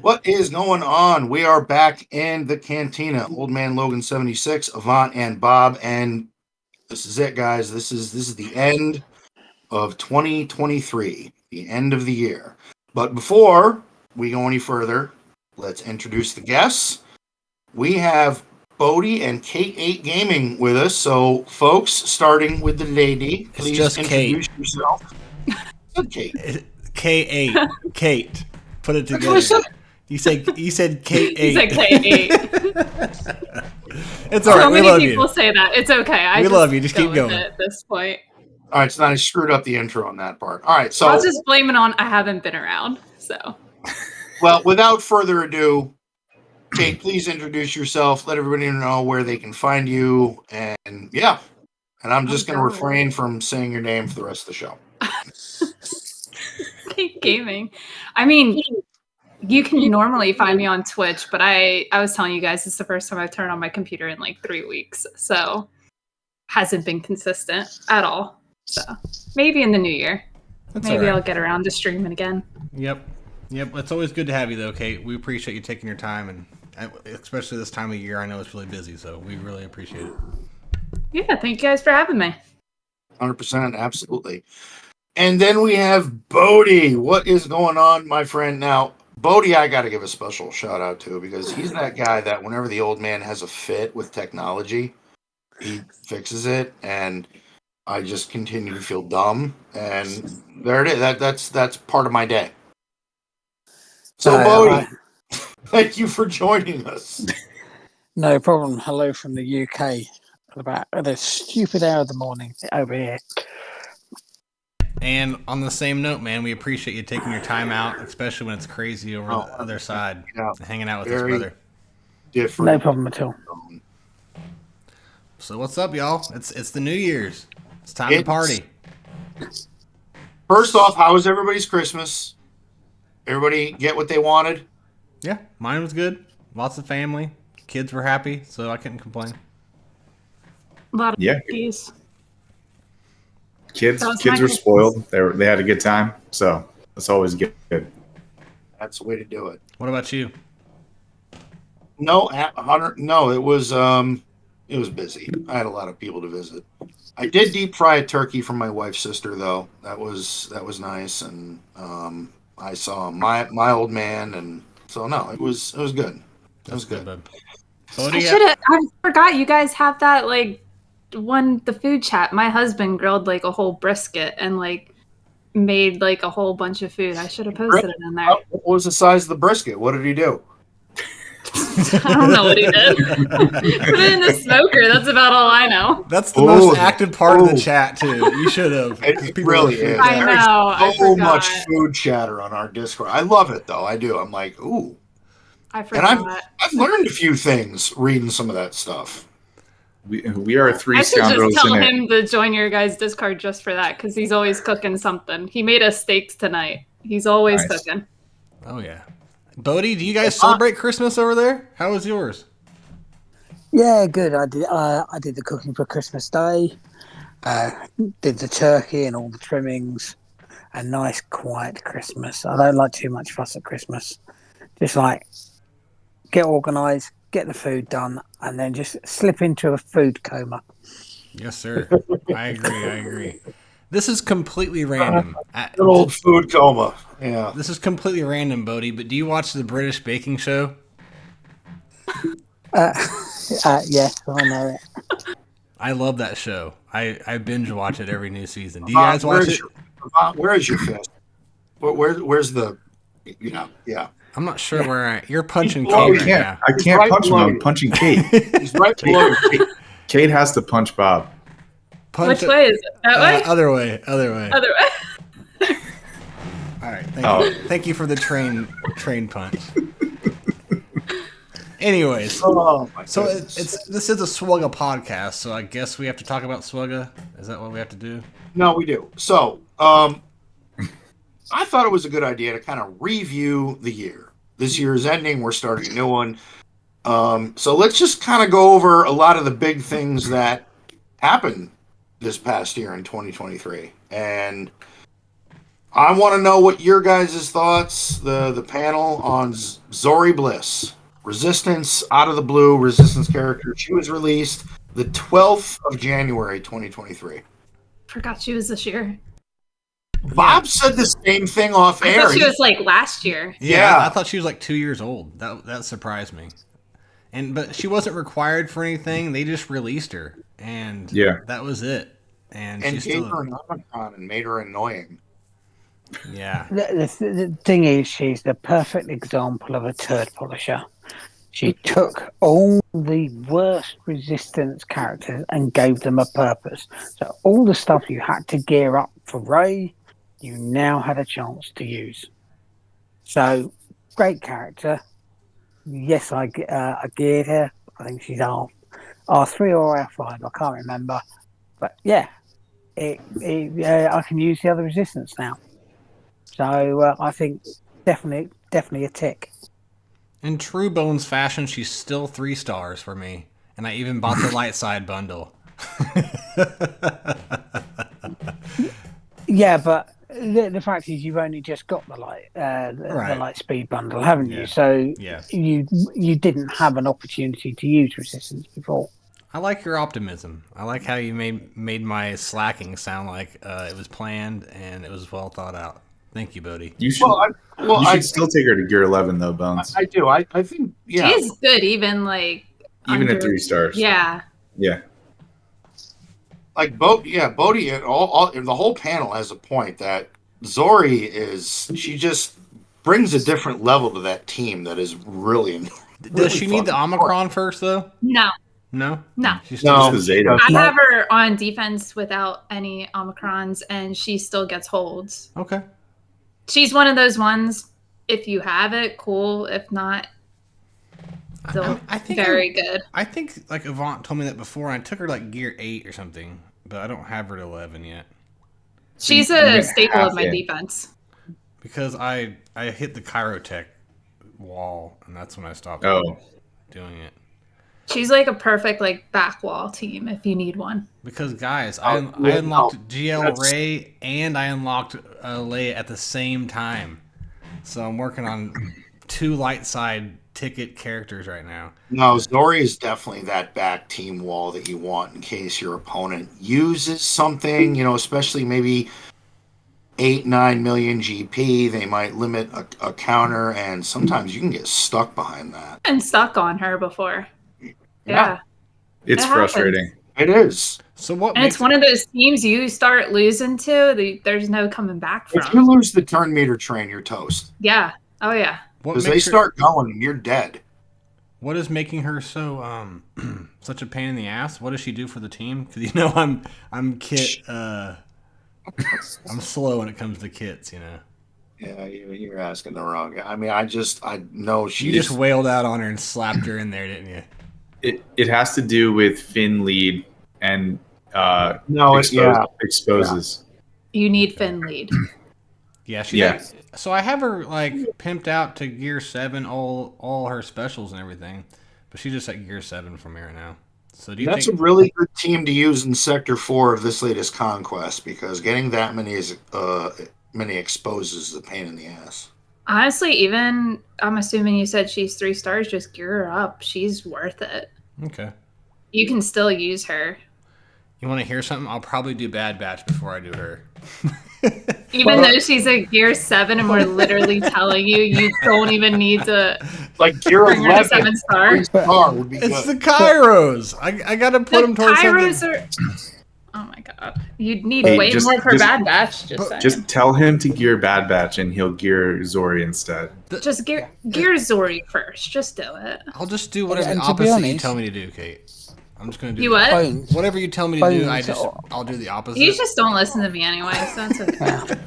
What is going on? We are back in the Cantina. Old Man Logan 76, Avant, and Bob, and this is it, guys. This is the end of 2023, the end of the year. But before we go any further, let's introduce the guests. We have Bowdie and Kate8 Gaming with us. So, folks, starting with the lady, please just introduce Kate. yourself. It's Kate. K8. Kate. Put it together. You said K8. You said K8. It's all right. We love you. So many people say that. It's okay. We love you. Just keep going. At this point. All right, so now I screwed up the intro on that part. All right, so I'll just blame it on I haven't been around. So, well, without further ado, Kate, please introduce yourself. Let everybody know where they can find you, and yeah, and I'm just going to refrain from saying your name for the rest of the show. Keep gaming. I mean, you can normally find me on Twitch, but I was telling you guys it's the first time I've turned on my computer in like 3 weeks, so hasn't been consistent at all. So maybe in the new year, maybe I'll get around to streaming again. Yep. It's always good to have you though, Kate. We appreciate you taking your time, and especially this time of year. I know it's really busy, so we really appreciate it. Yeah, thank you guys for having me. 100%, absolutely. And then we have Bowdie. What is going on, my friend? Now, Bowdie, I got to give a special shout out to because he's that guy that whenever the old man has a fit with technology, he fixes it, and I just continue to feel dumb. And there it is. That's part of my day. So, Bowdie, thank you for joining us. No problem. Hello from the UK. About the stupid hour of the morning over here. And on the same note, man, we appreciate you taking your time out, especially when it's crazy over the other side, hanging out with his brother. Different. No problem at all. So what's up, y'all? It's the New Year's. It's time to party. First off, how was everybody's Christmas? Everybody get what they wanted? Yeah, mine was good. Lots of family. Kids were happy, so I couldn't complain. A lot of cookies. Kids were spoiled. They had a good time, so that's always good. That's the way to do it. What about you? No, Hunter. No, it was busy. I had a lot of people to visit. I did deep fry a turkey from my wife's sister, though. That was nice, and I saw my old man, and so no, it was good. It was good. I forgot you guys have that the food chat. My husband grilled like a whole brisket and like made like a whole bunch of food. I should have posted it in there. What was the size of the brisket? What did he do? I don't know what he did. Put it in the smoker. That's about all I know. That's the most active part of the chat too. You should have. It really is. I know. There's so much food chatter on our Discord. I love it though. I do. I'm like, ooh. I forgot. And I've learned a few things reading some of that stuff. We are three I should scoundrels. just tell him to join your guys' Discord just for that, because he's always cooking something. He made us steaks tonight. He's always cooking. Oh yeah. Bowdie, do you guys celebrate Christmas over there? How was yours? Yeah, good. I did the cooking for Christmas Day. Did the turkey and all the trimmings. A nice, quiet Christmas. I don't like too much fuss at Christmas. Just like get organised, get the food done, and then just slip into a food coma. Yes, sir. I agree. This is completely random. Good old food coma. Yeah. This is completely random, Bowdie, but do you watch the British Baking Show? Yes, I know it. I love that show. I binge watch it every new season. Do you guys watch it? Where is your fist? Where's the? Yeah. I'm not sure where you're punching Kate right now. I can't punch him. I'm punching Kate. He's right below you. Kate has to punch Bob. Which way is it? That way? Other way. Other way. All right. Thank you for the train punch. Anyways, so this is a SWGOH podcast, so I guess we have to talk about SWGOH. Is that what we have to do? No, we do. So, I thought it was a good idea to kind of review the year. This year is ending. We're starting a new one. So let's just kind of go over a lot of the big things that happened this past year in 2023. And I want to know what your guys' thoughts, the panel on Zori Bliss. Resistance, out of the blue, Resistance character. She was released the 12th of January, 2023. Forgot she was this year. Bob said the same thing off I air. thought she was like last year. Yeah, I thought she was like 2 years old. That surprised me. But she wasn't required for anything. They just released her, and that was it. And gave still her an Omicron and made her annoying. Yeah. The thing is, she's the perfect example of a turd polisher. She took all the worst Resistance characters and gave them a purpose. So all the stuff you had to gear up for Ray, you now had a chance to use. So great character. Yes, I geared her. I think she's R3 or R5. I can't remember. But yeah, I can use the other Resistance now. So I think definitely a tick. In true Bones fashion, she's still 3 stars for me, and I even bought the light side bundle. Yeah, but the fact is, you've only just got the light speed bundle, haven't you? So you didn't have an opportunity to use Resistance before. I like your optimism. I like how you made my slacking sound like it was planned and it was well thought out. Thank you, Bowdie. You should. You should still take her to Gear 11, though, Bones. I do. I think. Yeah. She's good, even at 3 stars. Yeah. Yeah. Like Bowdie, all the whole panel has a point that Zori she just brings a different level to that team that is really. Does she need the Omicron first, though? No. No? She's still the Zeta. I have her on defense without any Omicrons, and she still gets holds. Okay. She's one of those ones, if you have it, cool. If not, still very good. I think, Avant told me that before, and I took her, Gear 8 or something, but I don't have her at 11 yet. She's a staple of my defense. Because I hit the Chirotech wall, and that's when I stopped doing it. She's a perfect back wall team if you need one. Because guys, I unlocked GL Ray and I unlocked Leia at the same time, so I'm working on 2 light side ticket characters right now. No, Zori is definitely that back team wall that you want in case your opponent uses something. Especially maybe 8-9 million GP. They might limit a counter, and sometimes you can get stuck behind that. And stuck on her before. Yeah. It's frustrating. It is. So what? And it's one of those teams you start losing to, there's no coming back from. If you lose the turn meter train, you're toast. Yeah. Oh yeah. Because they start going and you're dead. What is making her so such a pain in the ass? What does she do for the team? Because I'm kit. I'm slow when it comes to kits. Yeah, you're asking the wrong guy. I mean, I know she. You just wailed out on her and slapped her in there, didn't you? It has to do with Finn lead and exposes. You need Finn lead. Yeah, so I have her pimped out to Gear 7, all her specials and everything, but she's just at Gear 7 from here now. So that's a really good team to use in Sector 4 of this latest conquest, because getting that many exposes is a pain in the ass. Honestly, even I'm assuming you said she's 3 stars, just gear her up. She's worth it. Okay. You can still use her. You want to hear something? I'll probably do Bad Batch before I do her. Even though she's a Gear 7 and we're literally telling you don't even need to Gear bring her to 7 star. Would be it's good. the Kairos. I got to put them towards Kairos something. Oh my god. You'd need way more for Bad Batch. Just tell him to gear Bad Batch and he'll gear Zori instead. Just gear Zori first. Just do it. I'll just do whatever the opposite you tell me to do, Kate. I'm just going to do whatever you tell me to do. I'll do the opposite. You just don't listen to me anyway, so that's okay.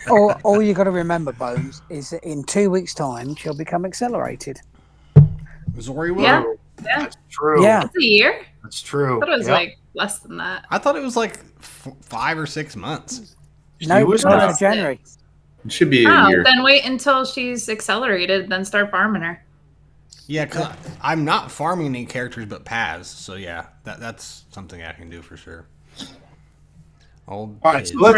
All you got to remember, Bones, is that in 2 weeks' time she'll become accelerated. Zori will. Yeah. That's true. Yeah. It's a year. That's true. I thought it was less than that. I thought it was 5 or 6 months. No, it was January. It should be a year. Then wait until she's accelerated, then start farming her. Yeah, because I'm not farming any characters but Paz, so yeah, that's something I can do for sure. All right, so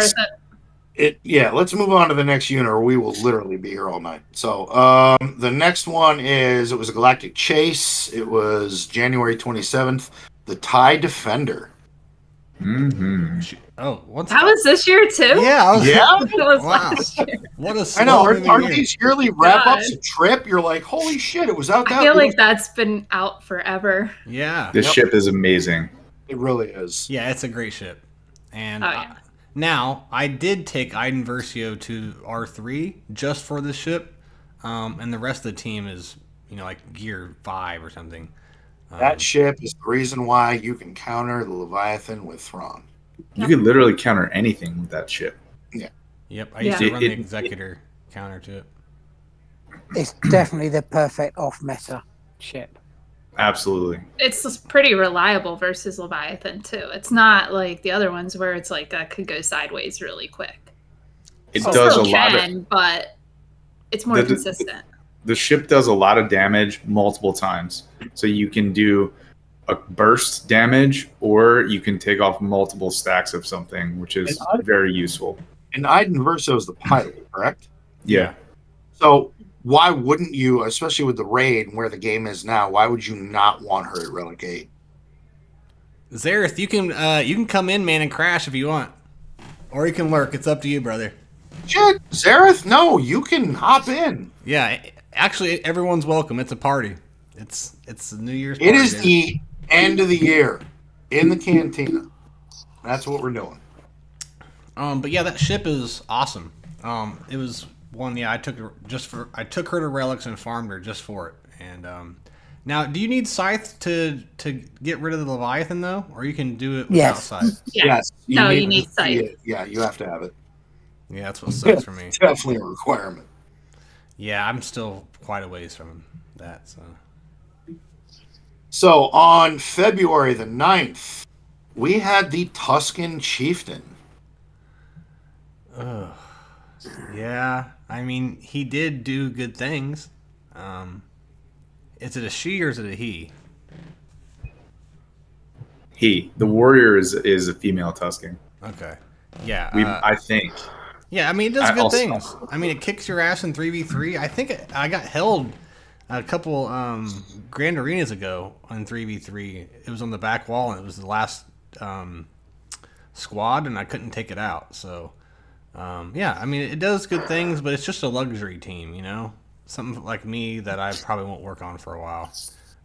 Let's move on to the next unit, or we will literally be here all night. So, the next one it was a Galactic Chase. It was January 27th. The TIE Defender. Mm-hmm. That was this year too? Yeah. That was Wow. last year. What a I know. slow Aren't these yearly wrap-ups a trip? You're like, holy shit, it was out that I feel long. like that's been out forever. Yeah. This ship is amazing. It really is. Yeah, it's a great ship. And yeah. now, I did take Iden Versio to R3 just for this ship. And the rest of the team is, like Gear 5 or something. That ship is the reason why you can counter the Leviathan with Thrawn. You could literally counter anything with that ship. Yeah. Yep, I used to run the Executor counter to it. It's definitely the perfect off-meta ship. Absolutely. It's pretty reliable versus Leviathan too. It's not like the other ones where it's like that could go sideways really quick. It does a lot but it's more consistent. The ship does a lot of damage multiple times. So you can do a burst damage, or you can take off multiple stacks of something, which is very useful. And Iden Verso is the pilot, correct? Yeah. So why wouldn't you, especially with the raid and where the game is now, why would you not want her at Relic 8? Zareth, you can come in, man, and crash if you want. Or you can lurk. It's up to you, brother. Shit, Zareth, no, you can hop in. Yeah, actually, everyone's welcome. It's a party. It's a New Year's party. It is the end of the year in the Cantina. That's what we're doing. But yeah, that ship is awesome. It was one. Yeah, I took her to Relics and farmed her just for it. And now, do you need Scythe to get rid of the Leviathan though, or you can do it without Scythe? Yes. You need Scythe. Yeah, you have to have it. Yeah, that's what sucks for me. It's definitely a requirement. Yeah, I'm still quite a ways from that. So on February the 9th, we had the Tusken Chieftain. Yeah, I mean, he did do good things. Is it a she or is it a he? He. The warrior is a female Tusken. Okay. Yeah. I think. Yeah, I mean, it does good things. I mean, it kicks your ass in 3v3. I think I got held a couple Grand Arenas ago on 3v3. It was on the back wall, and it was the last squad, and I couldn't take it out. So, yeah, I mean, it does good things, but it's just a luxury team, Something like me that I probably won't work on for a while.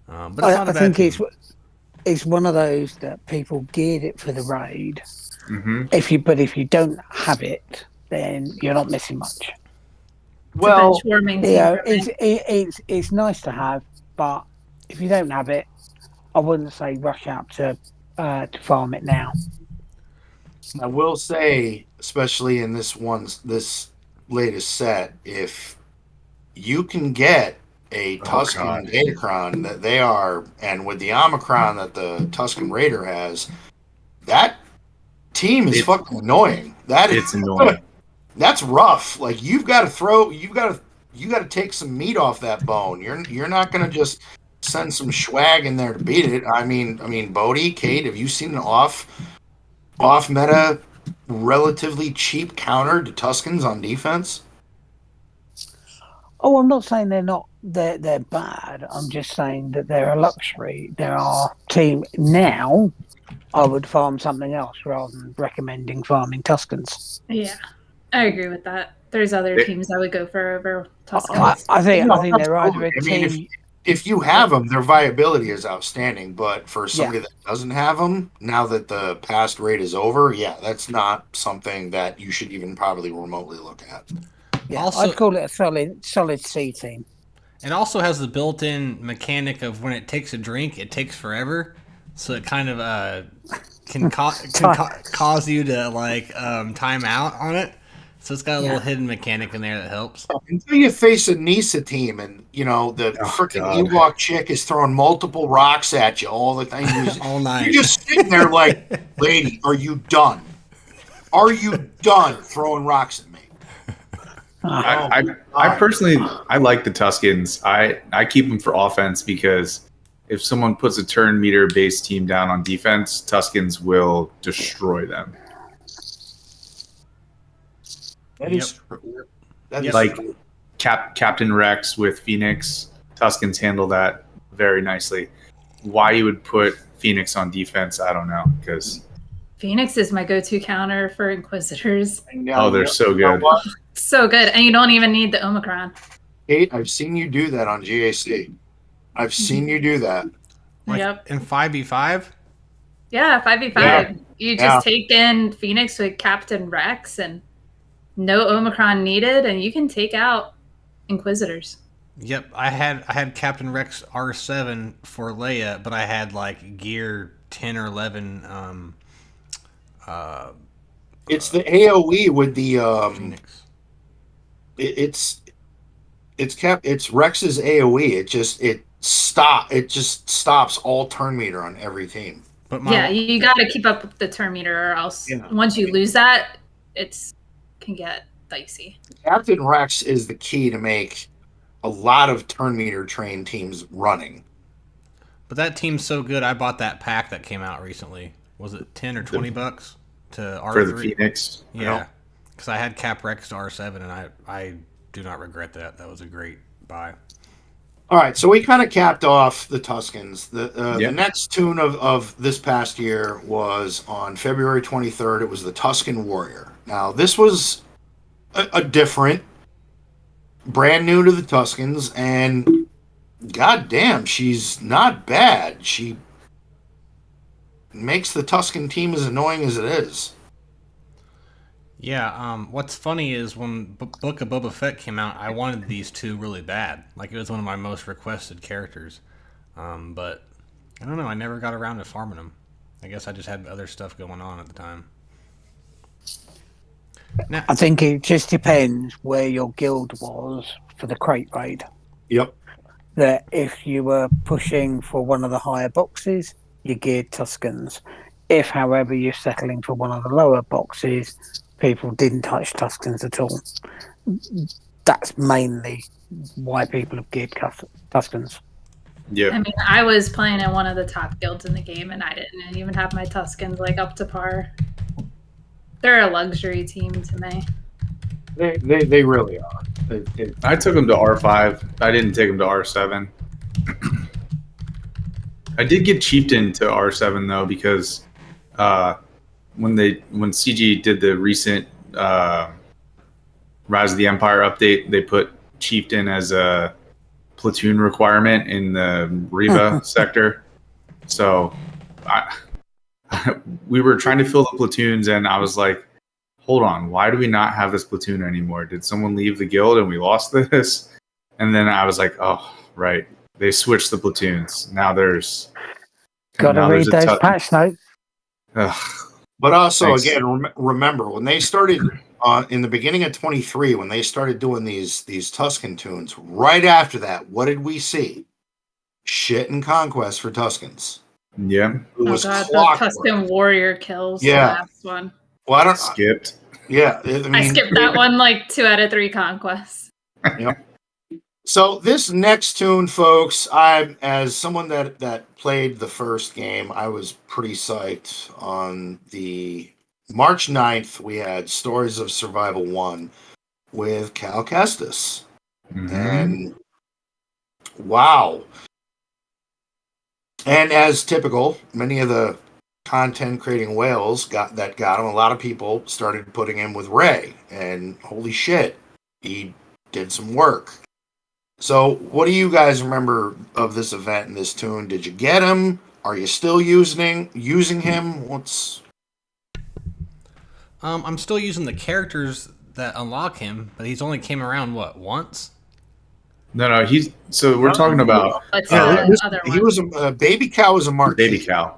But it's not a bad team. It's one of those that people geared it for the raid. Mm-hmm. If you don't have it, then you're not missing much. Well, it's nice to have, but if you don't have it, I wouldn't say rush out to farm it now. I will say, especially in this latest set, if you can get a Tusken Datacron that they are, and with the Omicron that the Tusken Raider has, that team is fucking annoying. It's annoying. That's rough. Like you got to take some meat off that bone. You're not gonna just send some swag in there to beat it. I mean, Bowdie, Kate, have you seen an off meta, relatively cheap counter to Tuskens on defense? Oh, I'm not saying they're bad. I'm just saying that they're a luxury. There are team now. I would farm something else rather than recommending farming Tuskens. Yeah, I agree with that. There's other teams I would go for over Tuskens. I think they're either a team. If you have them, their viability is outstanding. But for somebody that doesn't have them, now that the past raid is over, that's not something that you should even probably remotely look at. Yeah, I'd call it a solid C team. It also has the built-in mechanic of when it takes a drink, it takes forever. So it kind of can cause you to time out on it. So it's got a little hidden mechanic in there that helps. Until you face a Nisa team and the freaking Ewok chick is throwing multiple rocks at you all the time. All night. You're just sitting there like, lady, are you done? Are you done throwing rocks at me? I personally like the Tuskens. I keep them for offense because if someone puts a turn meter based team down on defense, Tuskens will destroy them. That is true. That is Like true. Captain Rex with Phoenix. Tuskens handle that very nicely. Why you would put Phoenix on defense, I don't know. Because Phoenix is my go-to counter for Inquisitors. they're so good. So good, and you don't even need the Omicron. Kate, I've seen you do that on GAC. I've seen you do that. Like Yep. in 5v5? Yeah, 5v5. Yeah. You just take in Phoenix with Captain Rex and no Omicron needed, and you can take out Inquisitors. Yep, I had Captain Rex R7 for Leia, but I had like gear 10 or 11 It's the AOE with the Phoenix. It's Rex's AOE. It just stops all turn meter on every team. But Yeah, you got to keep up with the turn meter, or else once you lose that, can get dicey. Captain Rex is the key to make a lot of turn meter trained teams running. But that team's so good, I bought that pack that came out recently. Was it $10 or $20 to R3? For the Phoenix? Yeah, because I had Cap Rex to R7, and I do not regret that. That was a great buy. All right, so we kind of capped off the Tuskens. The next tune of this past year was on February 23rd. It was the Tusken Warrior. Now, this was a different, brand new to the Tuskens, and goddamn, she's not bad. She makes the Tusken team as annoying as it is. Yeah, what's funny is when Book of Boba Fett came out, I wanted these two really bad. Like, it was one of my most requested characters. But, I don't know, I never got around to farming them. I guess I just had other stuff going on at the time. Now, I think it just depends where your guild was for the crate raid. Yep. That if you were pushing for one of the higher boxes, you geared Tuskens. If, however, you're settling for one of the lower boxes, people didn't touch Tuskens at all. That's mainly why people have geared Tuskens. Yeah. I mean, I was playing in one of the top guilds in the game, and I didn't even have my Tuskens like up to par. They're a luxury team to me. They really are. I took them to R5. I didn't take them to R7. I did get chieftain to R7 though, because when CG did the recent Rise of the Empire update, they put chieftain as a platoon requirement in the Reba sector. So we were trying to fill the platoons, and I was like, hold on, why do we not have this platoon anymore? Did someone leave the guild and we lost this? And then I was like, oh, right. They switched the platoons. Now there's... Gotta read those patch notes. But also, again, remember, when they started in the beginning of 23, when they started doing these Tusken tunes, right after that, what did we see? Shit and Conquest for Tuskens. Yeah. It was the clockwork. Tusken Warrior kills the Yeah. last one. Well, I don't... Skipped. Yeah. I skipped that one like 2 out of 3 conquests. Yep. So this next tune, folks, as someone that played the first game, I was pretty psyched. On the March 9th, we had Stories of Survival 1 with Cal Kestis. Mm-hmm. And wow. And as typical, many of the content creating whales got him. A lot of people started putting him with Ray, and holy shit, he did some work. So what do you guys remember of this event and this tune? Did you get him? Are you still using him? What's... I'm still using the characters that unlock him, but he's only came around, once? No, we're talking about... other one. He was a Baby Cow was a marquee. Baby Cow.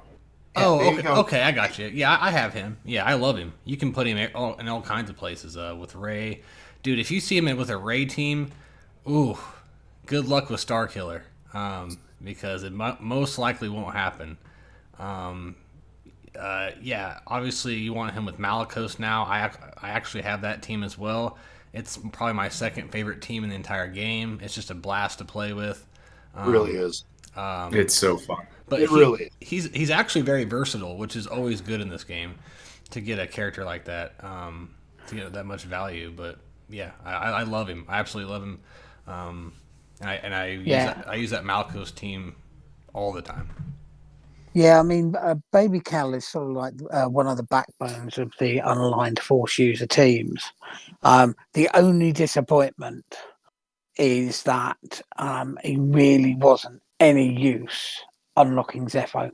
Yeah, Oh, Baby okay, Cow. okay, I got you. Yeah, I have him. Yeah, I love him. You can put him in all kinds of places with Ray. Dude, if you see him with a Ray team, ooh, good luck with Starkiller, because it most likely won't happen. Yeah, obviously you want him with Malicos now. I actually have that team as well. It's probably my second favorite team in the entire game. It's just a blast to play with. It really is. It's so fun. But It really is. He's actually very versatile, which is always good in this game to get a character like that. to get that much value. But yeah, I love him. I absolutely love him. I use that Malkos team all the time. Yeah, I mean, Baby Cal is sort of like one of the backbones of the unaligned force user teams. The only disappointment is that he really wasn't any use unlocking Zepho.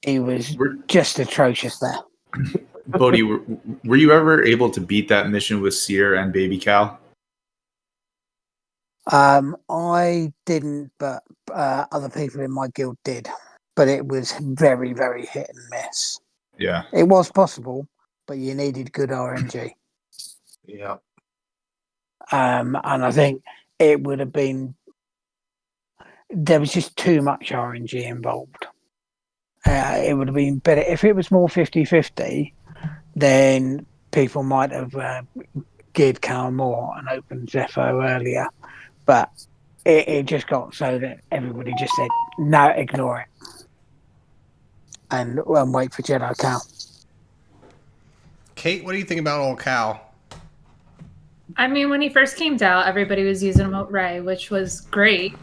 He was just atrocious there. Bodhi, were you ever able to beat that mission with Seer and Baby Cal? I didn't, but other people in my guild did. But it was very, very hit and miss. Yeah. It was possible, but you needed good RNG. Yeah. And I think it would have been, there was just too much RNG involved. It would have been better if it was more 50-50, then people might have geared Cal more and opened Zepho earlier. But it just got so that everybody just said, no, ignore it. And wait for Jedi Cal. Kate, what do you think about old Cal? I mean, when he first came out, everybody was using him with Ray, which was great.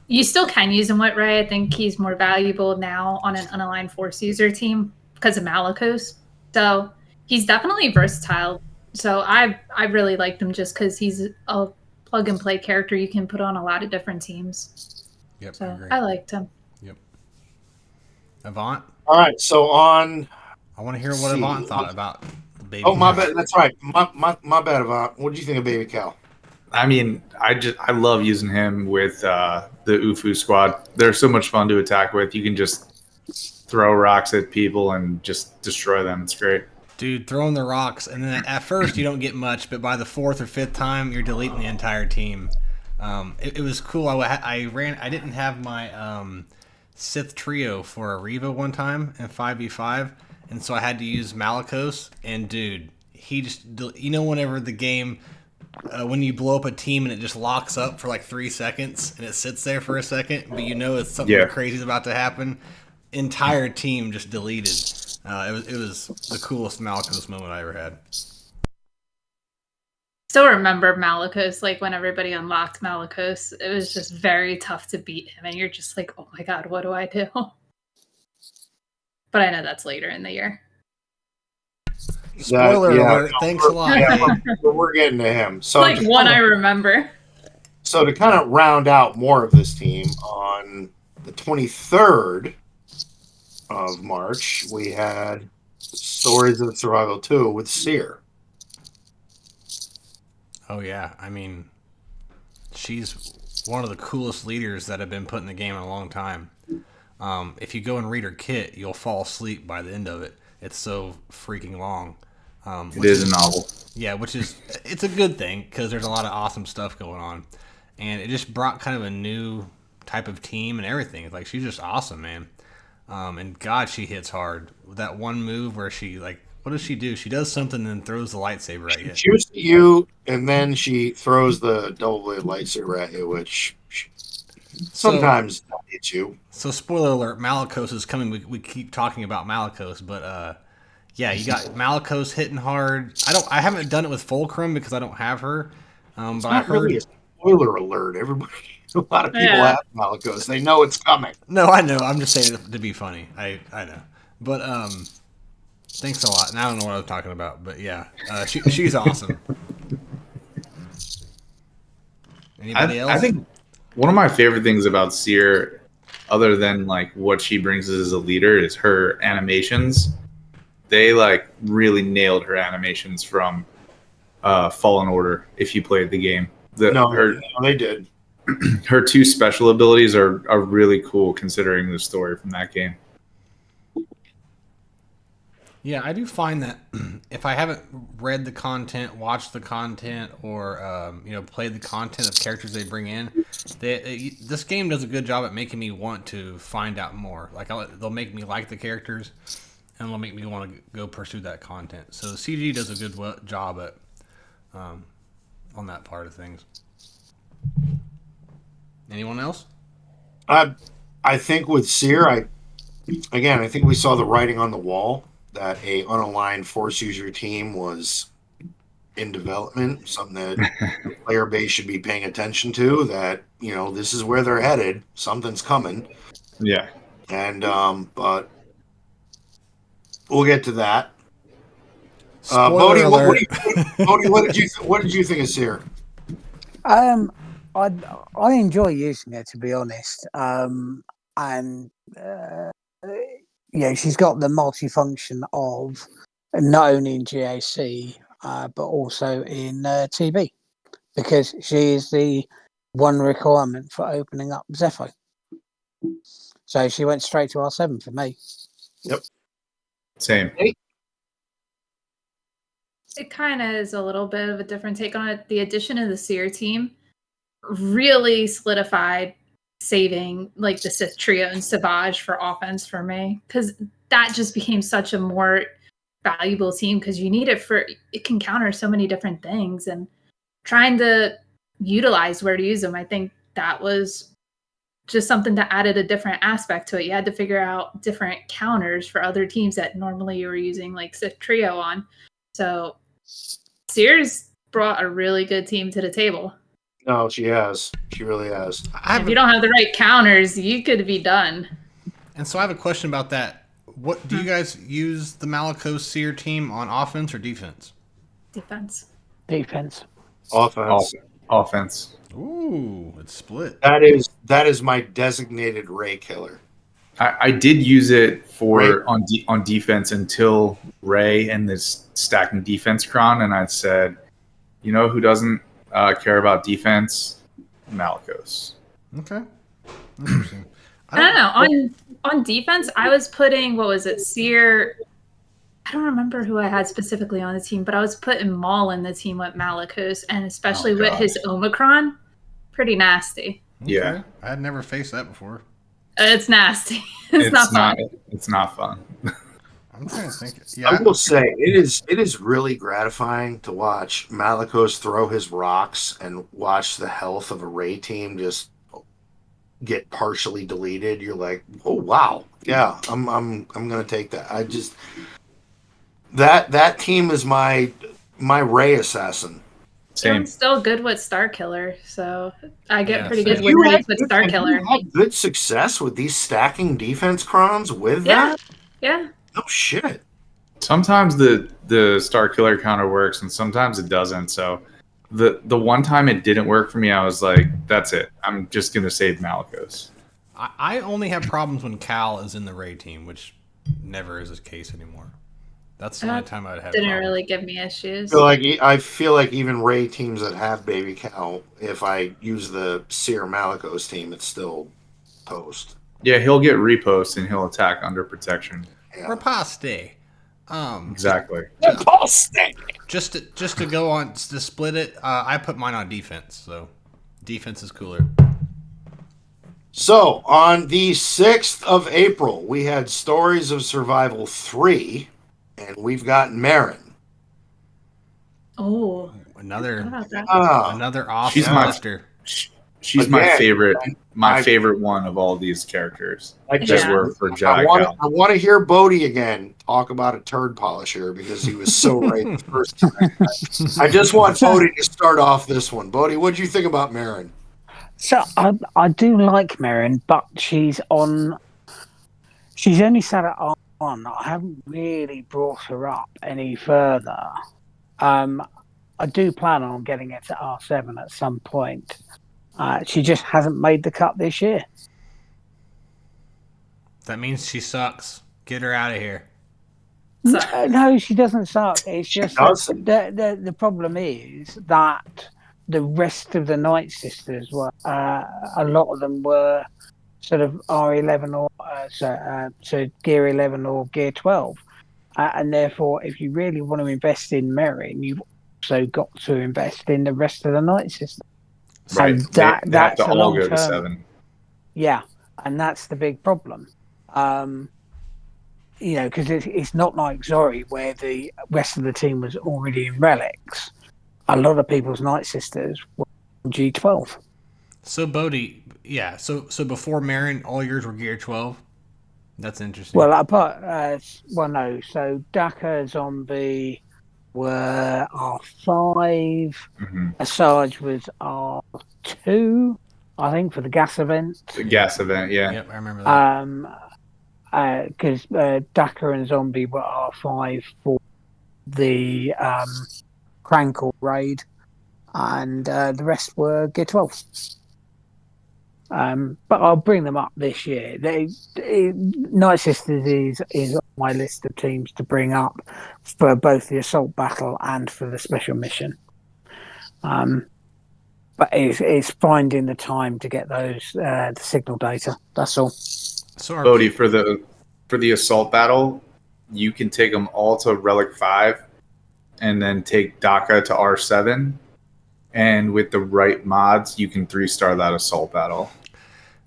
You still can use him with Ray. I think he's more valuable now on an unaligned force user team because of Malakos. So he's definitely versatile. So I really liked him just because he's a plug and play character you can put on a lot of different teams. Yep, So I agree. I liked him. Yep. Avant? All right. So on. I want to hear what Avant thought about the Baby Oh, my Cal. bad. That's right. My bad, Avant. What did you think of Baby Cal? I mean, I love using him with the Ufu squad. They're so much fun to attack with. You can just throw rocks at people and just destroy them. It's great. Dude, throwing the rocks, and then at first you don't get much, but by the fourth or fifth time, you're deleting the entire team. It was cool. I didn't have my Sith trio for Ariva one time in 5v5, and so I had to use Malakos. And dude, he just whenever the game. When you blow up a team and it just locks up for like 3 seconds and it sits there for a second, but it's something crazy is about to happen. Entire team just deleted. It was the coolest Malakos moment I ever had. Still remember Malakos, like when everybody unlocked Malakos, it was just very tough to beat him, and you're just like, oh my god, what do I do? But I know that's later in the year. Spoiler alert! Thanks a lot. Yeah, we're getting to him. So like one I remember. So to kind of round out more of this team, on the 23rd of March, we had Stories of Survival 2 with Seer. Oh yeah, I mean, she's one of the coolest leaders that have been put in the game in a long time. If you go and read her kit, you'll fall asleep by the end of it. It's so freaking long. It is a novel. Yeah, it's a good thing because there's a lot of awesome stuff going on, and it just brought kind of a new type of team and everything. Like, she's just awesome, man. And God, she hits hard with that one move where she, like, what does she do? She does something and then throws the lightsaber at you. She shoots at you, and then she throws the double-bladed lightsaber at you, which sometimes hits you. So, spoiler alert: Malakos is coming. We keep talking about Malakos, but yeah, you got Malakos hitting hard. I haven't done it with Fulcrum because I don't have her. But I heard really a spoiler alert. A lot of people have Malakos. They know it's coming. No, I know. I'm just saying it to be funny. I know. But thanks a lot. And I don't know what I was talking about, but yeah, she's awesome. Anybody else? I think one of my favorite things about Seer, other than like what she brings as a leader, is her animations. They like really nailed her animations from Fallen Order. If you played the game, they did. Her two special abilities are really cool considering the story from that game. Yeah, I do find that if I haven't read the content, watched the content, or played the content of characters they bring in, this game does a good job at making me want to find out more. Like, they'll make me like the characters, and they'll make me want to go pursue that content. So CG does a good job at on that part of things. Anyone else? I think with Seer, I think we saw the writing on the wall. that a unaligned force user team was in development, something that the player base should be paying attention to, that, you know, this is where they're headed. Something's coming. Yeah. And but we'll get to that. Spoiler Bowdie, what alert. Bowdie, what did you think of Seer? I I enjoy using it, to be honest. And she's got the multifunction of not only in GAC but also in TB, because she is the one requirement for opening up Zepho. So she went straight to R7 for me. Yep. Same. It kind of is a little bit of a different take on it. The addition of the Seer team really solidified saving like the Sith trio and SWGOH for offense for me, because that just became such a more valuable team, because you need it for, it can counter so many different things, and trying to utilize where to use them. I think that was just something that added a different aspect to it. You had to figure out different counters for other teams that normally you were using like Sith trio on. So Sears brought a really good team to the table. No, she has. She really has. If you don't have the right counters, you could be done. And so I have a question about that. What do you guys use the Malicos Seer team on offense or defense? Defense. Defense. Offense. Offense. Ooh, it's split. That is my designated Ray killer. I did use it for Ray? on defense until Ray and this stacking defense cron, and I said, you know who doesn't care about defense? Malicos. Okay. Interesting. I don't know. On defense, I was putting, what was it, Seer. I don't remember who I had specifically on the team, but I was putting Maul in the team with Malicos, and especially with his Omicron, pretty nasty. Okay. Yeah. I had never faced that before. It's nasty. It's not fun. It's not fun. I'm trying to think. I will say it is really gratifying to watch Malicos throw his rocks and watch the health of a Ray team just get partially deleted. You're like, oh wow, yeah, I'm gonna take that. I just that team is my Ray assassin. Same. I'm still good with Star Killer, so I get pretty same. good win rates with Star Killer. You had good success with these stacking defense crons with that? Yeah. Oh shit. Sometimes the Star Killer counter works, and sometimes it doesn't. So the one time it didn't work for me, I was like, that's it. I'm just gonna save Malicos. I only have problems when Cal is in the Ray team, which never is the case anymore. That's the only time I'd have Didn't problems. really give me issues. I feel like even Ray teams that have Baby Cow, if I use the Seer Malicos team, it's still post. Yeah, he'll get repost and he'll attack under protection. Yeah. Rapaste. Exactly. Just to go on to split it, I put mine on defense, so defense is cooler. So on the 6th of April, we had Stories of Survival 3, and we've got Marin. Oh, Another off She's my- lifter. She's my Again, favorite. I- Favorite one of all these characters. I That just work for I Jack. want to hear Bowdie again talk about a turd polisher because he was so right the first time. I just want Bowdie to start off this one. Bowdie, what do you think about Marin? So I do like Marin, but she's only sat at R1. I haven't really brought her up any further. I do plan on getting it to R7 at some point. She just hasn't made the cut this year. That means she sucks. Get her out of here. No, she doesn't suck. It's just doesn't. the problem is that the rest of the Night Sisters were a lot of them were sort of R11 or so Gear 11 or Gear 12, and therefore, if you really want to invest in Merrin, you've also got to invest in the rest of the Night Sisters. Right. And They have that's to a all go to long-term. 7. Yeah, and that's the big problem. Because it's not like Zori, where the rest of the team was already in relics. A lot of people's Night Sisters were G12. So Bowdie, yeah. So before Marin, all yours were Gear 12. That's interesting. Well, no. So Daka Zombie were R5. Hmm. Asajj was R2, I think, for the gas event. The gas event, yeah. Yep, I remember that. Because Daka and Zombie were R5 for the Crankle raid, and the rest were Gear 12. But I'll bring them up this year. Night Sisters is on my list of teams to bring up for both the assault battle and for the special mission. But it's finding the time to get those the signal data. That's all. So Bowdie, for the assault battle, you can take them all to Relic 5 and then take Daka to R7. And with the right mods, you can 3-star that assault battle.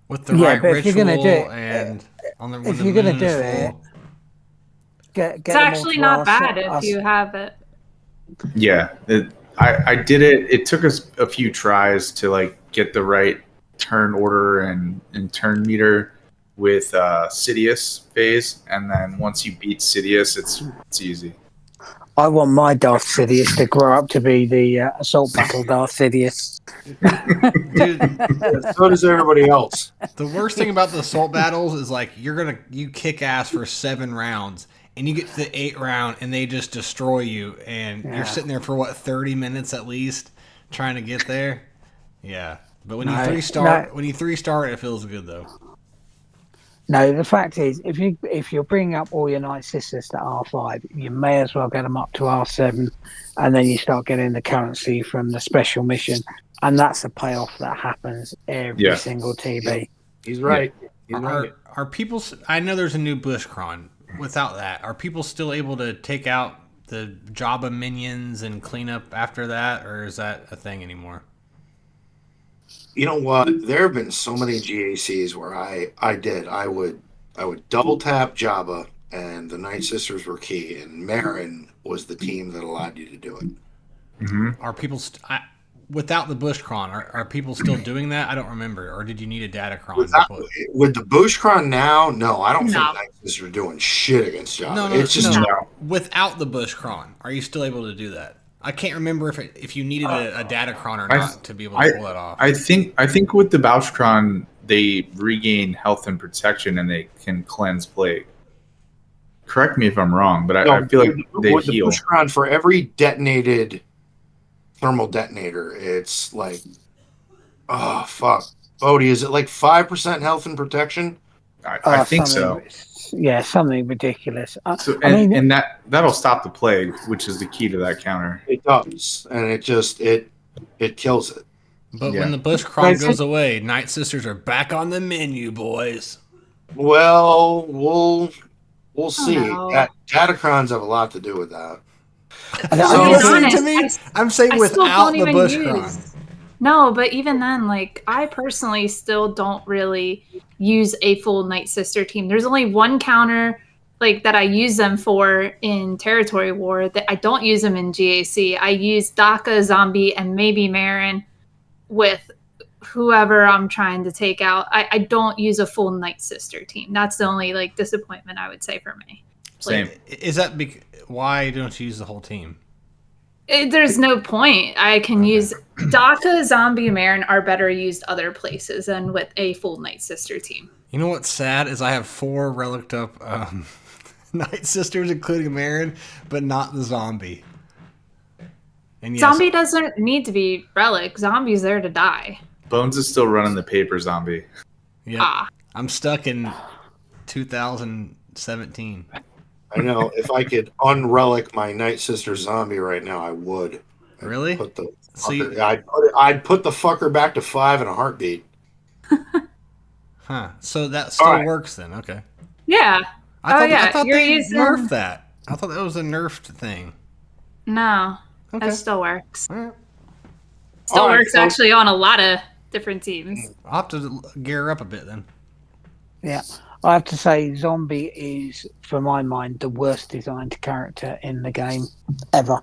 with the right but if ritual you're gonna do it, and on the, if when you're the gonna moon do is it, full. get It's them all actually to not us- bad if us- you have it. Yeah, I did it. It took us a few tries to like get the right turn order and turn meter with Sidious phase, and then once you beat Sidious, it's easy. I want my Darth Sidious to grow up to be the assault battle Darth Sidious. Dude, So does everybody else. the worst thing about the assault battles is like you kick ass for 7 rounds and you get to the 8th round and they just destroy you and Yeah. you're sitting there for what 30 minutes at least trying to get there. Yeah, but when you No, 3-star, no. when you 3-star, it feels good though. No, the fact is, if you're bringing up all your Night Sisters to R5, you may as well get them up to R7, and then you start getting the currency from the special mission, and that's a payoff that happens every Yeah. single TB. He's right. He's right. Are people? I know there's a new Bushcron. Without that, are people still able to take out the Jabba minions and clean up after that, or is that a thing anymore? You know what? There have been so many GACs where I would double tap Jabba, and the Night Sisters were key, and Marin was the team that allowed you to do it. Mm-hmm. Are people without the Bushcron? Are people still doing that? I don't remember. Or did you need a Datacron? With the Bushcron now, no, I don't No. think Night Sisters are doing shit against Jabba. No, It's just no. Without the Bushcron, are you still able to do that? I can't remember if you needed a Datacron or not to be able to pull that off. I think with the Bauschkron, they regain health and protection, and they can cleanse plague. Correct me if I'm wrong, but I feel like they with heal. the Bushcron, for every detonated thermal detonator, it's like, oh fuck, Bowdie, is it like 5% health and protection? I think so. Yeah, something ridiculous. So, I mean, and that'll stop the plague, which is the key to that counter. It does, and it just it kills it. But Yeah. when the Bushcron goes away, Night Sisters are back on the menu, boys. Well, we'll see. no. Datacrons have a lot to do with that. I So- Are you listening honest, to me? I I'm saying I still without don't the even Bushcron. use. No, but even then, like I personally still don't really use a full Night Sister team. There's only one counter like that I use them for in Territory War. That I don't use them in GAC. I use Daka, Zombie, and maybe Marin with whoever I'm trying to take out. I don't use a full Night Sister team. That's the only like disappointment I would say for me. Same. Is that why don't you use the whole team? There's no point. I can use Daka, Zombie, Marin are better used other places than with a full Night Sister team. You know what's sad is I have 4 relicked up Night Sisters, including Marin, but not the Zombie. And yes, Zombie doesn't need to be relic. Zombie's there to die. Bones is still running the paper zombie. Yep. Ah. I'm stuck in 2017. I know. If I could unrelic my Night Sister zombie right now, I would. Really? Put the So fucker, I'd put the fucker back to 5 in a heartbeat. Huh. So that still Alright. works then. Okay. Yeah. I thought You're they using nerfed that. I thought that was a nerfed thing. No. Okay. That still works. All right. Still Alright, works so- actually on a lot of different teams. I'll have to gear up a bit then. yeah, I have to say, Zombie is, for my mind, the worst designed character in the game ever.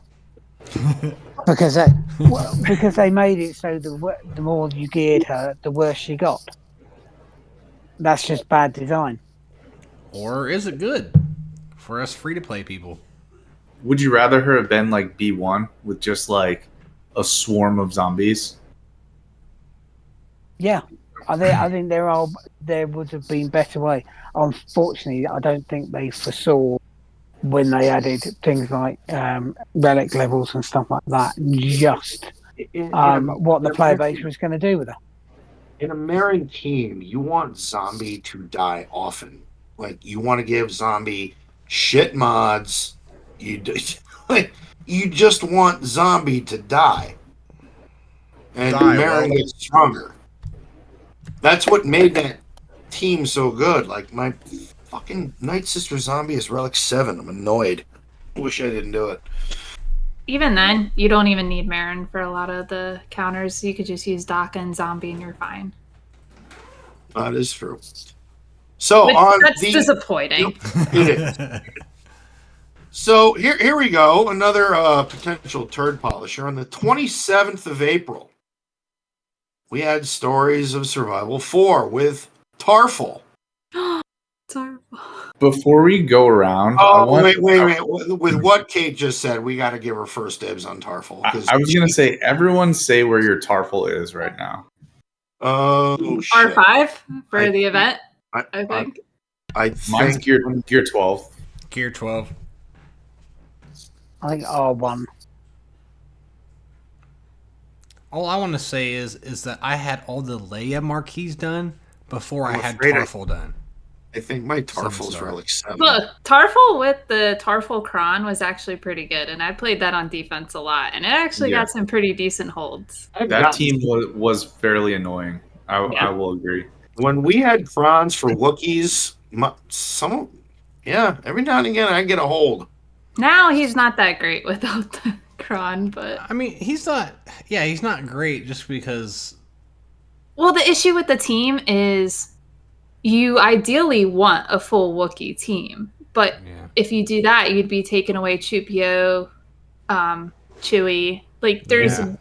because they made it so the more you geared her, the worse she got. That's just bad design. Or is it good for us free-to-play people? Would you rather her have been like B1 with just like a swarm of zombies? Yeah, I think there would have been better way. Unfortunately, I don't think they foresaw when they added things like relic levels and stuff like that. Just what the player base was going to do with it. In a Marin team, you want Zombie to die often. Like, you want to give Zombie shit mods. Like, you just want Zombie to die. And Marin gets stronger. That's what made that team so good. Like, my fucking Night Sister Zombie is Relic 7. I'm annoyed. Wish I didn't do it. Even then, you don't even need Marin for a lot of the counters. You could just use Daka and Zombie and you're fine. That is true. So that's disappointing. It is. So here we go. Another potential turd polisher. On the 27th of April, we had Stories of Survival 4 with Tarful. Tarful. Before we go around, wait. With what Kate just said, we got to give her first dibs on Tarful. I was going to say, everyone say where your Tarful is right now. Oh, shit. R5 for the event, I think. Mine's gear 12. Gear 12. I think R1. All I want to say is that I had all the Leia marquees done before I had Tarful done. I think my Tarful's Relic 7. Look, Tarful with the Tarful Kron was actually pretty good, and I played that on defense a lot, and it actually got some pretty decent holds. That team was fairly annoying. I will agree. When we had Krons for Wookiees, every now and again I get a hold. Now he's not that great without the Kron, but I mean, he's not great just because. Well, the issue with the team is you ideally want a full Wookiee team, but if you do that, you'd be taking away Chupio, Chewie. Like there's the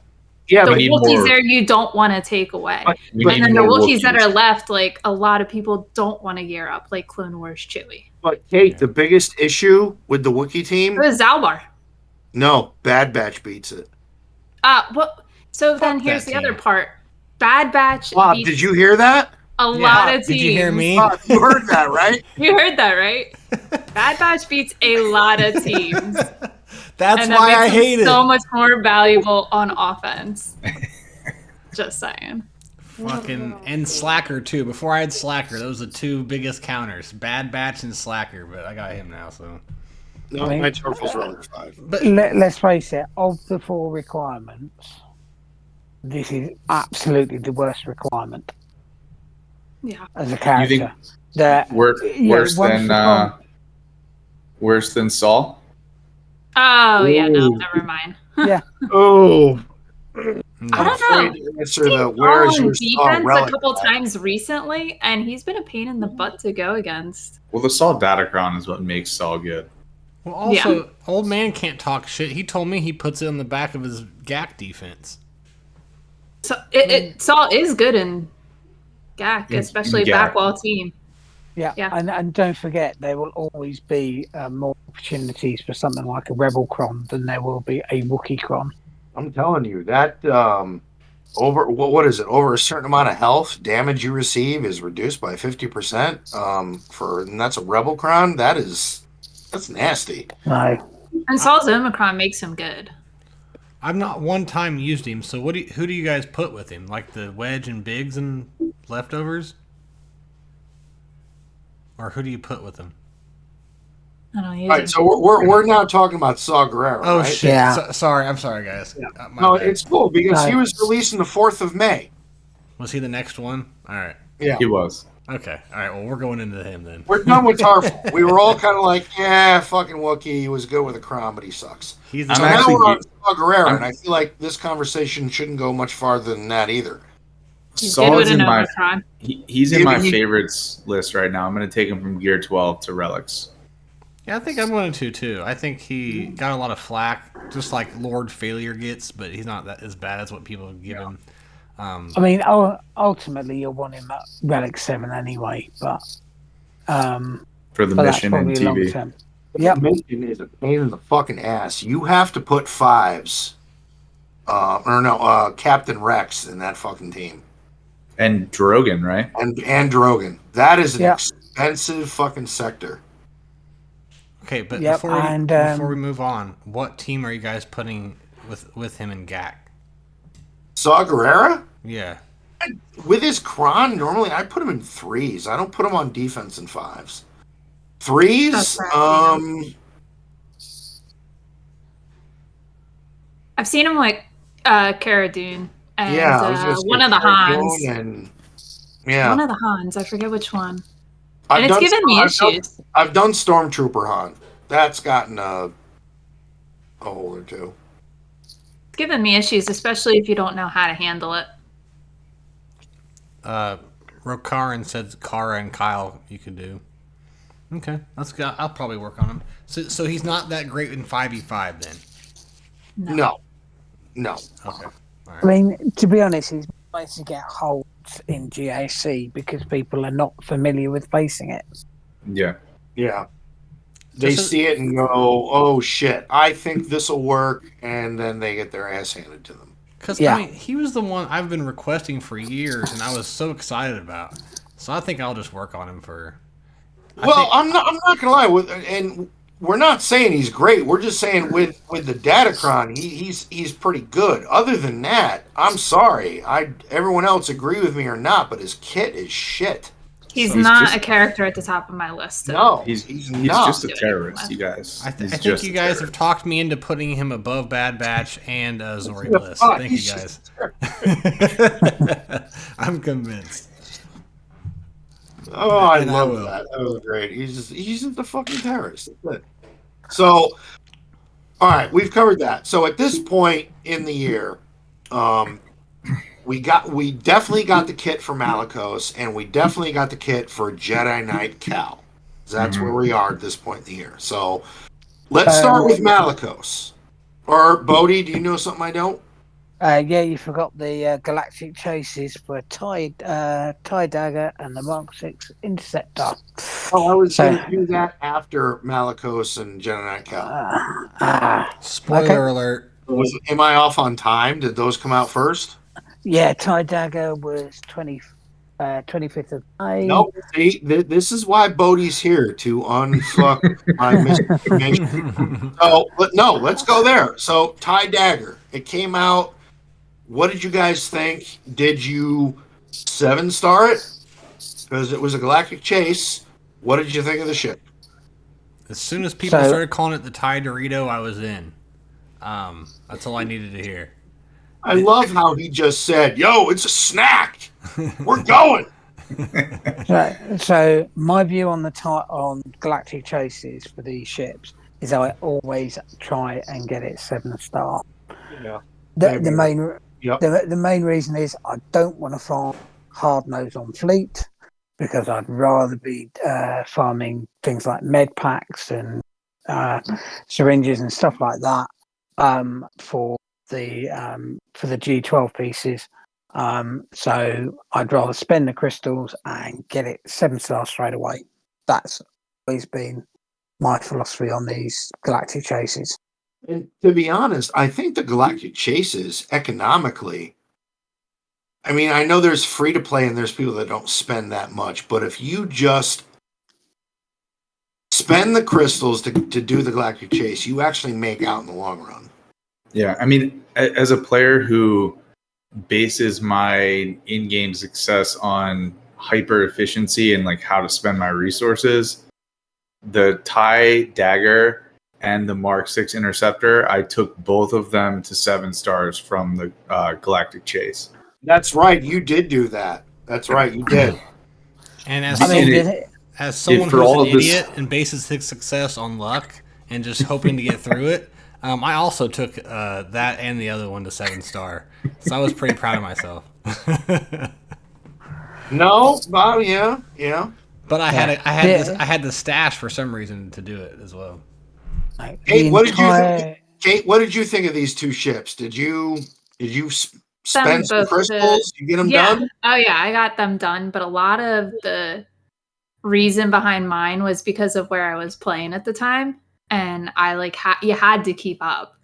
Wookiees there you don't want to take away. But then the Wookiees that are left, like a lot of people don't want to gear up, like Clone Wars Chewie. But Kate, the biggest issue with the Wookiee team was Zalbar. No, Bad Batch beats it. So then here's the other part. Bad Batch. Bob, did you hear that? A lot of teams. Did you hear me? You heard that, right? You heard that, right? Bad Batch beats a lot of teams. That's why I hate it. So much more valuable on offense. Just saying. Fucking and Slacker too. Before I had Slacker, those are the two biggest counters: Bad Batch and Slacker. But I got him now, so. No, my Tarful's Relic 5. But let's face it, of the 4 requirements, this is absolutely the worst requirement. Yeah. As a character. You think worse than Saul? Oh, yeah, no, never mind. Yeah. Oh. I don't know. Answer the where is your defense a couple times recently, and he's been a pain in the butt to go against. Well, the Saul Datacron is what makes Saul good. Well, also, old man can't talk shit. He told me he puts it on the back of his GAC defense. So Saul is good in GAC, especially backwall team. Yeah. And don't forget, there will always be more opportunities for something like a Rebel Cron than there will be a Wookiee Cron. I'm telling you, that what is it? Over a certain amount of health, damage you receive is reduced by 50%. And that's a Rebel Cron. That's nasty. No. And Saul's Omicron makes him good. I've not one time used him, so who do you guys put with him? Like the Wedge and Biggs and leftovers? Or who do you put with him? I don't use All right, so we're now talking about Saw Gerrera, Oh, right? shit. Yeah. Sorry, I'm sorry, guys. Yeah. No, it's cool because he was released on the 4th of May. Was he the next one? All right. Yeah. He was. Okay. All right, well, we're going into him then. We're done with Tarful. We were all kind of like, fucking Wookiee. He was good with a Cron, but he sucks. So now we're on Saw Gerrera, and I feel like this conversation shouldn't go much farther than that either. Saul is in my he's in my favorites list right now. I'm going to take him from Gear 12 to Relics. Yeah, I think I'm going to too. I think he got a lot of flack, just like Lord Failure gets, but he's not that as bad as what people give him. I mean, ultimately, you'll want him at Relic 7 anyway, but for the But that's mission and probably long TV. term. The Yep. mission is a pain in the fucking ass. You have to put 5s, Captain Rex in that fucking team. And Drogon, right? And Drogon. That is an Yeah. expensive fucking sector. Okay, but Yep, before we move on, what team are you guys putting with him and Gak? Saw Gerrera? Yeah. With his cron, normally I put him in 3s. I don't put him on defense in 5s. 3s? That's right, I've seen him like Cara Dune and yeah, I was gonna say one of the Cara Hans. Dune and yeah, One of the Hans. I forget which one. I've And it's given me I've done- issues. I've done Stormtrooper Han. That's gotten a hole or two. It's given me issues, especially if you don't know how to handle it. Rokarin said Kara and Kyle you could do. Okay, that's good. I'll probably work on him. So he's not that great in 5v5 then. No. Okay. All right. I mean, to be honest, he's nice to get holds in GAC because people are not familiar with facing it. Yeah. Yeah. They see it and go, oh shit, I think this will work, and then they get their ass handed to them. Because, Yeah. I mean, he was the one I've been requesting for years, and I was so excited about. So I think I'll just work on him for... I'm not gonna lie, and we're not saying he's great. We're just saying with the Datacron, he's pretty good. Other than that, I'm sorry. Everyone else agree with me or not, but his kit is shit. He's So he's not just- a character at the top of my list. No, He's not. just a terrorist, you guys. I He's think just you a guys have terrorist. talked me into putting him above Bad Batch and Zori Yeah, Bliss. fuck, Thank you he's guys. just I'm convinced. Oh, I And I love will. that. That was great. He's just a fucking terrorist. That's it. So, all right, we've covered that. So at this point in the year, we definitely got the kit for Malicos, and we definitely got the kit for Jedi Knight Cal. That's where we are at this point in the year. So let's start with Malicos. Or Bowdie, do you know something I don't? Yeah, you forgot the galactic chases for TIE Dagger and the Mark 6 Interceptor. Oh, I was So- going to do that after Malicos and Jedi Knight Cal. Spoiler alert. Am I off on time? Did those come out first? Yeah, TIE Dagger was 25th of May. Nope. See, this is why Bodie's here, to unfuck my misinformation. So, let's go there. So, TIE Dagger. It came out. What did you guys think? Did you 7-star it? Because it was a galactic chase. What did you think of the ship? As soon as people So- started calling it the Thai Dorito, I was in. That's all I needed to hear. I love how he just said, "Yo, it's a snack. We're going." So my view on on galactic chases for these ships is I always try and get it 7-star. Yeah. The main Yep. the main reason is I don't want to farm hard nose on fleet because I'd rather be farming things like med packs and syringes and stuff like that for the G12 pieces. So I'd rather spend the crystals and get it 7-star straight away. That's always been my philosophy on these galactic chases. And to be honest, I think the galactic chases economically. I mean, I know there's free to play and there's people that don't spend that much, but if you just spend the crystals to do the galactic chase, you actually make out in the long run. Yeah, I mean, as a player who bases my in-game success on hyper efficiency and like how to spend my resources, the TIE Dagger and the Mark 6 Interceptor, I took both of them to 7 stars from the Galactic Chase. That's right. You did do that. That's right. You did. And as, I mean, as someone for who's all an of this- idiot and bases his success on luck and just hoping to get through it, I also took that and the other one to 7-star. So I was pretty proud of myself. No, Bob. Yeah. But I had the stash for some reason to do it as well. Kate, what did you think? Kate, what did you think of these two ships? Did you spend some both crystals? You get them done? Oh yeah, I got them done. But a lot of the reason behind mine was because of where I was playing at the time, and I like you had to keep up.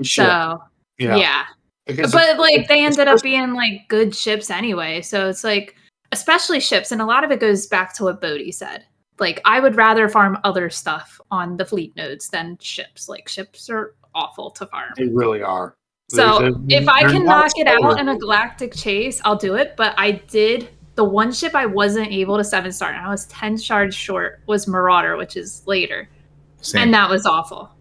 So yeah. But like they ended up being like good ships anyway. So it's like, especially ships, and a lot of it goes back to what Bowdie said. Like I would rather farm other stuff on the fleet nodes than ships. Like ships are awful to farm. They really are. So if I can knock it out in a galactic chase, I'll do it. But I did the one ship I wasn't able to 7-star, and I was 10 shards short, was Marauder, which is later. Same. And that was awful.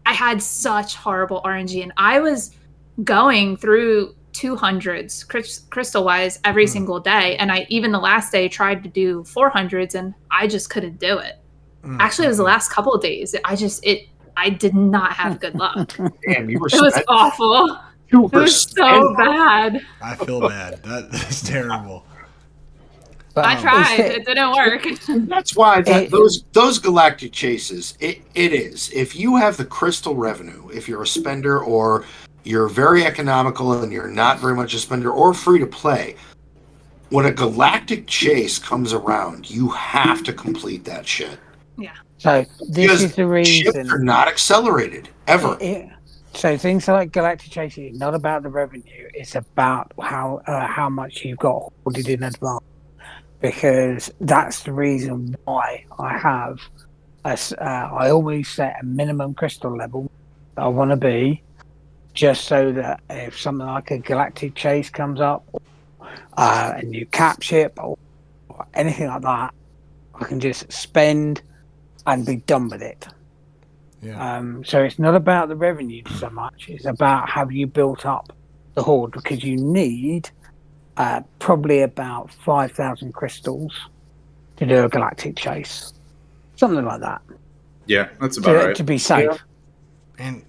I had such horrible RNG, and I was going through 200s crystal wise every single day, and I even the last day tried to do 400s, and I just couldn't do it. Actually, it was the last couple of days. I did not have good luck. Damn, you were. It was awful. It was so bad. I feel bad. That's terrible. But, I tried. It didn't work. That's why those galactic chases. It is. If you have the crystal revenue, if you're a spender or you're very economical and you're not very much a spender or free to play, when a galactic chase comes around, you have to complete that shit. Yeah. So this is the reason ships are not accelerated ever. So things like galactic chasing is not about the revenue; it's about how much you've got hoarded in advance. Because that's the reason why I have. I always set a minimum crystal level that I want to be, just so that if something like a galactic chase comes up, a new cap ship, or anything like that, I can just spend and be done with it. Yeah. So it's not about the revenue so much; it's about have you built up the hoard, because you need probably about 5,000 crystals to do a galactic chase, something like that. Yeah, that's about right to be safe. And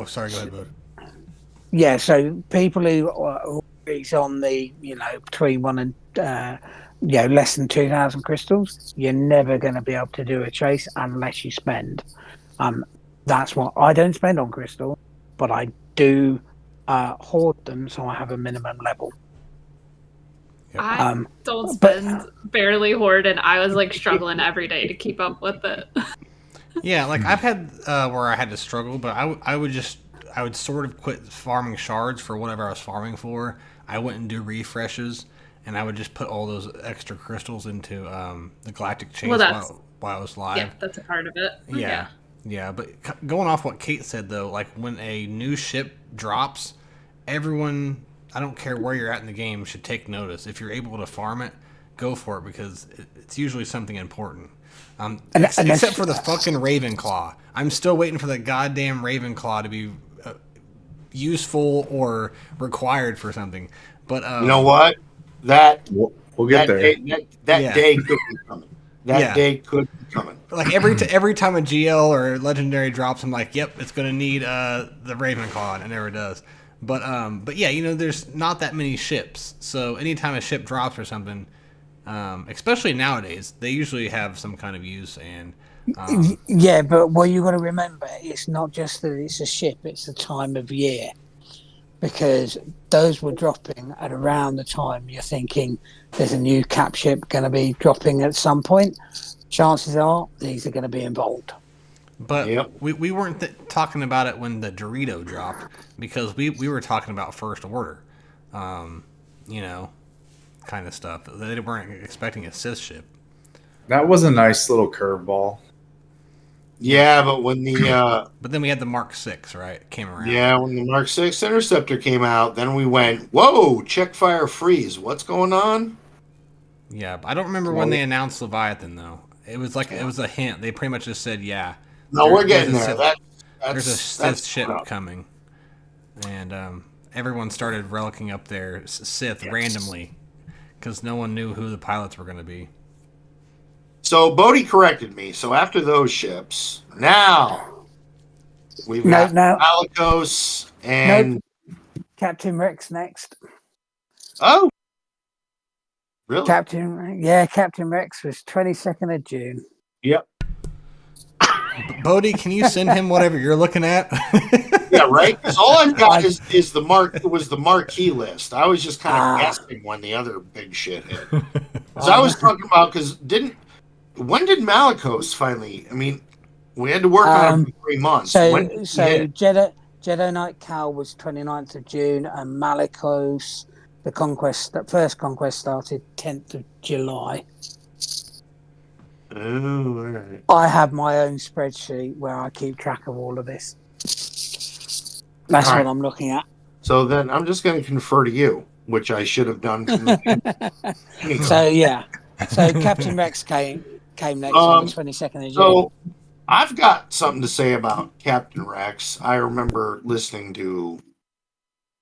sorry, go ahead, Bud. Yeah, so people who is on the between 1 and less than 2,000 crystals, you're never going to be able to do a chase unless you spend. That's what I don't spend on crystal, but I do hoard them, so I have a minimum level. I don't spend barely hoard, and I was like struggling every day to keep up with it. Yeah, like I've had where I had to struggle, but I would sort of quit farming shards for whatever I was farming for. I wouldn't do refreshes, and I would just put all those extra crystals into the galactic chase while I was live. Yeah, that's a part of it. Yeah, but going off what Kate said though, like when a new ship drops, everyone, I don't care where you're at in the game, should take notice. If you're able to farm it, go for it, because it's usually something important. Except for the fucking Ravenclaw. I'm still waiting for the goddamn Ravenclaw to be useful or required for something. But you know what? We'll get there. Day could be coming. Day could be coming. Like every time a GL or legendary drops, I'm like, yep, it's gonna need the Ravenclaw, and it never does. But yeah, there's not that many ships, so anytime a ship drops or something, especially nowadays, they usually have some kind of use. And yeah, but what you got to remember, it's not just that it's a ship; it's the time of year, because those were dropping at around the time you're thinking there's a new cap ship going to be dropping at some point. Chances are these are going to be involved. But we weren't talking about it when the Dorito dropped, because we were talking about First Order, kind of stuff. They weren't expecting a Sith ship. That was a nice little curveball. Yeah, but when the but then we had the Mark 6, right? Came around. Yeah, when the Mark 6 Interceptor came out, then we went, whoa, check fire freeze. What's going on? Yeah, but I don't remember when they announced Leviathan though. It was like it was a hint. They pretty much just said, yeah. No, we're getting there. There's a Sith ship coming. And everyone started relicking up their Sith randomly, because no one knew who the pilots were going to be. So Bowdie corrected me. So after those ships, now we've got Malicos and Captain Rex next. Oh, really? Captain Rex was 22nd of June. Yep. Bowdie, can you send him whatever you're looking at? Yeah, right. Because all I've got is the marquee list. I was just kind of guessing when the other big shit hit. Because I was talking about when did Malicos finally? I mean, we had to work on it for 3 months. When did he hit? Jedi Knight Cal was 29th of June, and Malicos, the first conquest started 10th of July. Oh, all right. I have my own spreadsheet where I keep track of all of this. That's All what right. I'm looking at. So then I'm just going to confer to you, which I should have done from the beginning. So yeah, so Captain Rex came next on the 22nd of June. So I've got something to say about Captain Rex. I remember listening to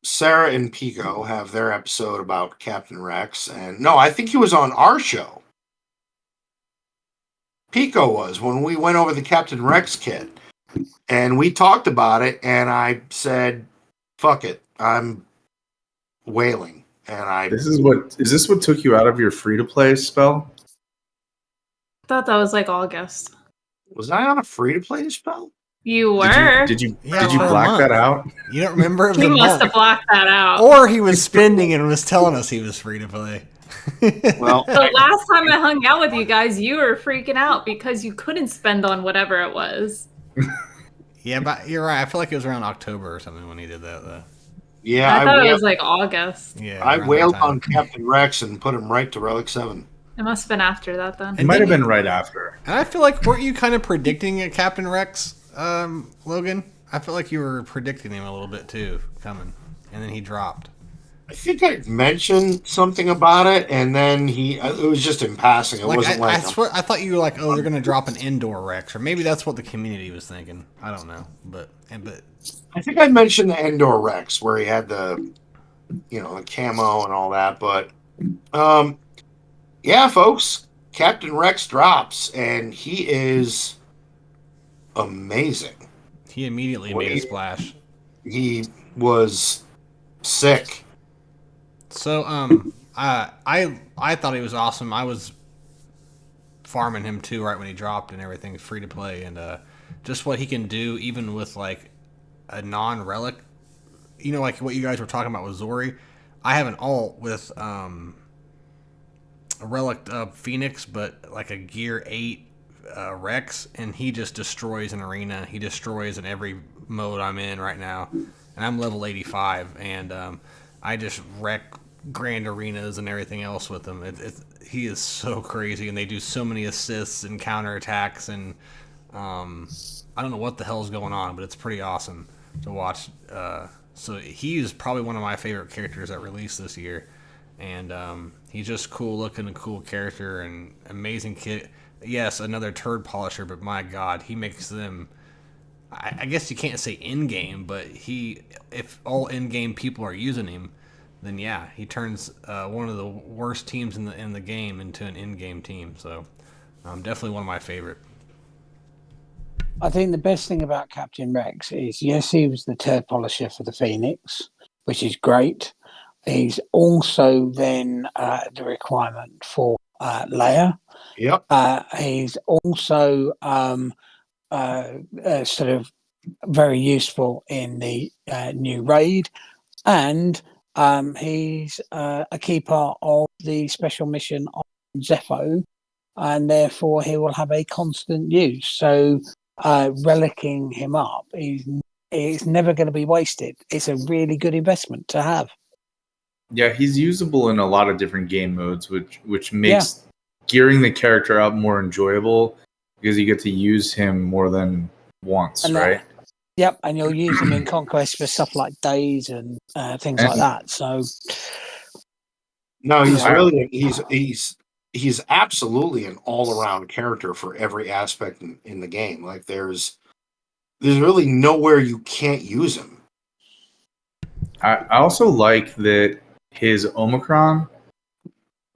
Sarah and Pico have their episode about Captain Rex, and no, I think he was on our show. Pico was when we went over the Captain Rex kit, and we talked about it, and I said, "Fuck it, I'm whaling." And is this what took you out of your free to play spell? I thought that was like August. Was I on a free to play spell? You were. Did you Yeah, black that out? You don't remember? It was He a must month. have blocked that out. Or he was spending and was telling us he was free to play. Well, The last time I hung out with you guys, you were freaking out because you couldn't spend on whatever it was. Yeah, but you're right. I feel like it was around October or something when he did that, though. yeah, I thought it was like August. Yeah, I around that wailed time. on Captain Rex and put him right to Relic 7. It must have been after that then. It might have been right after. And I feel like, weren't you kind of predicting a Captain Rex, Logan? I feel like you were predicting him a little bit too, coming. And then he dropped. I think I mentioned something about it, and then it was just in passing. It wasn't I thought you were like, oh, they're going to drop an indoor Rex. Or maybe that's what the community was thinking. I don't know. But I think I mentioned the Endor Rex where he had the camo and all that. But, yeah, folks, Captain Rex drops, and he is amazing. he immediately made a splash. He was sick. So, I thought he was awesome. I was farming him too right when he dropped and everything, free to play, and just what he can do even with like a non-relic, like what you guys were talking about with Zori. I have an alt with a relic Phoenix, but like a gear 8 Rex, and he just destroys an arena. He destroys in every mode I'm in right now, and I'm level 85, and I just wreck grand arenas and everything else with him. He is so crazy, and they do so many assists and counterattacks, and I don't know what the hell's going on, but it's pretty awesome to watch. So he's probably one of my favorite characters that released this year, and he's just cool looking, a cool character, and amazing kit. Yes, another turd polisher, but my God, he makes them. I guess you can't say in-game, but if all in-game people are using him, then yeah, he turns one of the worst teams in the game into an in-game team. So definitely one of my favorite. I think the best thing about Captain Rex is, yes, he was the turd polisher for the Phoenix, which is great. He's also then the requirement for Leia. Yep. He's also sort of very useful in the new raid, and he's a key part of the special mission on Zepho, and therefore he will have a constant use. So relicking him up is never going to be wasted. It's a really good investment to have. Yeah, he's usable in a lot of different game modes, which makes gearing the character up more enjoyable because you get to use him more than once, right? Yep, and you'll use him in Conquest for stuff like days and things like that. So no, he's really he's absolutely an all-around character for every aspect in the game. Like there's really nowhere you can't use him. I also like that his Omicron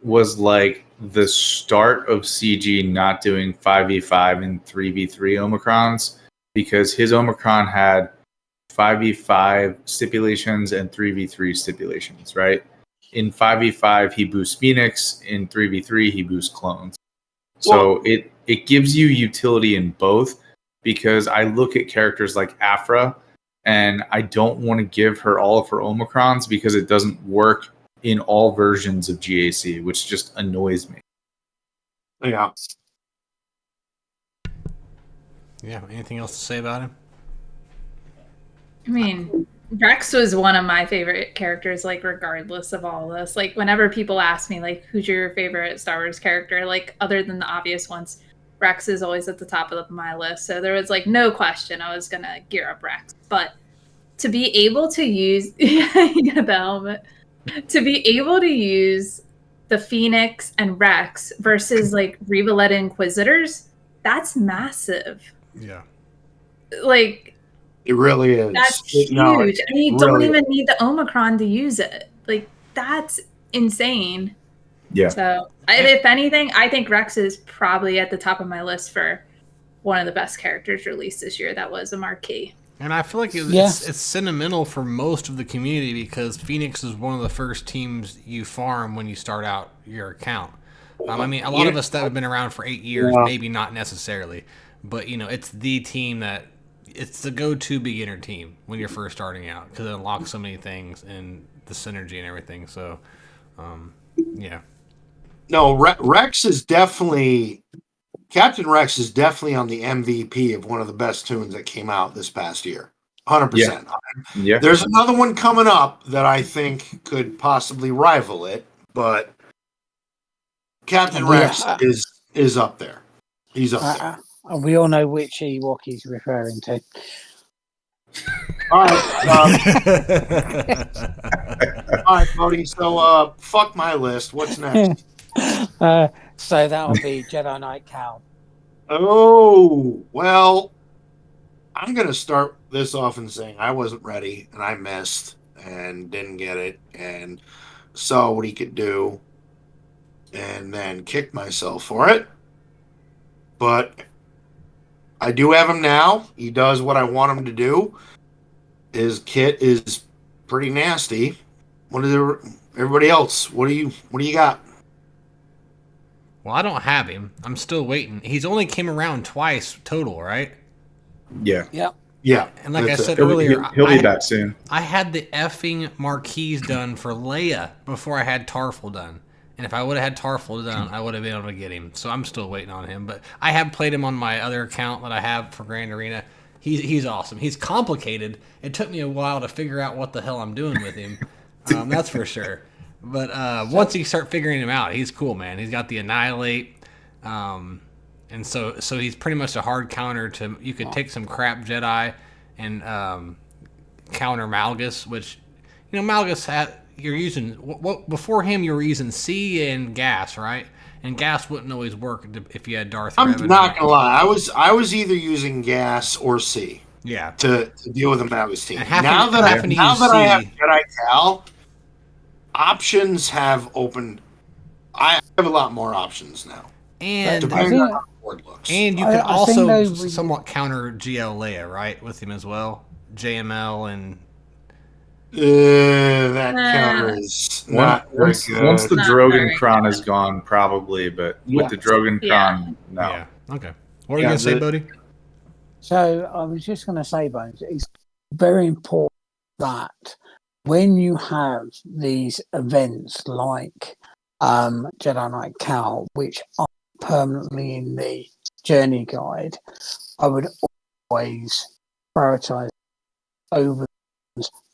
was like the start of CG not doing 5v5 and 3v3 Omicrons, because his Omicron had 5v5 stipulations and 3v3 stipulations, right? In 5v5, he boosts Phoenix. In 3v3, he boosts clones. So it gives you utility in both, because I look at characters like Afra, and I don't want to give her all of her Omicrons because it doesn't work in all versions of GAC, which just annoys me. Yeah. Yeah. Anything else to say about him? I mean, Rex was one of my favorite characters, like, regardless of all this. Like, whenever people ask me, like, who's your favorite Star Wars character, like, other than the obvious ones, Rex is always at the top of my list. So there was, like, no question I was going to gear up Rex. But to be able to use the helmet, to be able to use the Phoenix and Rex versus, like, Reveletta Inquisitors, that's massive. Yeah. Like, It really is. that's huge. No, And you really don't even need the Omicron to use it. Like, that's insane. Yeah. So, if anything, I think Rex is probably at the top of my list for one of the best characters released this year. That was a marquee. And I feel like it's sentimental for most of the community because Phoenix is one of the first teams you farm when you start out your account. I mean, a lot of us that have been around for 8 years, maybe not necessarily, but it's the team that it's the go-to beginner team when you're first starting out because it unlocks so many things and the synergy and everything. So, yeah. No, Rex is definitely Captain Rex is definitely on the MVP of one of the best tunes that came out this past year. 100%. Yeah. There's another one coming up that I think could possibly rival it, but Captain Rex is up there. He's up there. And we all know which Ewok he's referring to. All right. All right, Bowdie. So, fuck my list. What's next? So that'll be Jedi Knight Cal. Oh, well, I'm going to start this off and saying I wasn't ready and I missed and didn't get it and saw what he could do and then kicked myself for it. But I do have him now. He does what I want him to do. His kit is pretty nasty. What is everybody else? What do you got? Well, I don't have him. I'm still waiting. He's only came around twice total, right? Yeah. Yep. Yeah. And like I said He'll earlier, be back soon. I had the effing marquees done for Leia before I had Tarful done. And if I would have had Tarful done, I would have been able to get him. So I'm still waiting on him. But I have played him on my other account that I have for Grand Arena. He's awesome. He's complicated. It took me a while to figure out what the hell I'm doing with him. That's for sure. But once you start figuring him out, he's cool, man. He's got the Annihilate. And so he's pretty much a hard counter to... You could take some crap Jedi and counter Malgus, which... Malgus had... You're using before him. You were using C and gas, right? And gas wouldn't always work if you had Darth. I'm not gonna lie. I was either using gas or C. Yeah. To deal with the Malgus team. And Now that I have Jedi Cal, options have opened. I have a lot more options now. And depending on how the board looks. And you can also somewhat counter GL Leia, right, with him as well. JML and. That counter is not very good. Once the Drogon Kron is gone, probably, but with the Drogon Kron, no. Yeah. Okay. What are you going to say, Bowdie? So I was just going to say, Bones, it's very important that when you have these events like Jedi Knight Cal, which are permanently in the journey guide, I would always prioritize over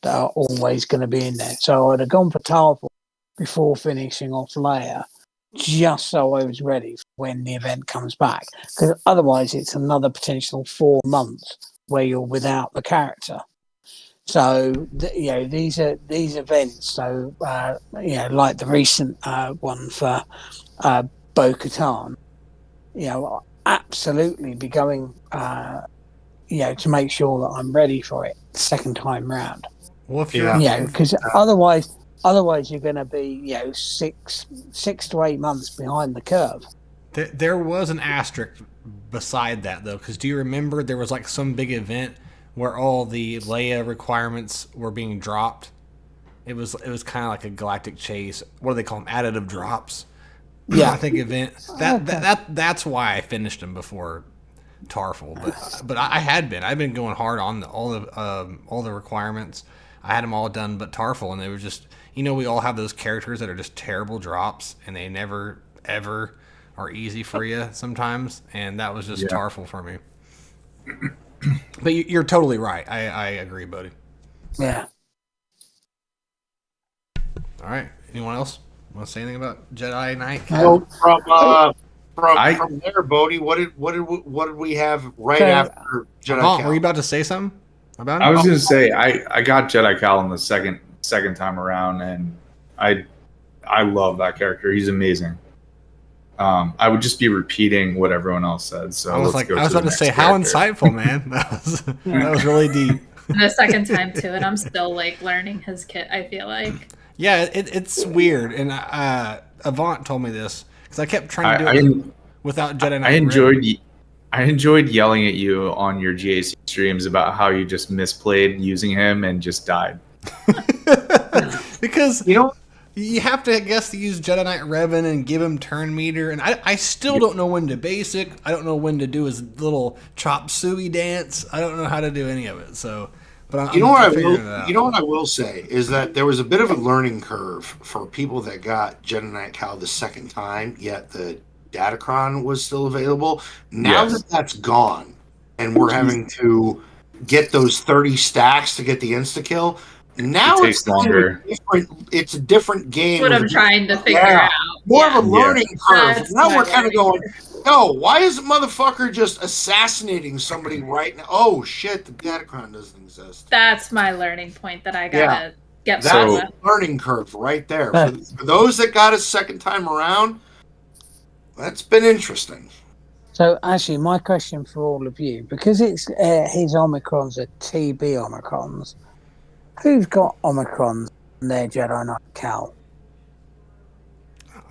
that are always going to be in there. So I'd have gone for Tarful before finishing off Leia, just so I was ready for when the event comes back. Because otherwise, it's another potential 4 months where you're without the character. So these events. So like the recent one for Bo-Katan, absolutely be going. To make sure that I'm ready for it second time round. Well, if you're, because otherwise you're going to be 6 to 8 months behind the curve. There was an asterisk beside that though, because do you remember there was like some big event where all the Leia requirements were being dropped? It was kind of like a galactic chase. What do they call them? Additive drops. Yeah, I think event. That's why I finished them before Tarful, but I had been. I've been going hard on all the requirements. I had them all done, but Tarful, and they were just, we all have those characters that are just terrible drops, and they never ever are easy for you sometimes, and that was just Tarful for me. But you're totally right. I agree, Bowdie. Yeah. All right. Anyone else want to say anything about Jedi Knight? So from there, Bowdie, what did we have after Jedi Cal? Were you about to say something about it? I was going to say I got Jedi Cal in the second time around, and I love that character. He's amazing. I would just be repeating what everyone else said. So I was about to say, how insightful, man. That was really deep. The second time too, and I'm still like learning his kit. I feel like. Yeah, it's weird, and Avant told me this because I kept trying to do it without Jedi Knight. I enjoyed yelling at you on your GAC streams about how you just misplayed using him and just died. Because you have to, I guess, use Jedi Knight Revan and give him turn meter, and I still don't know when to basic. I don't know when to do his little chop suey dance. I don't know how to do any of it. So, but I'm what I will say is that there was a bit of a learning curve for people that got Jedi Knight Cal the second time, yet the Datacron was still available. Now that that's gone, and we're having to get those 30 stacks to get the insta kill. Now it takes longer. It's a different game. That's what I'm trying to figure out. More of a learning curve. That's now we're kind of going, why is the motherfucker just assassinating somebody right now? Oh shit, the Datacron doesn't exist. That's my learning point that I gotta get. That's a learning curve right there. For those that got it second time around, that's been interesting. So actually, my question for all of you, because it's his Omicrons are TB Omicrons. Who's got Omicrons in their Jedi Knight Cal?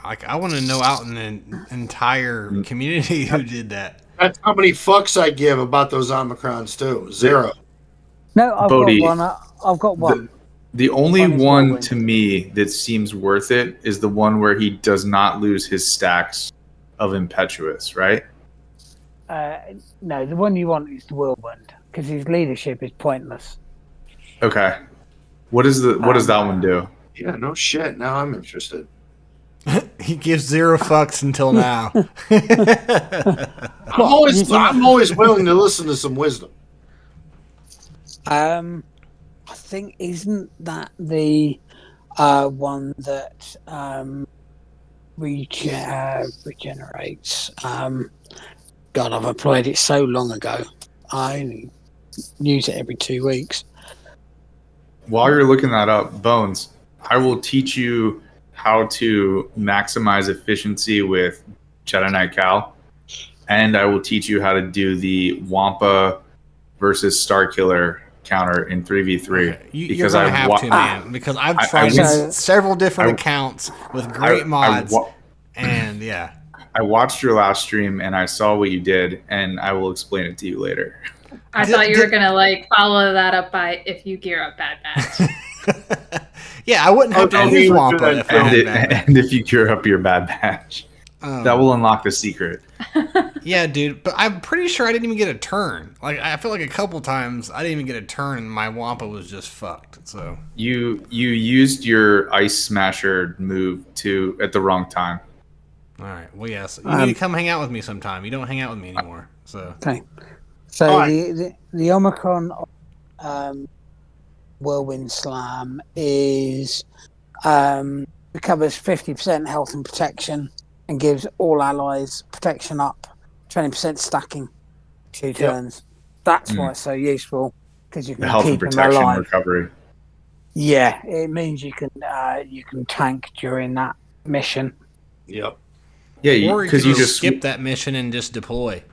I want to know out in the entire community who did that. That's how many fucks I give about those Omicrons too. 0. No, I've Bowdie, got one. I've got one. The only one to me that seems worth it is the one where he does not lose his stacks of Impetuous, right? No, the one you want is the Whirlwind, because his leadership is pointless. Okay. What does that one do? Yeah, no shit. Now I'm interested. He gives 0 fucks until now. I'm always willing to listen to some wisdom. I think isn't that the one that regenerates? God, I've played it so long ago. I only use it every 2 weeks. While you're looking that up, Bones, I will teach you how to maximize efficiency with Jedi Knight Cal, and I will teach you how to do the Wampa versus Starkiller counter in 3v3. Okay. You're going to have to, man, because I've tried several different accounts with great mods, and yeah. I watched your last stream, and I saw what you did, and I will explain it to you later. I thought you were gonna follow that up by if you gear up Bad Batch. Yeah, I wouldn't have to use Wampa and if you gear up your Bad Batch, that will unlock the secret. Yeah, dude, but I'm pretty sure I didn't even get a turn. I feel like a couple times I didn't even get a turn, and my Wampa was just fucked. So you used your Ice Smasher move at the wrong time. All right. Well, yes, you need to come hang out with me sometime. You don't hang out with me anymore. So okay. So the Omicron Whirlwind Slam is recovers 50% health and protection and gives all allies protection up 20% stacking 2 turns. That's why it's so useful, because you can the health keep and protection them alive. recovery. Yeah, it means you can tank during that mission. Yep. Yeah, because you just skip that mission and just deploy.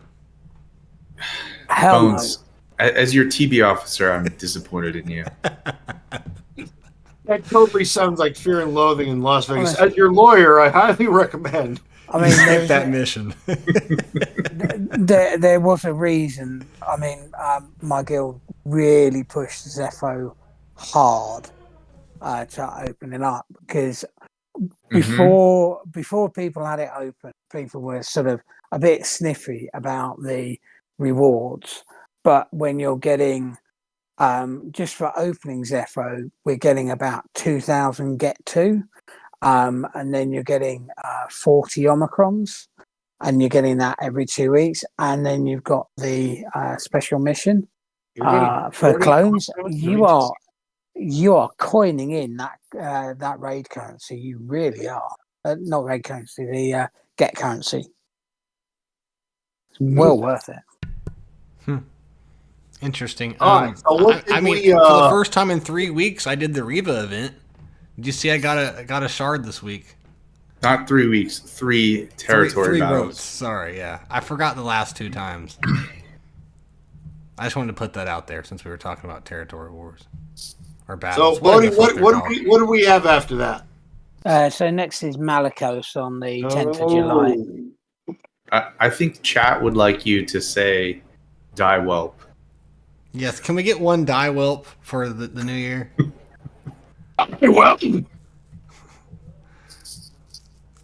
Hell Bones, as your TB officer, I'm disappointed in you. That totally sounds like Fear and Loathing in Las Vegas. As your lawyer, I highly recommend. I mean, skip that mission. there was a reason. I mean, my guild really pushed Zepho hard to open it up, because before people had it open, people were sort of a bit sniffy about the rewards. But when you're getting just for opening Zephyro, we're getting about 2,000 get to, and then you're getting 40 Omicrons, and you're getting that every 2 weeks. And then you've got the special mission for 40 clones. Omicrons? You are coining in that raid currency. You really are. Not raid currency, the get currency. It's well worth it. Interesting. All right, so what did I mean, we, for the first time in 3 weeks, I did the Reva event. Did you see I got a shard this week? Not 3 weeks, 3 territory three battles. rotes. Sorry, yeah. I forgot the last 2 times. I just wanted to put that out there since we were talking about territory wars. Or battles. So, Bowdie, what do we have after that? So next is Malicos on the 10th of July. I think chat would like you to say die whelp. Yes, can we get one die whelp for the new year? Well,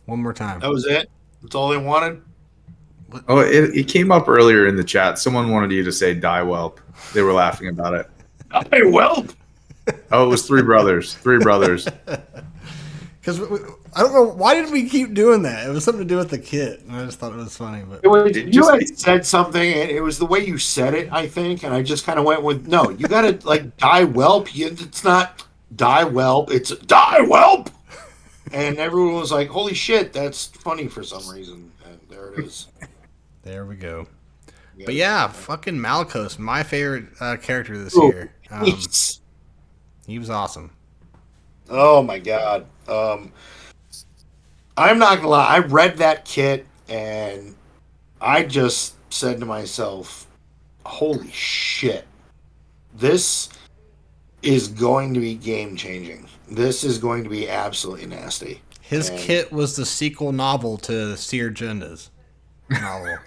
One more time. that was it. That's all they wanted. Oh, it came up earlier in the chat. Someone wanted you to say die whelp. They were laughing about it. Hey, well, Oh, it was 3 brothers. 3 brothers. Because I don't know, why did we keep doing that? It was something to do with the kit, and I just thought it was funny. But you had said something, and it was the way you said it, I think, and I just kind of went with, no, you got to, like, die whelp. It's not die whelp, it's die whelp. And everyone was like, holy shit, that's funny for some reason. And there it is. there we go. Yeah. But yeah, fucking Malicos, my favorite character this year. Jeez. He was awesome. Oh my god. I'm not gonna lie, I read that kit and I just said to myself, holy shit, this is going to be game changing. This is going to be absolutely nasty. His kit was the sequel novel to Seer Agenda's novel.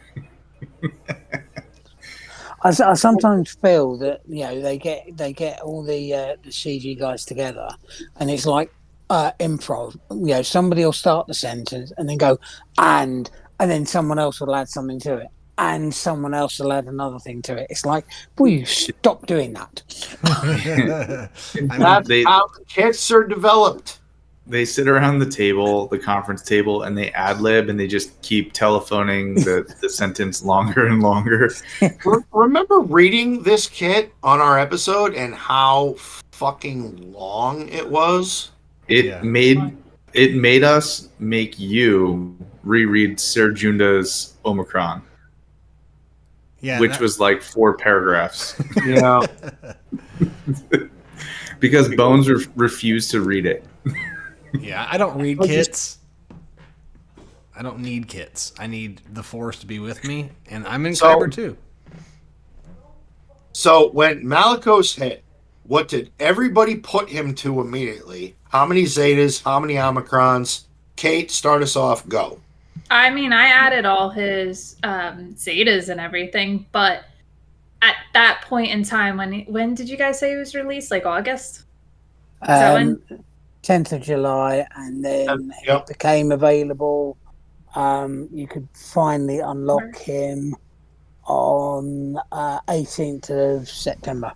I sometimes feel that they get all the CG guys together, and it's like improv. Somebody will start the sentence and then go and then someone else will add something to it, and someone else will add another thing to it. It's like, will you stop doing that? That's how the kits are developed. They sit around the table, the conference table, and they ad lib, and they just keep telephoning the sentence longer and longer. Remember reading this kit on our episode and how fucking long it was? It made us make you reread Serjunda's Omicron, which was like 4 paragraphs. Yeah. Because Bones refused to read it. Yeah, I don't read kits. I don't need kits. I need the Force to be with me, and I'm in Kyber too. So when Malicos hit, what did everybody put him to immediately? How many Zetas? How many Omicrons? Kate, start us off. Go. I mean, I added all his Zetas and everything, but at that point in time, when did you guys say he was released? Like August? 10th of July, and then it became available. You could finally unlock him on 18th of September.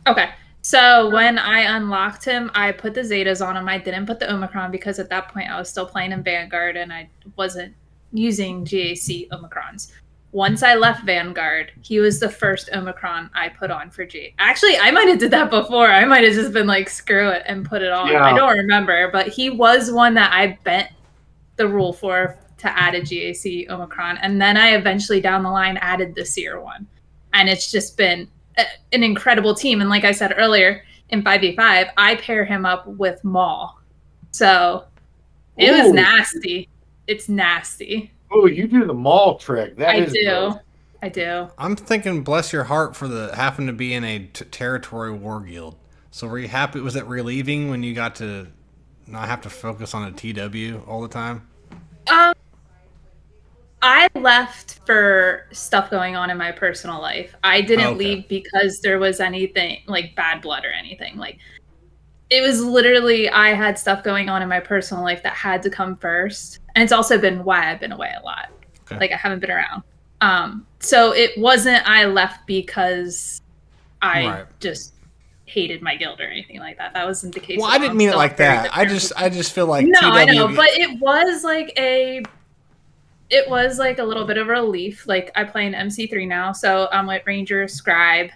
Okay. So when I unlocked him, I put the Zetas on him. I didn't put the Omicron because at that point I was still playing in Vanguard and I wasn't using GAC Omicrons. Once I left Vanguard, he was the first Omicron I put on for G. Actually, I might have did that before. I might have just been like, screw it, and put it on. Yeah. I don't remember, but he was one that I bent the rule for to add a GAC Omicron. And then I eventually down the line added the Seer one. And it's just been an incredible team. And like I said earlier, in 5v5, I pair him up with Maul. So it was nasty. It's nasty. Oh, you do the Maul trick. I do. I'm thinking, bless your heart, for the happen to be in a territory war guild. So were you happy? Was it relieving when you got to not have to focus on a TW all the time? I left for stuff going on in my personal life. I didn't leave because there was anything like bad blood or anything. Like, it was literally, I had stuff going on in my personal life that had to come first. And it's also been why I've been away a lot. Okay. Like, I haven't been around. So it wasn't I left because I Right. just hated my guild or anything like that. That wasn't the case. Well, at I all. didn't I'm mean it still like very that. good I friends just feel like no, TW. I know, but it was like a little bit of a relief. Like I play in MC3 now, so I'm with Ranger, Scribe,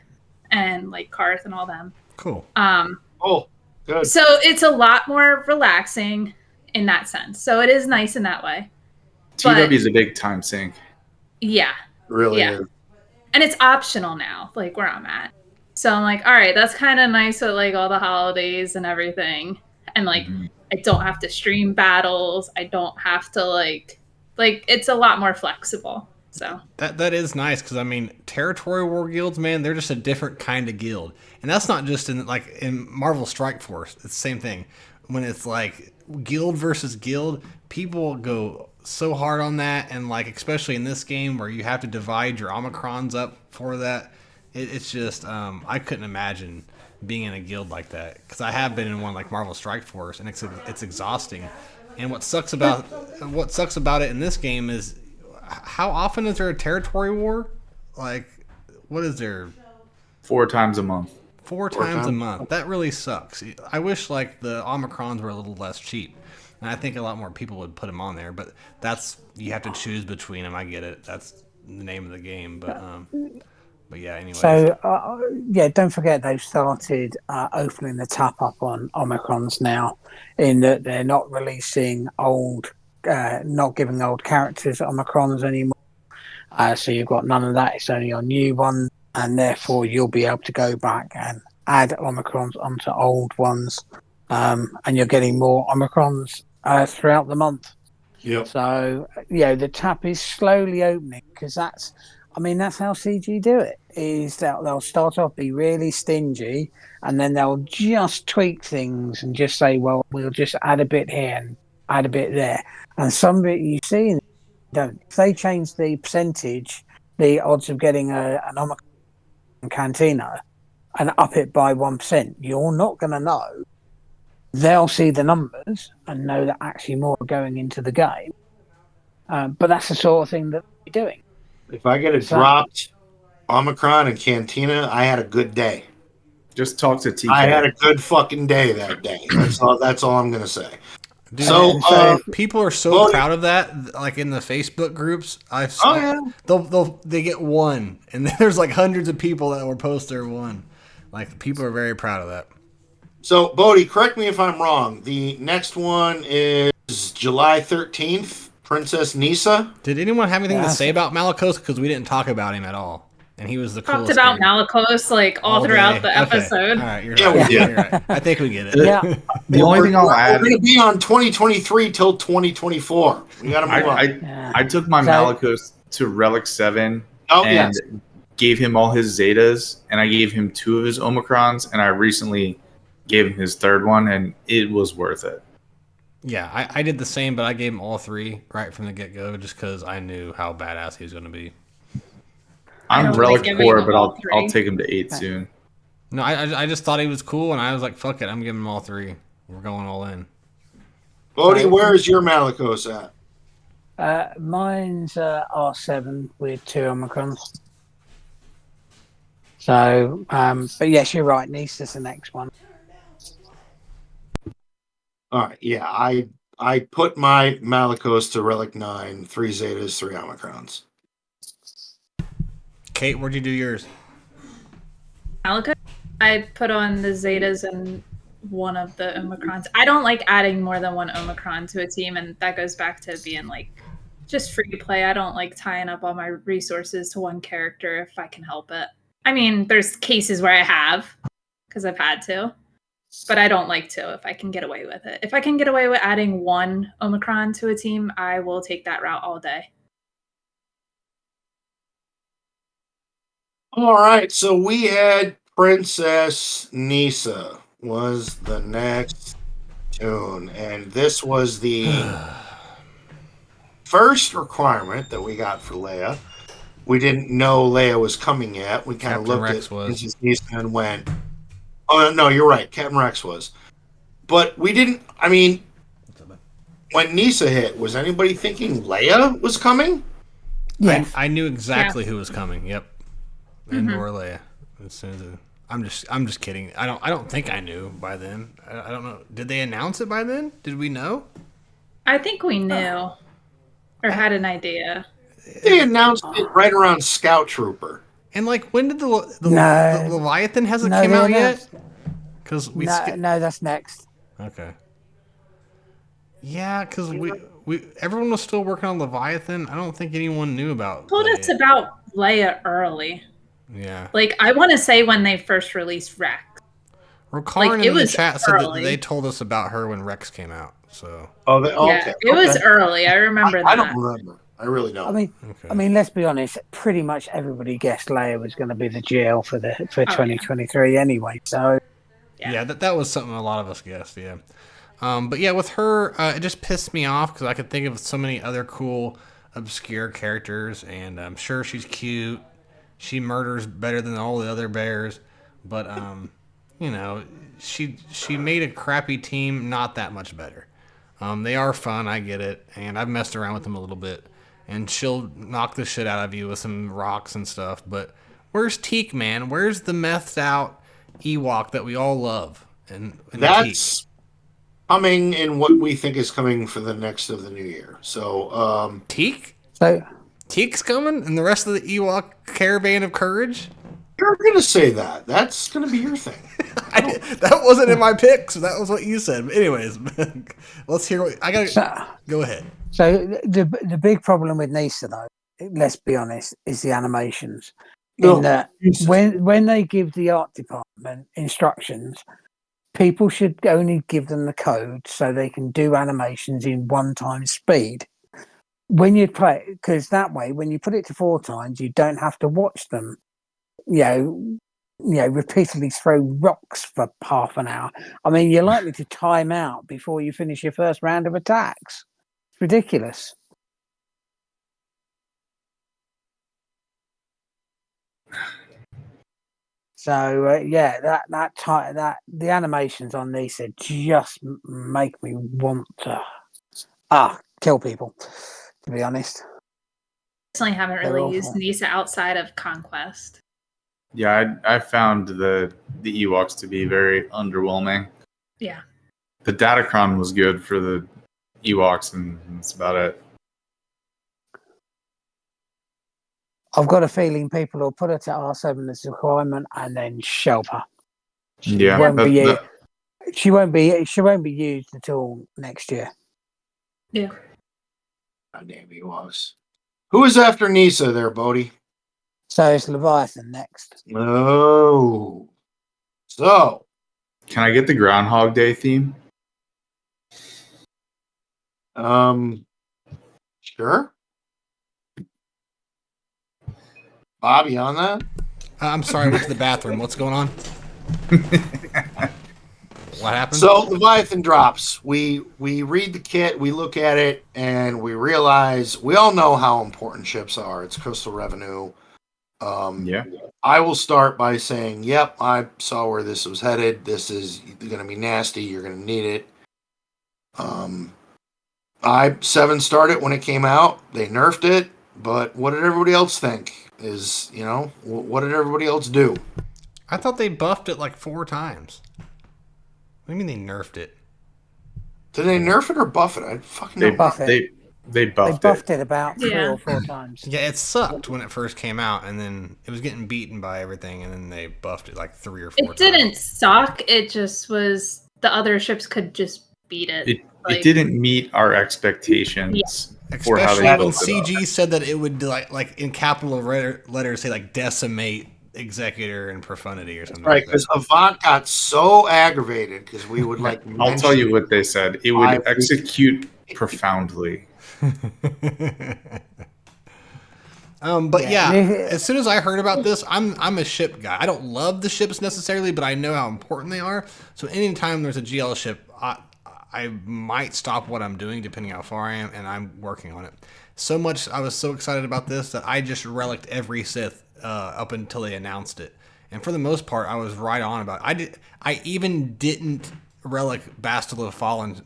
and like Karth and all them. Cool. Oh, good. So it's a lot more relaxing in that sense. So it is nice in that way. TW is a big time sink. Yeah. Really Yeah. is. And it's optional now, like where I'm at. So I'm like, all right, that's kind of nice with like all the holidays and everything. And like, I don't have to stream battles. I don't have to like it's a lot more flexible. So That is nice because I mean, territory war guilds, man, they're just a different kind of guild, and that's not just in Marvel Strike Force. It's the same thing. When it's like guild versus guild, people go so hard on that, and like especially in this game where you have to divide your Omicrons up for that. It's just I couldn't imagine being in a guild like that because I have been in one like Marvel Strike Force, and it's exhausting. And what sucks about it in this game is how often is there a territory war? Like, what is there? 4 times a month. Four times a month. That really sucks. I wish like the Omicrons were a little less cheap, and I think a lot more people would put them on there. But you have to choose between them. I get it. That's the name of the game. But yeah. Anyway. So don't forget they've started opening the tap up on Omicrons now, in that they're not releasing not giving old characters Omicrons anymore. So you've got none of that. It's only on new ones, and therefore you'll be able to go back and add Omicrons onto old ones, and you're getting more Omicrons throughout the month. Yep. So the tap is slowly opening because that's how CG do it. Is that they'll start off be really stingy, and then they'll just tweak things and just say, well, we'll just add a bit here and add a bit there. And some of it you see, don't. If they change the percentage, the odds of getting an Omicron Cantina and up it by 1%, you're not going to know. They'll see the numbers and know that actually more are going into the game. But that's the sort of thing that they're doing. If I get a dropped Omicron and Cantina, I had a good day. Just talk to TK. I had a good fucking day that day. That's all I'm gonna say. Dude, so people are so proud of that. Like in the Facebook groups, they get one, and there's like hundreds of people that will post their one. Like people are very proud of that. So Bowdie, correct me if I'm wrong. The next one is July 13th. Princess Nisa. Did anyone have anything to say about Malicos? Because we didn't talk about him at all, and he was the coolest. Talked about Malicos like all throughout the episode. All right, you're right. We did. You're right. I think we get it. Yeah. The only thing I'll add, we're going to be on 2023 till 2024. We got to move on. I took my Malicos to Relic 7 and gave him all his Zetas, and I gave him 2 of his Omicrons, and I recently gave him his 3rd one, and it was worth it. Yeah, I did the same, but I gave him all 3 right from the get-go just because I knew how badass he was going to be. I'm Relic 4, but I'll take him to 8 soon. No, I just thought he was cool, and I was like, fuck it, I'm giving him all 3. We're going all in. Bodie, where is your Malicos at? Mine's R7 with 2 Omicrons. So, but yes, you're right. Nisa's the next one. All right, yeah, I put my Malicos to Relic 9, 3 Zetas, 3 Omicrons. Kate, where'd you do yours? Malicos, I put on the Zetas and one of the Omicrons. I don't like adding more than one Omicron to a team, and that goes back to being like just free play. I don't like tying up all my resources to one character if I can help it. I mean, there's cases where I have, because I've had to. But I don't like to if I can get away with it. If I can get away with adding one Omicron to a team, I will take that route all day. All right, so we had Princess Nisa was the next tune, and this was the first requirement that we got for Leia. We didn't know Leia was coming yet. We kind of looked at Princess Nisa and went, oh, no, you're right. Captain Rex was. But we didn't, I mean, when Nisa hit, was anybody thinking Leia was coming? Yes. I knew exactly who was coming. Yep. And Nora Leia. As soon as I'm just kidding. I don't think I knew by then. I don't know. Did they announce it by then? Did we know? I think we knew or had an idea. They announced it right around Scout Trooper. And like, when did the No. Leviathan hasn't No, came they out yet? announced- Because we No, that's next. Okay. Yeah, because everyone was still working on Leviathan. I don't think anyone knew about. Told Leia. us about Leia early. Yeah. Like, I want to say when they first released Rex. Rokarin Like, it in the was chat said that early. they told us about her when Rex came out. So. Oh, Yeah, okay. it was early. I remember that. I don't remember. I really don't. Okay. I mean, let's be honest. Pretty much everybody guessed Leia was going to be the GL for 2023 anyway. So Yeah, that was something a lot of us guessed. Yeah. But yeah, with her, it just pissed me off because I could think of so many other cool, obscure characters, and I'm sure she's cute. She murders better than all the other bears, but you know, she made a crappy team not that much better. They are fun, I get it, and I've messed around with them a little bit, and she'll knock the shit out of you with some rocks and stuff. But where's Teak, man? Where's the methed out Ewok that we all love? And That's coming in what we think is coming for the next of the new year. So, Teak? So Teak's coming, and the rest of the Ewok caravan of courage? you're going to say that. That's going to be your thing. That wasn't in my picks. That was what you said. But anyways, let's hear what I gotta go ahead. So the big problem with Nisa, though, let's be honest, is the animations. No, In that Jesus. when they give the art department instructions, people should only give them the code so they can do animations in 1x speed. When you play, because that way, when you put it to 4x, you don't have to watch them. Repeatedly throw rocks for half an hour. I mean, you're likely to time out before you finish your first round of attacks. It's ridiculous. So that the animations on these just make me want to kill people. To be honest, Personally, haven't They're really used awful. Nisa outside of Conquest. Yeah, I found the Ewoks to be very underwhelming. Yeah. The Datacron was good for the Ewoks, and that's about it. I've got a feeling people will put it at R7 as a requirement and then shelf her. Yeah, She won't be used until next year. Yeah. Goddamn he was. Who is after Nisa there, Bowdie? So it's Leviathan next. Oh. So. Can I get the Groundhog Day theme? Sure. Bobby on that? I'm sorry, I went to the bathroom. What's going on? What happened? So Leviathan drops. We read the kit, we look at it, and we realize we all know how important ships are. It's crystal revenue. Yeah. I will start by saying, yep, I saw where this was headed. This is going to be nasty. You're going to need it. I-7 started when it came out. They nerfed it, but what did everybody else think? What did everybody else do? I thought they buffed it like 4 times. What do you mean they nerfed it? Did they nerf it or buff it? I fucking They know. buff it. They buffed, They buffed it about 3 Yeah. or 4 times. Yeah, it sucked when it first came out, and then it was getting beaten by everything, and then they buffed it like 3 or 4 It times. didn't suck. It just was the other ships could just beat it. It didn't meet our expectations for how Especially they when built it up. CG said that it would like in capital letters say like decimate Executor and Profundity or something. Right, like that. because Avant got so aggravated because we would like. I'll tell you what they said. It would execute profoundly. But yeah, as soon as I heard about this, I'm a ship guy. I don't love the ships necessarily, but I know how important they are. So anytime there's a GL ship, I might stop what I'm doing depending how far I am, and I'm working on it. So much I was so excited about this that I just relicked every Sith up until they announced it. And for the most part, I was right on about it. I even didn't relic Bastila Fallen.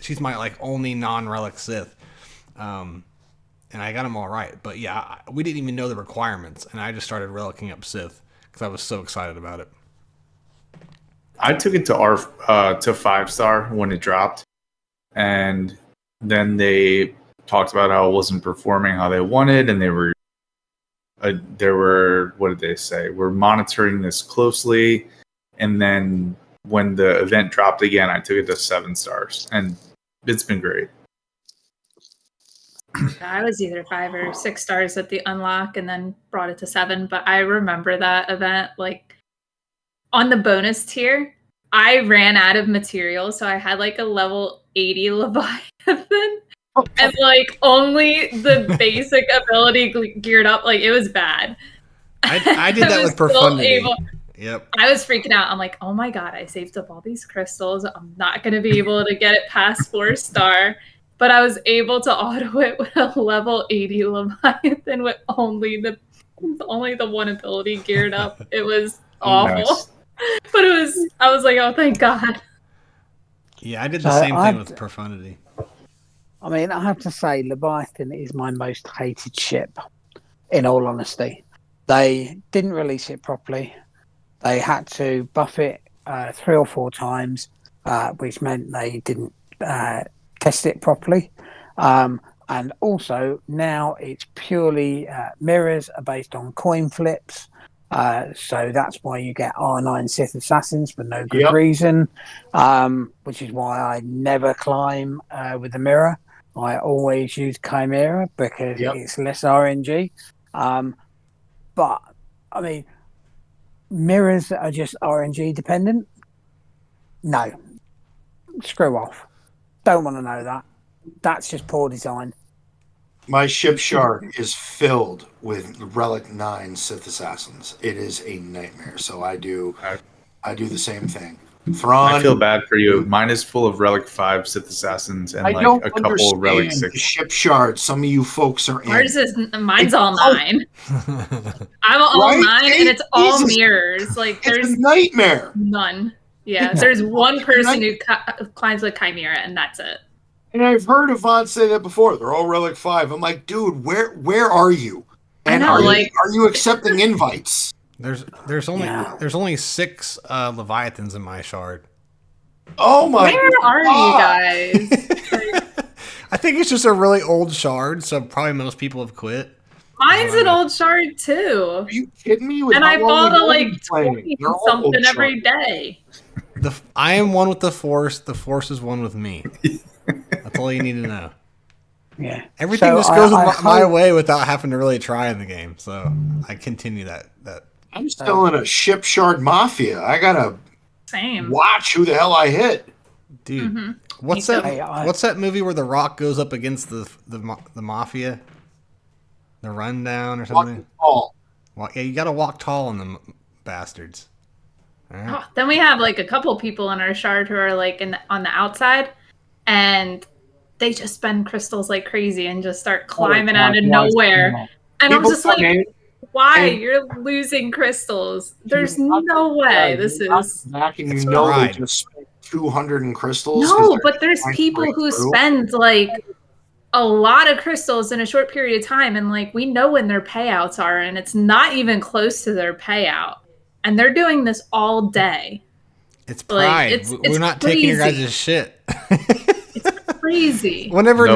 She's my like only non-relic Sith. and I got them all right. But yeah, we didn't even know the requirements, and I just started relicking up Sith because I was so excited about it. I took it to to 5-star when it dropped, and then they talked about how it wasn't performing how they wanted, and they were what did they say? We're monitoring this closely, and then when the event dropped again, I took it to 7 stars, and it's been great. I was either 5 or 6 stars at the unlock and then brought it to 7. But I remember that event, like on the bonus tier, I ran out of material. So I had like a level 80 Leviathan and like only the basic ability geared up. Like it was bad. I did that with Profundity. Yep. I was freaking out. I'm like, oh my God, I saved up all these crystals. I'm not going to be able to get it past 4-star. But I was able to auto it with a level 80 Leviathan with only the one ability geared up. It was awful. Nice. But I was like, oh, thank God. Yeah, I did the same thing with Profundity. I mean, I have to say, Leviathan is my most hated ship, in all honesty. They didn't release it properly. They had to buff it 3 or 4 times, which meant they didn't test it properly. And also, now it's purely mirrors are based on coin flips. So that's why you get R9 Sith Assassins for no good reason, which is why I never climb with the mirror. I always use Chimera because it's less RNG. But, I mean, mirrors that are just RNG dependent? No. Screw off. Don't want to know that. That's just poor design. My ship shard is filled with Relic 9 Sith Assassins. It is a nightmare. So I do the same thing. Thrawn, I feel bad for you. Mine is full of Relic 5 Sith Assassins and like a couple of Relic 6. Ship shards. Some of you folks are in. Mine's all 9. I'm all 9, and it's all mirrors. Like there's a nightmare. None. Yeah, there's one person who climbs with Chimera, and that's it. And I've heard Yvonne say that before. They're all Relic 5. I'm like, dude, where are you? And are you accepting invites? There's only 6 Leviathans in my shard. Oh my! Where are you guys? I think it's just a really old shard, so probably most people have quit. Mine's an old shard too. Are you kidding me? And I bought a like 20 something every day. I am one with the Force. The Force is one with me. That's all you need to know. Yeah. Everything just goes my way without having to really try in the game. So I continue that. I'm still in a ship shard mafia. I gotta watch who the hell I hit. Dude, what's that movie where The Rock goes up against the mafia? The Rundown or something? Walk tall. Yeah, you gotta walk tall on them bastards. All right. Then we have like a couple people in our shard who are like on the outside, and they just spend crystals like crazy and just start climbing out of nowhere. And I'm just like, why? You're losing crystals. There's no way this is. They just spent 200 in crystals. No, but there's people who spend like a lot of crystals in a short period of time, and like we know when their payouts are, and it's not even close to their payout, and they're doing this all day. It's pride. Like, we're not crazy. Taking your guys' shit. It's crazy. Whenever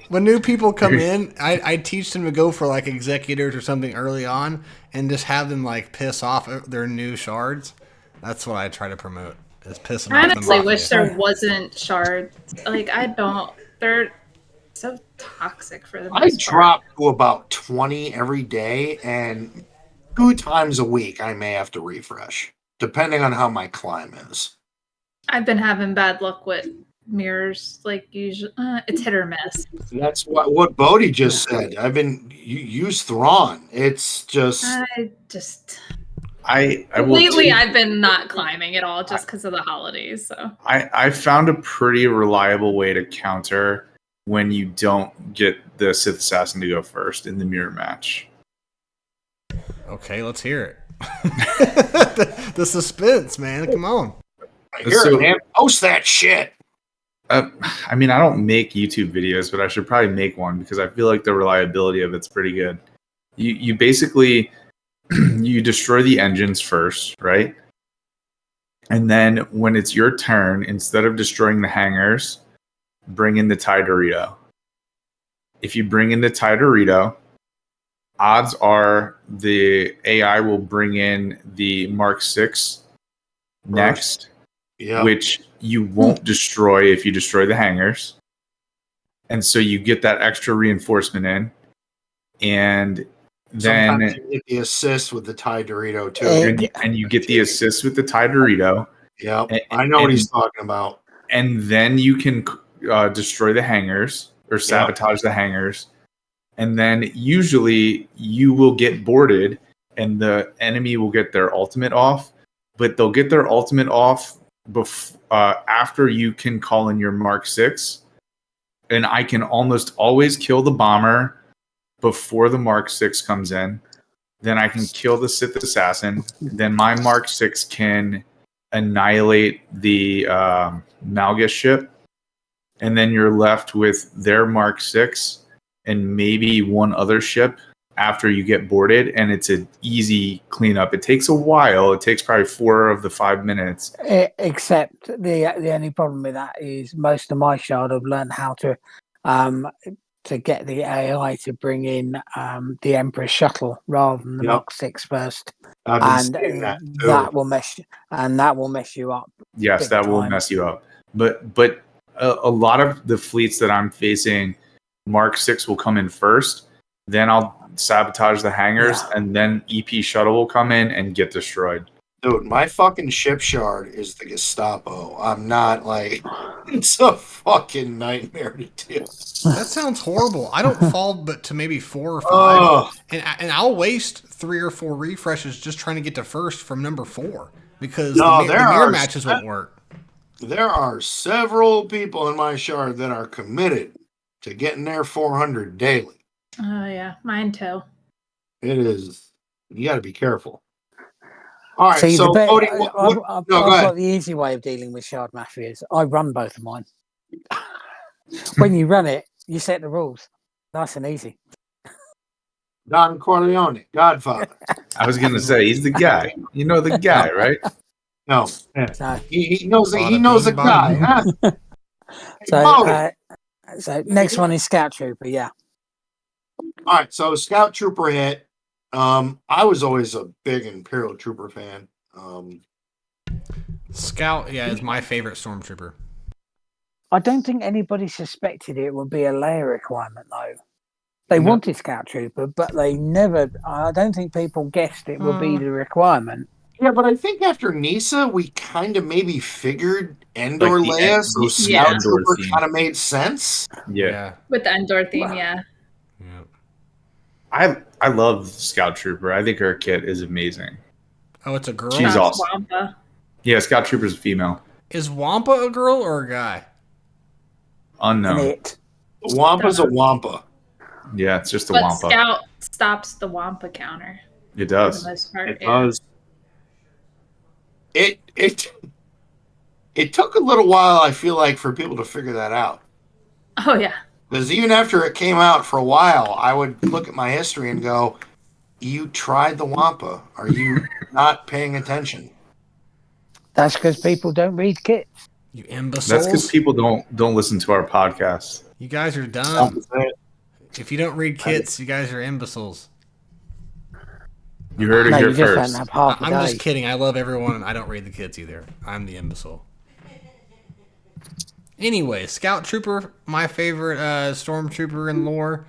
when new people come in, I teach them to go for like executors or something early on, and just have them like piss off their new shards. That's what I try to promote. Is pissing off. I honestly wish there wasn't shards. Like they're so toxic for them. I drop to about 20 every day, and 2 times a week I may have to refresh, depending on how my climb is. I've been having bad luck with mirrors, like usually it's hit or miss. That's what Bowdie just said. Use Thrawn. It's just lately I've been not climbing at all just because of the holidays. So I found a pretty reliable way to counter when you don't get the Sith Assassin to go first in the mirror match. Okay, let's hear it. The suspense, man. Come on. Man. Post that shit. I mean, I don't make YouTube videos, but I should probably make one because I feel like the reliability of it's pretty good. You basically you destroy the engines first, right? And then when it's your turn, instead of destroying the hangars, bring in the Thai Dorito. If you bring in the Thai Dorito, odds are the AI will bring in the Mark 6 next, which you won't destroy if you destroy the hangars. And so you get that extra reinforcement in. And then sometimes you get the assist with the Thai Dorito too. And you get the assist with the Thai Dorito. Yeah, I know what he's talking about. And then you can destroy the hangars or sabotage the hangars. And then usually you will get boarded and the enemy will get their ultimate off, but they'll get their ultimate off after you can call in your Mark 6. And I can almost always kill the bomber before the Mark 6 comes in. Then I can kill the Sith assassin. Then my Mark 6 can annihilate the Malgus ship. And then you're left with their Mark 6 and maybe one other ship after you get boarded, and it's an easy cleanup. It takes a while. It takes probably 4 of the 5 minutes. Except the only problem with that is most of my shard have learned how to get the AI to bring in the Emperor shuttle rather than the Mark 6 first. And that will mess you up. Yes, that will mess you up. But a lot of the fleets that I'm facing, Mark 6 will come in first, then I'll sabotage the hangars, and then EP shuttle will come in and get destroyed. Dude, my fucking ship shard is the Gestapo. I'm not like, it's a fucking nightmare to do. That sounds horrible. I don't fall but to maybe 4 or 5, and I'll waste 3 or 4 refreshes just trying to get to first from number 4 because the mirror matches won't work. There are several people in my shard that are committed to getting their 400 daily. Oh, yeah. Mine too. It is. You got to be careful. All right. See, so, Bowdie, I've got the easy way of dealing with shard mafias. I run both of mine. When you run it, you set the rules. Nice and easy. Don Corleone, Godfather. I was going to say, he's the guy. You know the guy, right? No. So, he knows the guy. Huh? So next one is Scout Trooper, yeah. All right, so Scout Trooper hit. I was always a big Imperial Trooper fan. Scout, is my favorite Stormtrooper. I don't think anybody suspected it would be a layer requirement, though. They wanted Scout Trooper, but they never. I don't think people guessed it would be the requirement. Yeah, but I think after Nisa, we kind of maybe figured Endor Leia, so Scout Trooper kind of made sense. Yeah. With the Endor theme, I love Scout Trooper. I think her kit is amazing. Oh, it's a girl? She's awesome. Wampa. Yeah, Scout Trooper's a female. Is Wampa a girl or a guy? Unknown. Wampa's a Wampa. Yeah, it's just a but Wampa. Scout stops the Wampa counter. It does. For the most part, it does. It took a little while, I feel like, for people to figure that out. Oh, yeah. Because even after it came out for a while, I would look at my history and go, you tried the Wampa. Are you not paying attention? That's because people don't read kits. You imbeciles. That's because people don't listen to our podcast. You guys are dumb. If you don't read kits, you guys are imbeciles. You heard it here first. I'm just kidding. I love everyone, and I don't read the kits either. I'm the imbecile. Anyway, Scout Trooper, my favorite Stormtrooper in lore.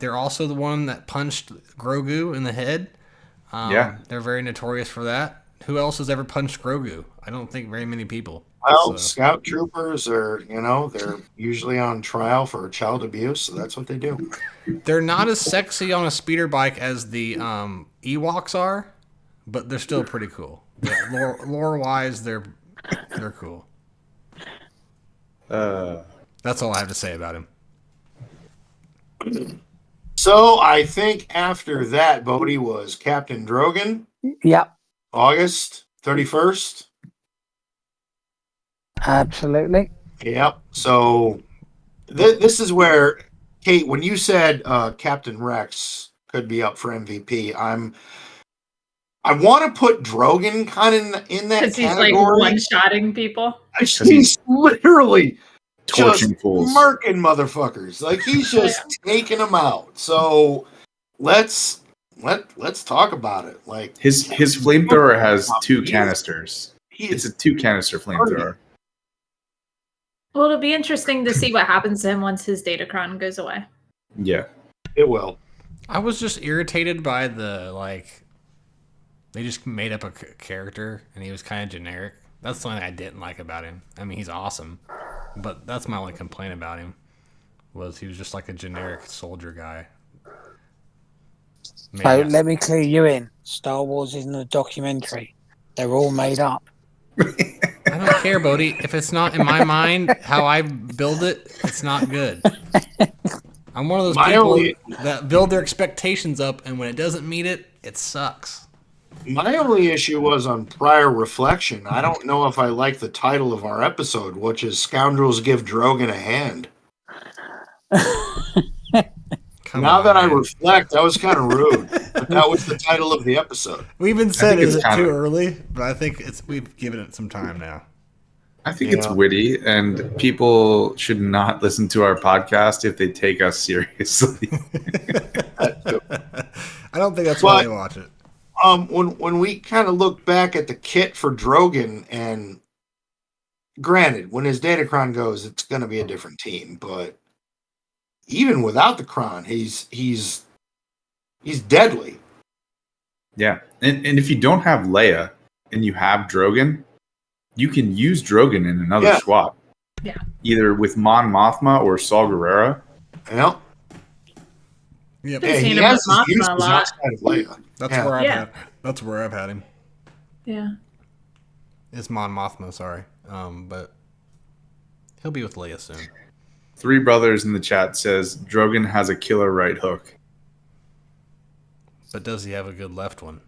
They're also the one that punched Grogu in the head. They're very notorious for that. Who else has ever punched Grogu? I don't think very many people. Well, Scout Troopers are, they're usually on trial for child abuse, so that's what they do. They're not as sexy on a speeder bike as the Ewoks are, but they're still pretty cool. Lore-wise, they're cool. That's all I have to say about him. So I think after that, Bowdie was Captain Drogon. Yep. August 31st. Absolutely. Yep. So this is where, Kate, when you said Captain Rex could be up for MVP, I want to put Drogon kind of in that Because he's like category. one-shotting people. He's literally just Torching fools. murking motherfuckers. Like he's just taking them out. So let's talk about it. Like His flamethrower has 2 canisters. It's a 2 canister flamethrower. Well, it'll be interesting to see what happens to him once his Datacron goes away. Yeah. It will. I was just irritated by the, like, they just made up a character and he was kind of generic. That's something I didn't like about him. I mean, he's awesome, but that's my only complaint about him, was he was just like a generic soldier guy. So let me clue you in. Star Wars isn't a documentary. They're all made up. I don't care, Bowdie. If it's not in my mind how I build it, it's not good. I'm one of those people that build their expectations up, and when it doesn't meet it, it sucks. My only issue was on prior reflection. I don't know if I like the title of our episode, which is "Scoundrels Give Drogon a Hand." Now that I reflect, that was kind of rude. But that was the title of the episode. We even said, is it too early? But I think we've given it some time now. I think it's witty, and people should not listen to our podcast if they take us seriously. I don't think that's why they watch it. When we kind of look back at the kit for Drogon, and granted, when his Datacron goes, it's going to be a different team, but even without the Kron, he's deadly. Yeah, and if you don't have Leia and you have Drogon, you can use Drogon in another swap. Yeah. Either with Mon Mothma or Saw Gerrera. Yeah. Yep. Been seeing he him has with his Mothma a uses lot. outside of Leia. That's where I've had him. Yeah. It's Mon Mothma, sorry. But he'll be with Leia soon. 3 Brothers in the chat says Drogon has a killer right hook. But does he have a good left one?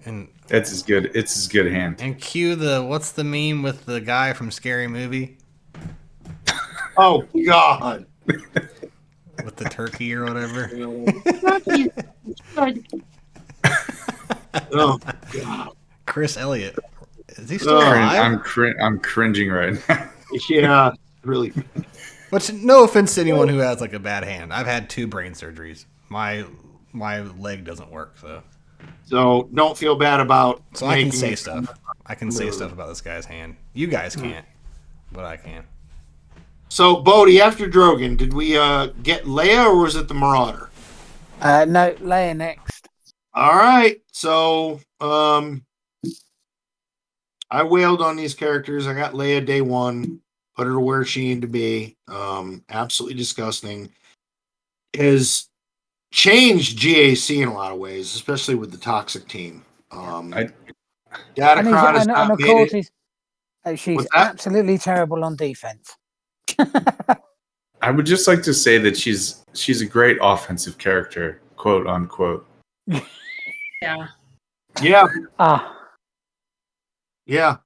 And it's his good hand. And cue what's the meme with the guy from Scary Movie? Oh God. With the turkey or whatever. Oh God. Chris Elliott. Is he still alive? I'm cringing right now. Yeah, really. Which, no offense to anyone who has like a bad hand. I've had 2 brain surgeries. My leg doesn't work, so don't feel bad about. So I can say stuff. I can say stuff about this guy's hand. You guys can't, but I can. So Bowdie, after Drogon, did we get Leia or was it the Marauder? No, Leia next. All right. So I wailed on these characters. I got Leia day 1, put her where she needed to be. Absolutely disgusting. Has changed GAC in a lot of ways, especially with the toxic team. Datacron has not of made course it. She's absolutely terrible on defense. I would just like to say that she's a great offensive character, quote unquote. Yeah. Yeah. Yeah.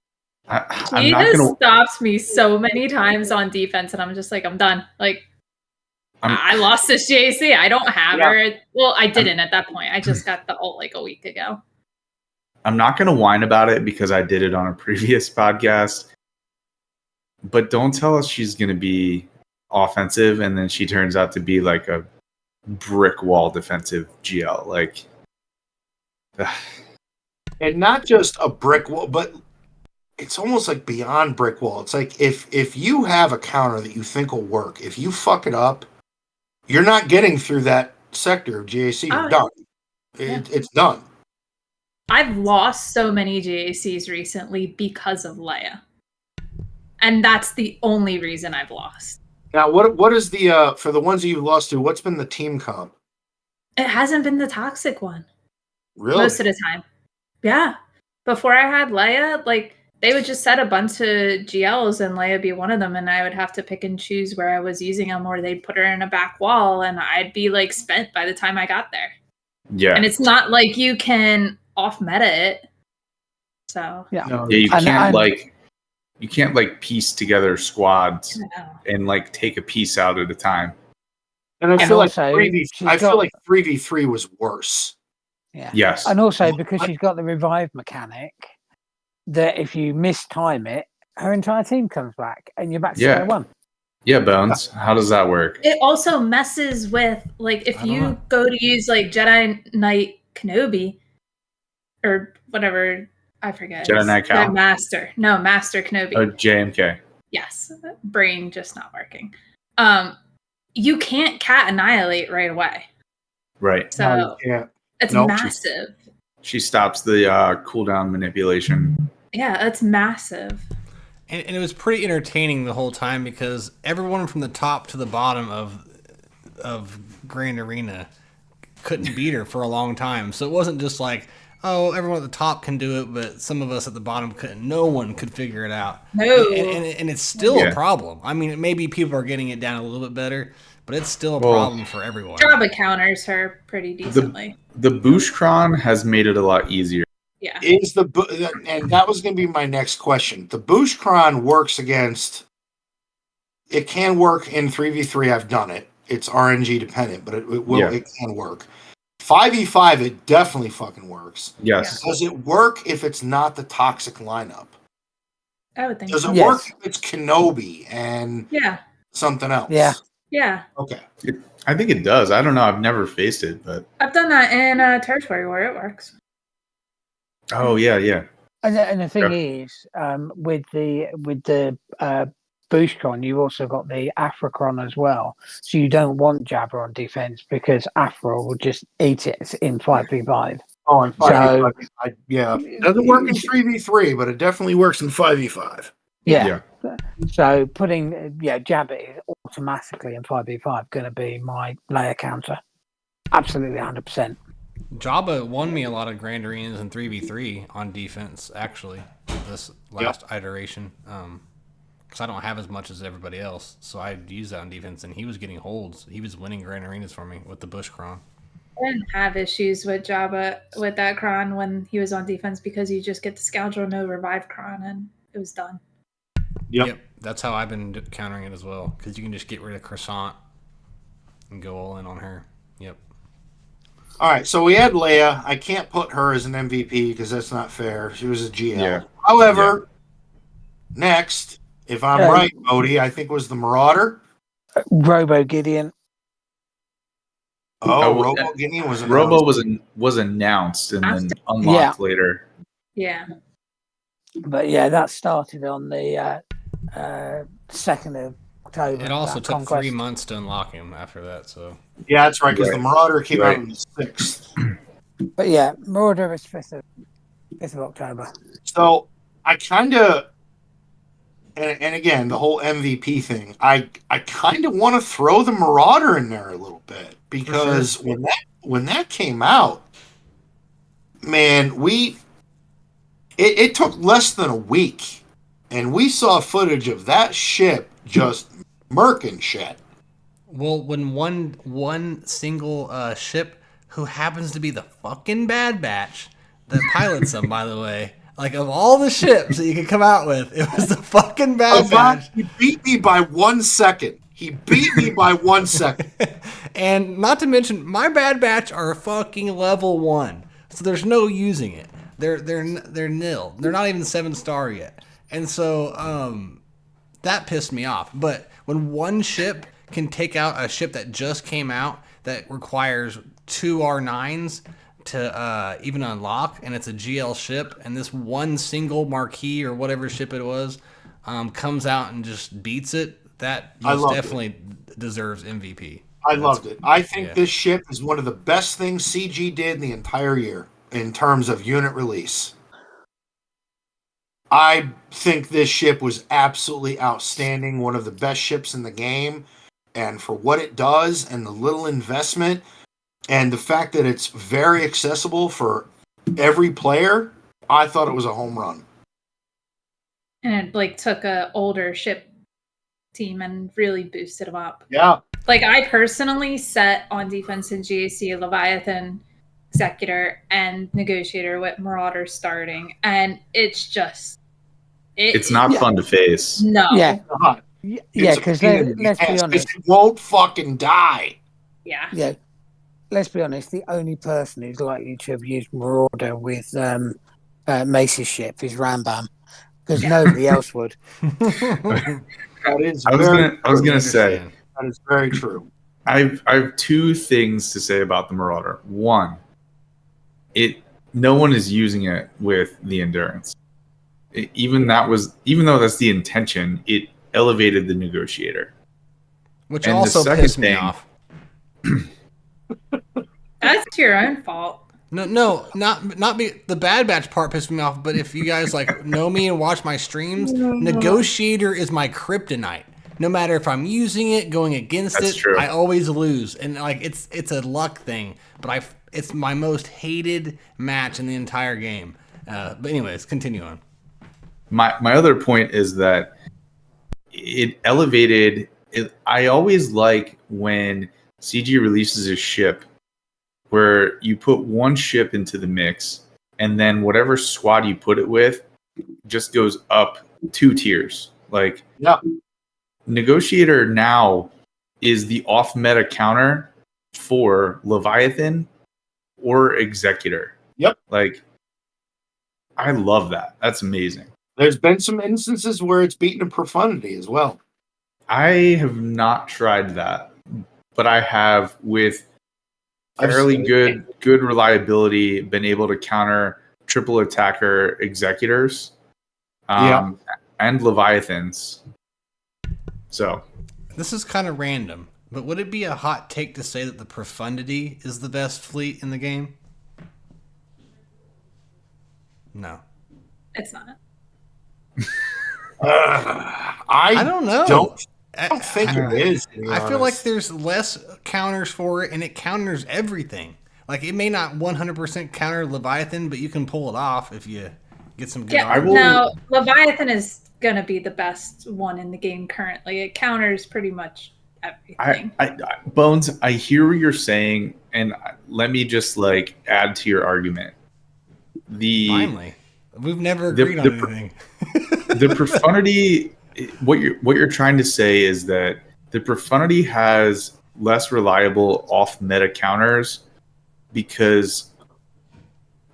He has stopped me so many times on defense, and I'm just like, I'm done. Like, I lost this JC. I don't have her. Well, I didn't at that point. I just got the ult like a week ago. I'm not going to whine about it because I did it on a previous podcast. But don't tell us she's going to be offensive and then she turns out to be like a brick wall defensive GL. Like, and not just a brick wall, but it's almost like beyond brick wall. It's like if you have a counter that you think will work, if you fuck it up, you're not getting through that sector of GAC. You're done. It's done. I've lost so many GACs recently because of Leia. And that's the only reason I've lost. Now, what is the for the ones that you've lost to? What's been the team comp? It hasn't been the toxic one. Really? Most of the time. Yeah. Before I had Leia, like they would just set a bunch of GLs and Leia be one of them, and I would have to pick and choose where I was using them, or they'd put her in a back wall, and I'd be like spent by the time I got there. Yeah. And it's not like you can off meta it. So you can't like you can't like piece together squads No. and like take a piece out at a time. And I And feel like also, I feel like 3v3 was worse. Yeah. Yes. And also because she's got the revive mechanic, that if you mistime it, her entire team comes back and you're back to square one. Yeah, Bones. How does that work? It also messes with, like, if you go to use, like, Jedi Knight Kenobi, or whatever, I forget. Jedi Knight Cal? Master. No, Master Kenobi. Oh, JMK. Yes. Brain just not working. You can't cat annihilate right away. Right. So Yeah. it's Nope. massive. She stops the cooldown manipulation. Yeah, it's massive. And it was pretty entertaining the whole time because everyone from the top to the bottom of Grand Arena couldn't beat her for a long time. So it wasn't just like, oh, everyone at the top can do it, but some of us at the bottom couldn't. No one could figure it out. No. And it's still a problem. I mean, maybe people are getting it down a little bit better, but it's still a problem for everyone. Jabba counters her pretty decently. The Booshkron has made it a lot easier. Yeah. And that was going to be my next question. The Booshkron works against. It can work in 3v3. I've done it. It's RNG dependent, but it can work. 5v5, it definitely fucking works. Yes. Does it work if it's not the toxic lineup? I would think Does so. it work if it's Kenobi and Yeah. something else? Yeah. Yeah. Okay. I think it does. I don't know. I've never faced it, but I've done that in Territory where it works. oh yeah. And the thing is, with the Booshkron, you've also got the Afrocron as well. So you don't want Jabba on defense because Afro will just eat it in 5v5. Oh, in 5v5. So, yeah. It doesn't work in 3v3, but it definitely works in 5v5. Yeah. So putting Jabba is automatically in 5v5 going to be my layer counter. Absolutely 100%. Jabba won me a lot of Grand Arenas in 3v3 on defense, actually, this last iteration. Because I don't have as much as everybody else, so I'd use that on defense, and he was getting holds. He was winning Grand Arenas for me with the Booshkron. I didn't have issues with Jabba with that Kron when he was on defense because you just get the Scoundrel no revive Kron and it was done. Yep. That's how I've been countering it as well, because you can just get rid of Croissant and go all in on her. Yep. All right, so we had Leia. I can't put her as an MVP because that's not fair. She was a GL. Yeah. However, next, if I'm right, Bowdie, I think was the Marauder. Robo Gideon. Robo Gideon was announced. Robo was announced and then unlocked later. Yeah. But yeah, that started on the 2nd of October. It also took Conquest. 3 months to unlock him after that, so. Yeah, that's right, because the Marauder came out on the 6th. But yeah, Marauder is 5th of October. So I kind of, and again, the whole MVP thing, I kind of want to throw the Marauder in there a little bit because when that came out, man, it took less than a week, and we saw footage of that ship just murking shit. Well, when one single ship who happens to be the fucking Bad Batch that pilots them, by the way, like of all the ships that you could come out with, it was the fucking Bad Batch. He beat me by 1 second. And not to mention, my Bad Batch are fucking level 1, so there's no using it. They're nil. They're not even 7-star yet, and so that pissed me off. But when one ship can take out a ship that just came out that requires 2 R9s to even unlock, and it's a GL ship, and this one single marquee or whatever ship it was comes out and just beats it, that definitely deserves MVP. I loved it. I think this ship is one of the best things CG did in the entire year in terms of unit release. I think this ship was absolutely outstanding, one of the best ships in the game, and for what it does and the little investment and the fact that it's very accessible for every player, I thought it was a home run. And it took a older ship team and really boosted them up. Yeah. I personally set on defense in GAC Leviathan, Executor, and Negotiator with Marauder starting, and it's just It's not fun to face. No. Yeah, God, yeah. it's a Because pain in the let's be ass, 'cause honest. it won't fucking die. Yeah. Yeah, let's be honest. The only person who's likely to have used Marauder with Mace's ship is Rambam, because nobody else would. That is I was very gonna true. say That is very true. I have two things to say about the Marauder. One, no one is using it with the endurance. Even though that's the intention, it elevated the negotiator. Which And the also second pissed me thing- off. That's your own fault. No, not the Bad Batch part pissed me off. But if you guys like know me and watch my streams, Negotiator is my kryptonite. No matter if I'm using it, going against That's it, true. I always lose, and like it's a luck thing. But it's my most hated match in the entire game. But anyways, continue on. My other point is that it elevated. I always like when CG releases a ship where you put one ship into the mix, and then whatever squad you put it with just goes up 2 tiers. Like, Yeah. Negotiator now is the off-meta counter for Leviathan or Executor. Yep. Like, I love that. That's amazing. There's been some instances where it's beaten a profundity as well. I have not tried that, but I have with fairly good reliability been able to counter triple attacker Executors and Leviathans. So This is kind of random, but would it be a hot take to say that the Profundity is the best fleet in the game? No. It's not. I don't know. I don't think it is. To be I feel like honest. there's less counters for it, and it counters everything. Like, it may not 100% counter Leviathan, but you can pull it off if you get some good Yeah, armor. no, Leviathan is going to be the best one in the game currently. It counters pretty much everything. Bones, I hear what you're saying, and let me just like add to your argument. Finally. We've never agreed on anything. The profundity, what you're trying to say is that the profundity has less reliable off-meta counters because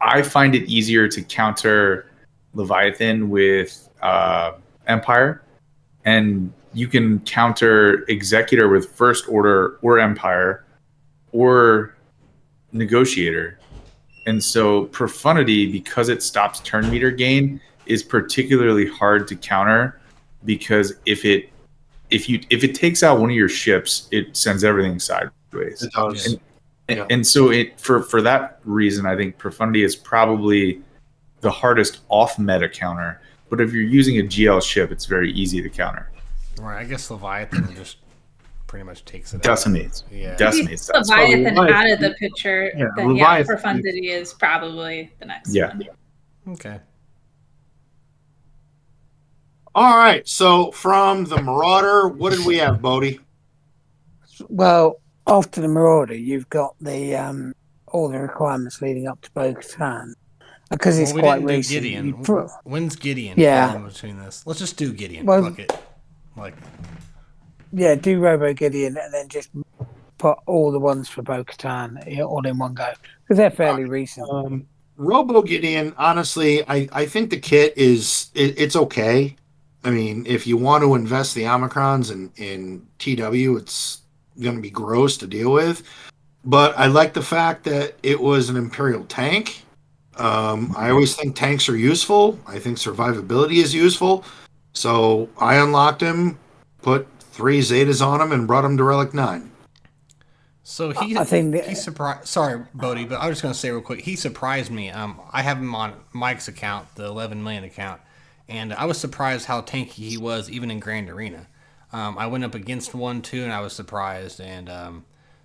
I find it easier to counter Leviathan with Empire, and you can counter Executor with First Order or Empire or Negotiator. And so Profundity, because it stops turn meter gain, is particularly hard to counter because if it takes out one of your ships, it sends everything sideways. It does. And so for that reason, I think Profundity is probably the hardest off-meta counter. But if you're using a GL ship, it's very easy to counter. Right, I guess Leviathan just pretty much takes it Decimates. out. Yeah. Decimates that. Leviathan Leviathan- out of the picture, then Leviathan- Profundity is probably the next one. Okay. All right. So from the Marauder, what did we have, Bowdie? Well, after the Marauder, you've got the all the requirements leading up to Bo-Katan. Because it's Well, we quite didn't do recent. Gideon. When's Gideon? Yeah. In between this, let's just do Gideon. Well- Fuck it. Like, Yeah, do Robo Gideon and then just put all the ones for Bo-Katan all in one go. Because they're fairly recent. Robo Gideon, honestly, I think the kit it's okay. I mean, if you want to invest the Omicrons in TW, it's going to be gross to deal with. But I like the fact that it was an Imperial tank. I always think tanks are useful. I think survivability is useful. So I unlocked him, put 3 Zetas on him, and brought him to Relic 9. so I think that- he surprised. Sorry, Bodie, but I was just gonna say real quick. He surprised me. I have him on Mike's account, the 11 million account, and I was surprised how tanky he was, even in Grand Arena. I went up against 1-2, and I was surprised, and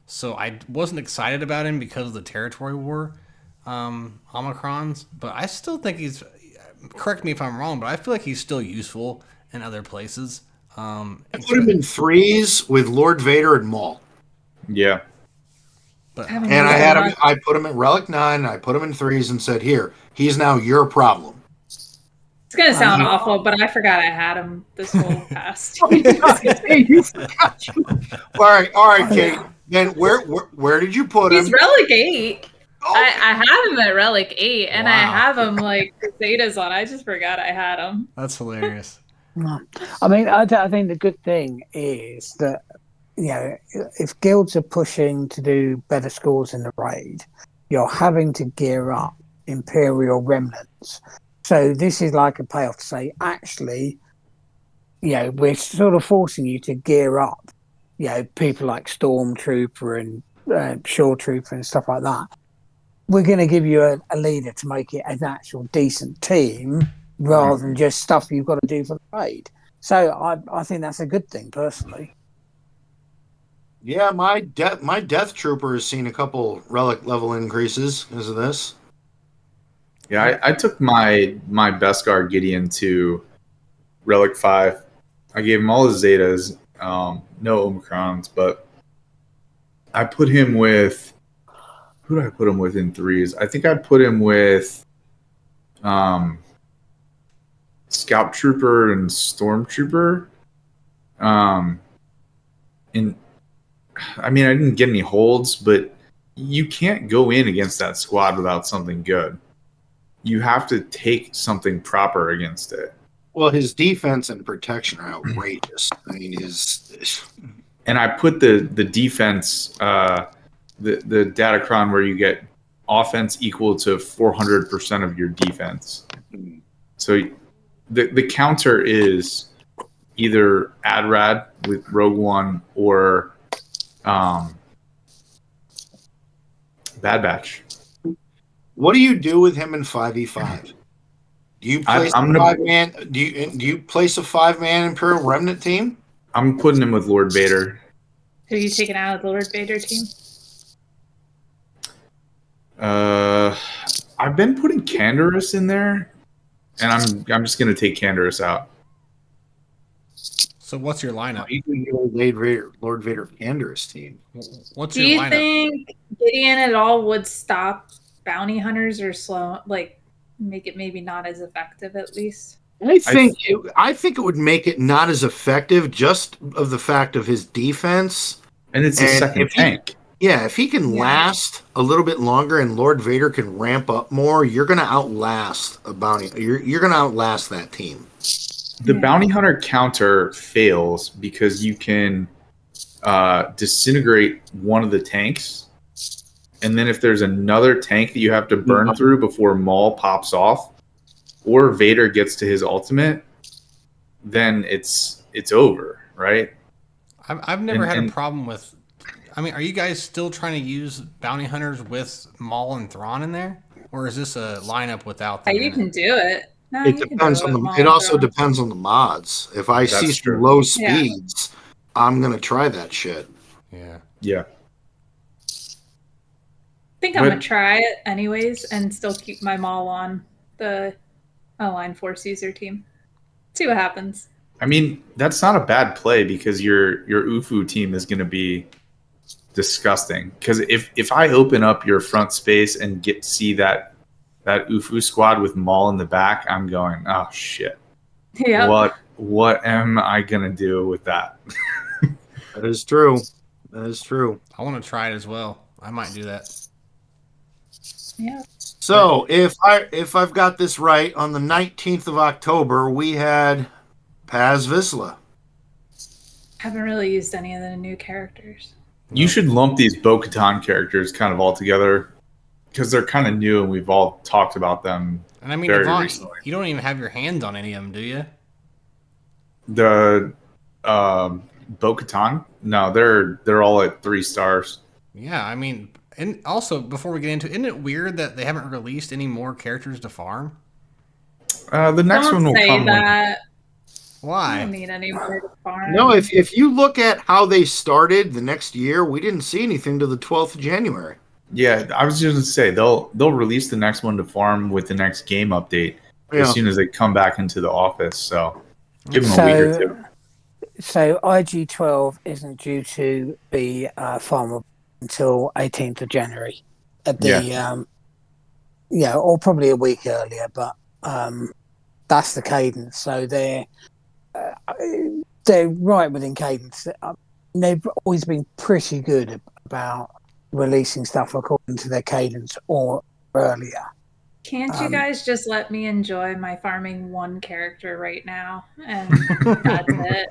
so I wasn't excited about him because of the territory war Omicrons, but I still think he's. Correct me if I'm wrong, but I feel like he's still useful in other places. I put him in 3s with Lord Vader and Maul. Yeah. But And I put him in Relic 9, I put him in 3s and said, here, he's now your problem. It's gonna sound awful, but I forgot I had him this whole past. All right, Kate. Then where did you put him? He's Relic 8. Oh, I have him at Relic 8, and I Wow. have him like Zetas on. I just forgot I had him. That's hilarious. I mean, I think the good thing is that, you know, if guilds are pushing to do better scores in the raid, you're having to gear up Imperial remnants. So this is like a payoff to say, actually, you know, we're sort of forcing you to gear up, you know, people like Stormtrooper and Shore Trooper and stuff like that. We're going to give you a leader to make it an actual decent team rather than just stuff you've got to do for the raid. So I think that's a good thing, personally. yeah, my Death Trooper has seen a couple relic level increases because of this. Yeah, I took my Beskar Gideon to Relic 5. I gave him all his Zetas, no Omicrons, but I put him with... Who did I put him with in 3s? I think I put him with Scout Trooper and Stormtrooper. And I mean, I didn't get any holds, but you can't go in against that squad without something good. You have to take something proper against it. Well, his defense and protection are outrageous. I mean, And I put the defense, the Datacron where you get offense equal to 400% of your defense. So the counter is either Adrad with Rogue One or Bad Batch. what do you do with him in 5v5? Do you place a 5-man? Do you place a 5-man Imperial Remnant team? I'm putting him with Lord Vader. Who are you taking out of the Lord Vader team? I've been putting Canderous in there, and I'm just gonna take Canderous out. So what's your lineup? You can go Lord Vader Canderous team. What's Do your you lineup? think Gideon at all would stop bounty hunters or slow, like make it maybe not as effective at least? I think it would make it not as effective just of the fact of his defense. And it's a second tank. If he can last a little bit longer and Lord Vader can ramp up more, you're going to outlast a bounty. You're going to outlast that team. The bounty hunter counter fails because you can disintegrate one of the tanks, and then if there's another tank that you have to burn through before Maul pops off, or Vader gets to his ultimate, then it's over, right? I've never had a problem with. I mean, are you guys still trying to use bounty hunters with Maul and Thrawn in there, or is this a lineup without them? You can do it. No, It depends on the. It also depends on the mods. If I see some low speeds, I'm gonna try that shit. Yeah. I think I'm gonna try it anyways, and still keep my Maul on the Line Force user team. See what happens. I mean, that's not a bad play because your UFU team is gonna be disgusting. Because if I open up your front space and see that UFU squad with Maul in the back, I'm going, oh shit. Yeah. What am I gonna do with that? That is true. That is true. I want to try it as well. I might do that. Yeah. So if I've got this right, on the 19th of October, we had Paz Vizsla. Haven't really used any of the new characters. You should lump these Bo-Katan characters kind of all together because they're kind of new and we've all talked about them. And I mean, very Yvonne, recently. You don't even have your hands on any of them, do you? The Bo-Katan? No, they're all at 3 stars. Yeah, I mean, and also before we get into it, isn't it weird that they haven't released any more characters to farm? The next one will come. That. Why? I don't need any more to farm. No, if you look at how they started the next year, we didn't see anything till the 12th of January. Yeah, I was just going to say they'll release the next one to farm with the next game update as soon as they come back into the office. So give them a week or two. So IG-12 isn't due to be farmable until 18th of January at the or probably a week earlier, but that's the cadence. So they're right within cadence. They've always been pretty good about releasing stuff according to their cadence or earlier. Can't you guys just let me enjoy my farming one character right now? And that's it.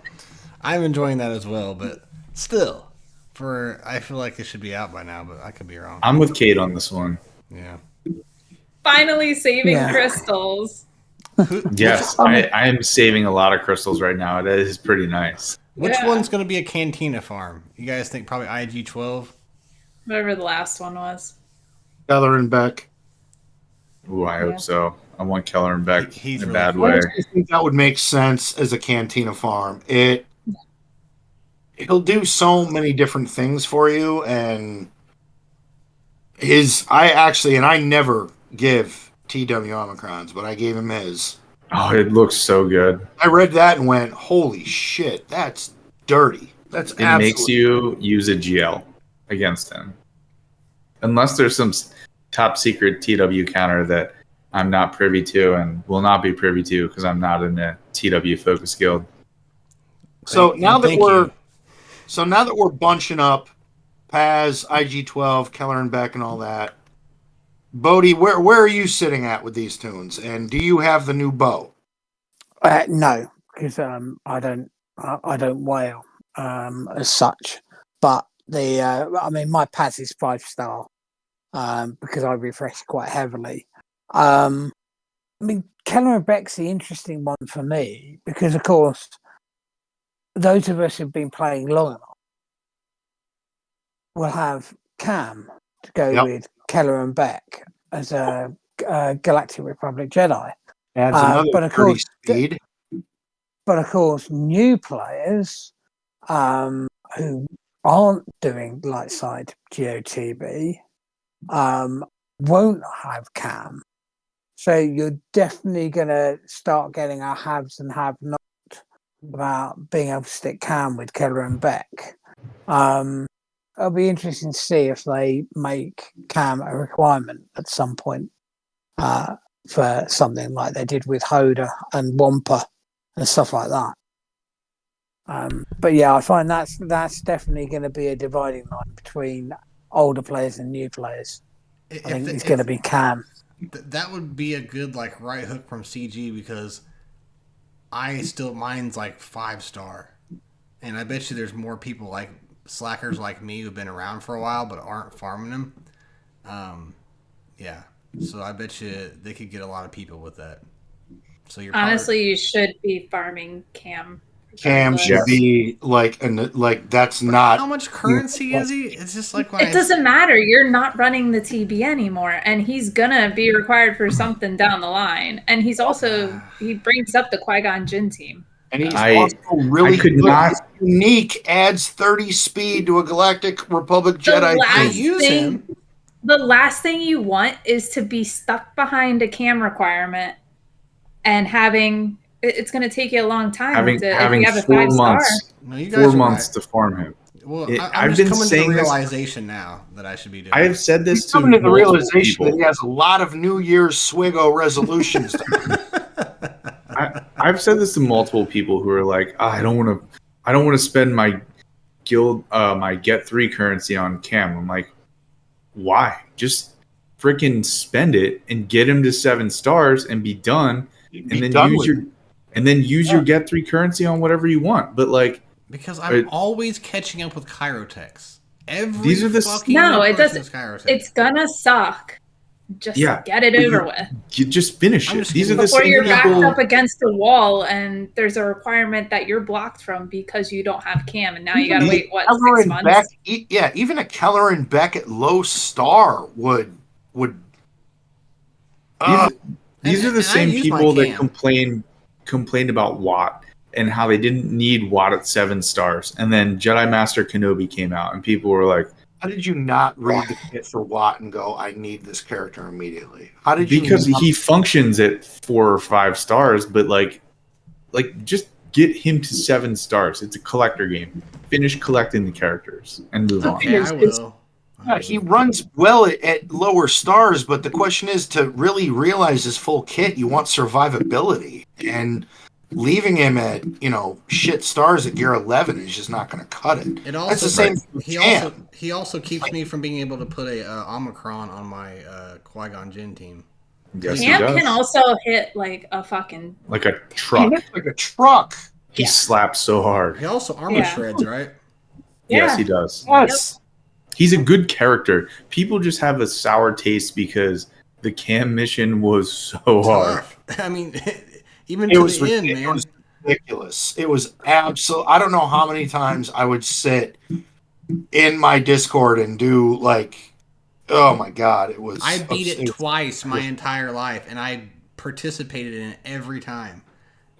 I'm enjoying that as well, but still, I feel like it should be out by now, but I could be wrong. I'm with Kate on this one. Yeah. Finally saving crystals. Yes, I am saving a lot of crystals right now. That is pretty nice. Which one's going to be a Cantina farm? You guys think probably IG-12? Whatever the last one was. Keller and Beck. Ooh, I hope so. I want Keller and Beck He's in a really bad fun. way. I think that would make sense as a Cantina farm. He'll do so many different things for you, and I never give TW Omicrons, but I gave him his. Oh, it looks so good. I read that and went, holy shit, that's dirty. It makes you use a GL against him. Unless there's some top secret TW counter that I'm not privy to and will not be privy to because I'm not in the TW focus guild. So now that we're bunching up Paz, IG-12, Keller and Beck and all that, Bowdie, where are you sitting at with these tunes? And do you have the new bow? No, because I don't whale as such. But my Paz is 5-star because I refresh quite heavily. Keller and Beck's the interesting one for me because, of course, those of us who've been playing long enough will have Cam to go with Keller and Beck as a Galactic Republic Jedi. Adds another 30 speed. But of course, new players who aren't doing light side GOTB won't have Cam. So you're definitely going to start getting our haves and have not about being able to stick Cam with Keller and Beck. It'll be interesting to see if they make Cam a requirement at some point for something like they did with Hoda and Wampa and stuff like that. But yeah, I find that's definitely going to be a dividing line between older players and new players. I think it's going to be Cam. That would be a good right hook from CG because mine's 5-star, and I bet you there's more people like slackers like me who've been around for a while but aren't farming them. Yeah, so I bet you they could get a lot of people with that. So you should be farming Cam. Cam should be that's not. How much currency is he? It's just it doesn't matter. You're not running the TB anymore, and he's gonna be required for something down the line. And he's also he brings up the Qui-Gon Jinn team. And he's also really good. His unique adds 30 speed to a Galactic Republic Jedi. The last thing you want is to be stuck behind a Cam requirement and having. It's going to take you a long time having if you have a 4 5-star. months. No, 4 months to farm him. Well, I've been coming to the realization now that I should be doing. I have said this to the realization that he has a lot of New Year's SWGOH resolutions. I've said this to multiple people who are like, I don't want to spend my guild my get 3 currency on Cam. I'm like, why? Just freaking spend it and get him to 7 stars and be done. And then use your get 3 currency on whatever you want. But because I'm always catching up with Chirotechs. These are the it doesn't. It's gonna suck. Just get it over with. Just finish it. These are before you're backed up against the wall and there's a requirement that you're blocked from because you don't have Cam, and now you gotta wait 6 months. Beck, even a Keller and Beck at low star would. These are the same people that complained about Watt and how they didn't need Watt at 7 stars. And then Jedi Master Kenobi came out and people were like, how did you not read the kit for Watt and go, I need this character immediately? How did you? Because he functions at 4 or 5 stars, but just get him to 7 stars. It's a collector game. Finish collecting the characters and move on. I will. Yeah, he runs well at lower stars, but the question is to really realize his full kit, you want survivability. And leaving him at, shit stars at gear 11 is just not going to cut it. It also That's the same with Cam. he also keeps me from being able to put a Omicron on my Qui-Gon Jinn team. Yes, he Cam does. can also hit like a fucking Like a truck. Like a truck. He slaps so hard. He also armor shreds, right? Yes, he does. Yes. He's a good character. People just have a sour taste because the Cam mission was so hard. I mean, even It to was the end, ridiculous. man. It was ridiculous. It was absolute. I don't know how many times I would sit in my Discord and do like, oh my god, it was. I beat it twice my entire life, and I participated in it every time.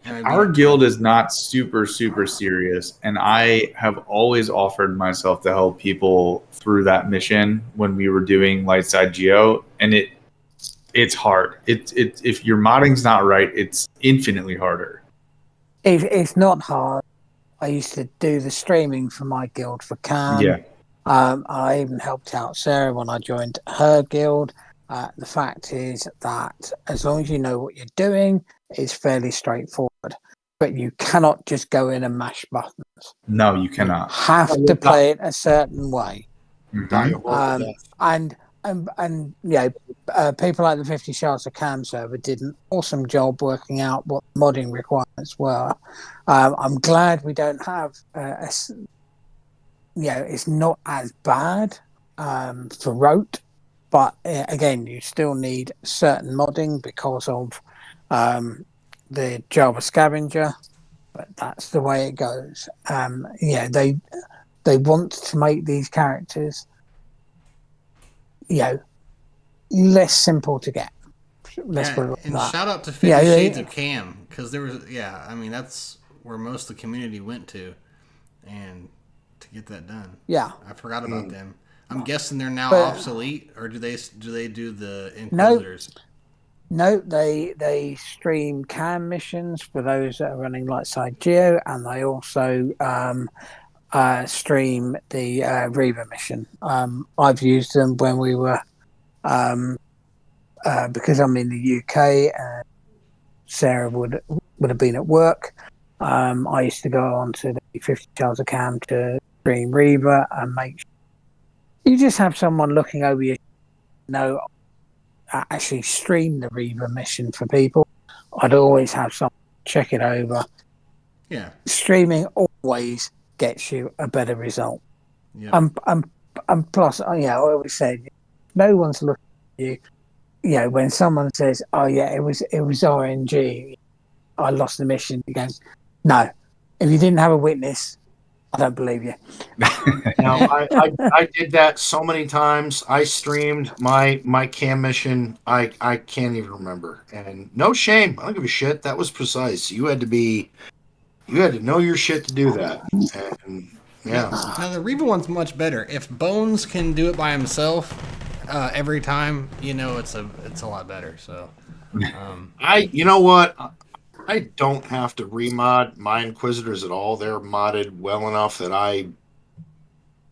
Our guild is not super, super serious, and I have always offered myself to help people through that mission when we were doing Lightside Geo, and it's hard. If your modding's not right, it's infinitely harder. It's not hard. I used to do the streaming for my guild for Cam. Yeah. I even helped out Sarah when I joined her guild. The fact is that as long as you know what you're doing, it's fairly straightforward. But you cannot just go in and mash buttons. No, you cannot. You have to play it a certain way. Mhm. People like the 50 Shards of Cam server did an awesome job working out what modding requirements were. I'm glad we don't have it's not as bad for Rote, but again, you still need certain modding because of the Java scavenger. But that's the way it goes. They want to make these characters less simple to get. Let's put it like and that. shout out to 50 Shades of Cam, because there was that's where most of the community went to, and to get that done. Yeah, I forgot about them. I'm guessing they're now obsolete, or do they do the Inquisitors? No, they stream Cam missions for those that are running Lightside Geo, and they also stream the Reaver mission. I've used them when we were because I'm in the UK and Sarah would have been at work. I used to go on to the 50 Shards of Cam to stream Reaver and make sure you just have someone looking over your actually stream the Reaver mission for people. I'd always have someone check it over. Yeah, streaming always gets you a better result. Yeah. And plus, I always say, no one's looking at you. When someone says, "Oh yeah, it was RNG," I lost the mission. You go, no. If you didn't have a witness, I don't believe you. Now, I did that so many times. I streamed my Cam mission. I can't even remember. And no shame. I don't give a shit. That was precise. You had to know your shit to do that. And yeah. Now the Reaver one's much better. If Bones can do it by himself every time, it's a lot better. So, you know what? I don't have to remod my Inquisitors at all. They're modded well enough that I'm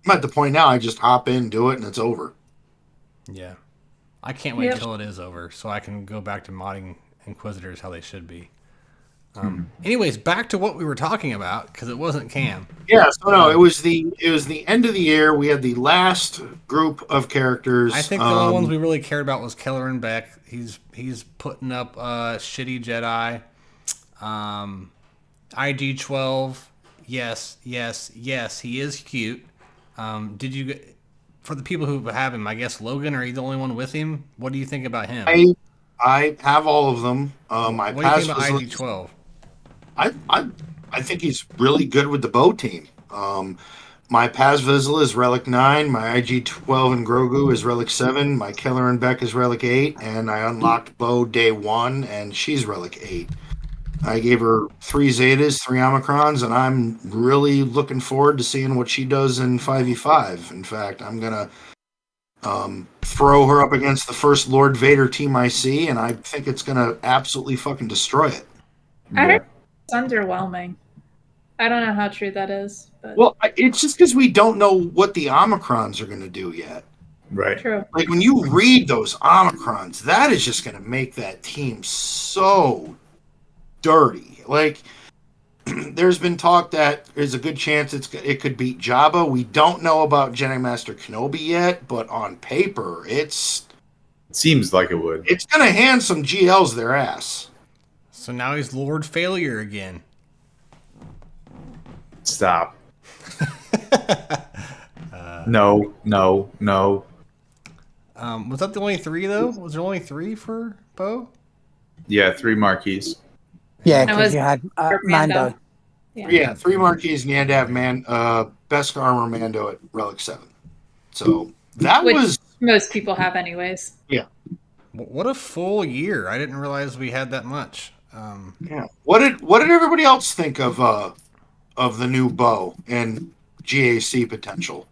at the point now I just hop in, do it, and it's over. Yeah. I can't wait till it is over so I can go back to modding Inquisitors how they should be. Anyways, back to what we were talking about, because it wasn't Cam. Yeah, so no, it was the end of the year. We had the last group of characters. I think the only ones we really cared about was Keller and Beck. He's putting up shitty Jedi. IG-12, yes, he is cute. Did you, for the people who have him, I guess Logan, are you the only one with him? What do you think about him? I have all of them. What do you think about IG-12? I think he's really good with the bow team. My Paz Vizsla is Relic 9, my IG-12 and Grogu is Relic 7, my Keller and Beck is Relic 8, and I unlocked Bo day 1, and she's Relic 8. I gave her 3 Zetas, 3 Omicrons, and I'm really looking forward to seeing what she does in 5v5. In fact, I'm going to throw her up against the first Lord Vader team I see, and I think it's going to absolutely fucking destroy it. I heard it's underwhelming. I don't know how true that is. But... Well, it's just because we don't know what the Omicrons are going to do yet. Right. True. Like when you read those Omicrons, that is just going to make that team so dirty. Like there's been talk that there's a good chance it could beat Jabba. We don't know about Jedi Master Kenobi yet, but on paper, It seems like it would. it's going to hand some GLs their ass. So now he's Lord Failure again. Stop. No. Was that the only 3 though? Was there only 3 for Bo? Yeah, 3 marquees. Yeah, That because was you had for Mando. Yeah, 3 marquees, and you had to have best armor Mando at Relic 7. So that Which was most people have anyways. What a full year! I didn't realize we had that much. yeah. What did everybody else think of the new Bo and GAC potential?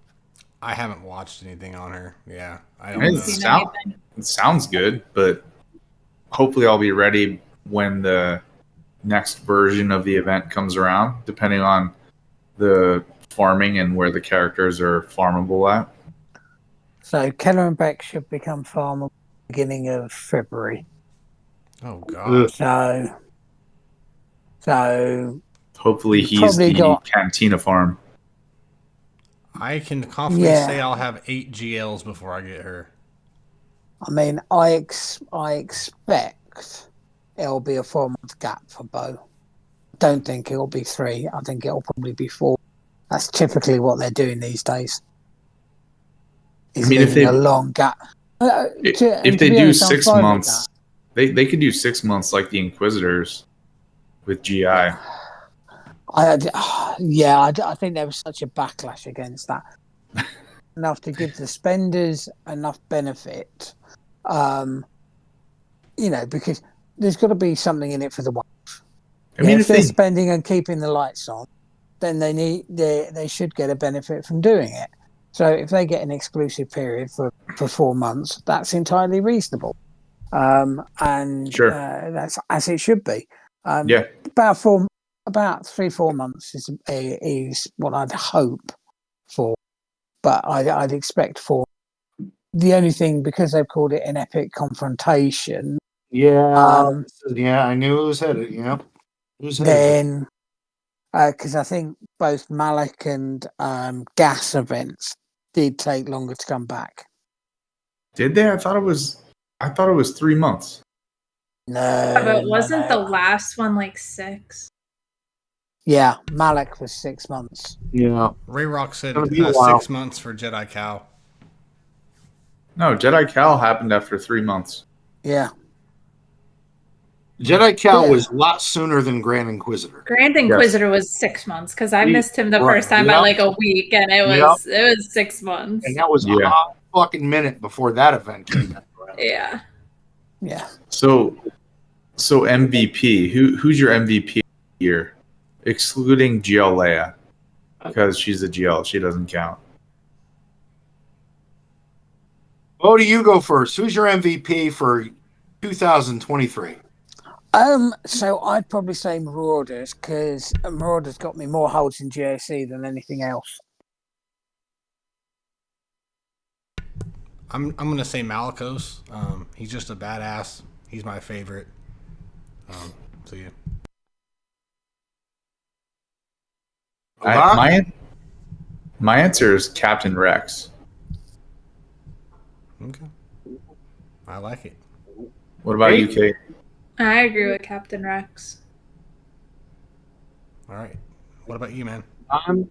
I haven't watched anything on her. Yeah, I It don't know. Seen anything. sounds good, but hopefully I'll be ready when the next version of the event comes around, depending on the farming and where the characters are farmable at. So Keller and Beck should become farmable beginning of February. Oh god. So Hopefully You've he's probably the got- Cantina farm. I can confidently Yeah. say I'll have 8 GLs before I get her. I mean, I expect it'll be a 4-month gap for Bo. Don't think it'll be 3. I think it'll probably be 4. That's typically what they're doing these days. Is I mean, if leaving they- a long gap. If they do 6 months, they could do 6 months like the Inquisitors with GI. I think there was such a backlash against that. Enough to give the spenders enough benefit, because there's got to be something in it for the one. I mean, if if they're they spending and keeping the lights on, then they should get a benefit from doing it. So if they get an exclusive period for 4 months, that's entirely reasonable, and Sure. that's as it should be. Yeah. About 3-4 months is what I'd hope for, but I'd expect 4. The only thing, because they've called it an epic confrontation, Yeah, I knew it was headed. Yeah, it was headed. then because I think both Malik and gas events did take longer to come back. Did they? I thought it was 3 months. No, But no, wasn't no. the last one like 6? Yeah, Malik was 6 months. Yeah, Ray Rock said Gonna be a while. 6 months for Jedi Cow. No, Jedi Cal happened after 3 months. Yeah, Jedi Cal Yeah. was a lot sooner than Grand Inquisitor. Grand Inquisitor was 6 months because I Ye- missed him the right, first time by yep. like a week, and it was 6 months. And that was a Yeah. hot fucking minute before that event came out. Yeah. yeah. So MVP, who's your MVP here, excluding GL Leia, because she's a GL, she doesn't count. Bowdie, you go first. Who's your MVP for 2023? So I'd probably say Marauders, because Marauders got me more holds in GAC than anything else. I'm gonna say Malicos. He's just a badass. He's my favorite. So yeah. My answer is Captain Rex. Okay. I like it. What about you, Kate? I agree with Captain Rex. All right. What about you, man? I'm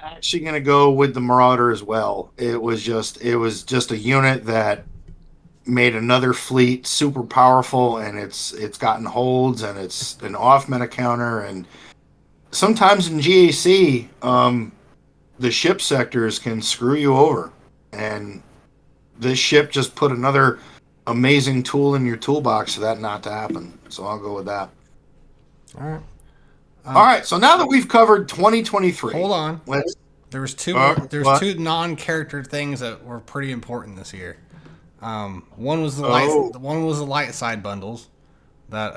actually going to go with the Marauder as well. It was just a unit that made another fleet super powerful, and it's gotten holds, and it's an off meta counter, and sometimes in GAC, the ship sectors can screw you over, and this ship just put another amazing tool in your toolbox for that not to happen. So I'll go with that. All right. All right. So now that we've covered 2023, Hold on. let's. There was two. What? Two non-character things that were pretty important this year. One was the light side bundles that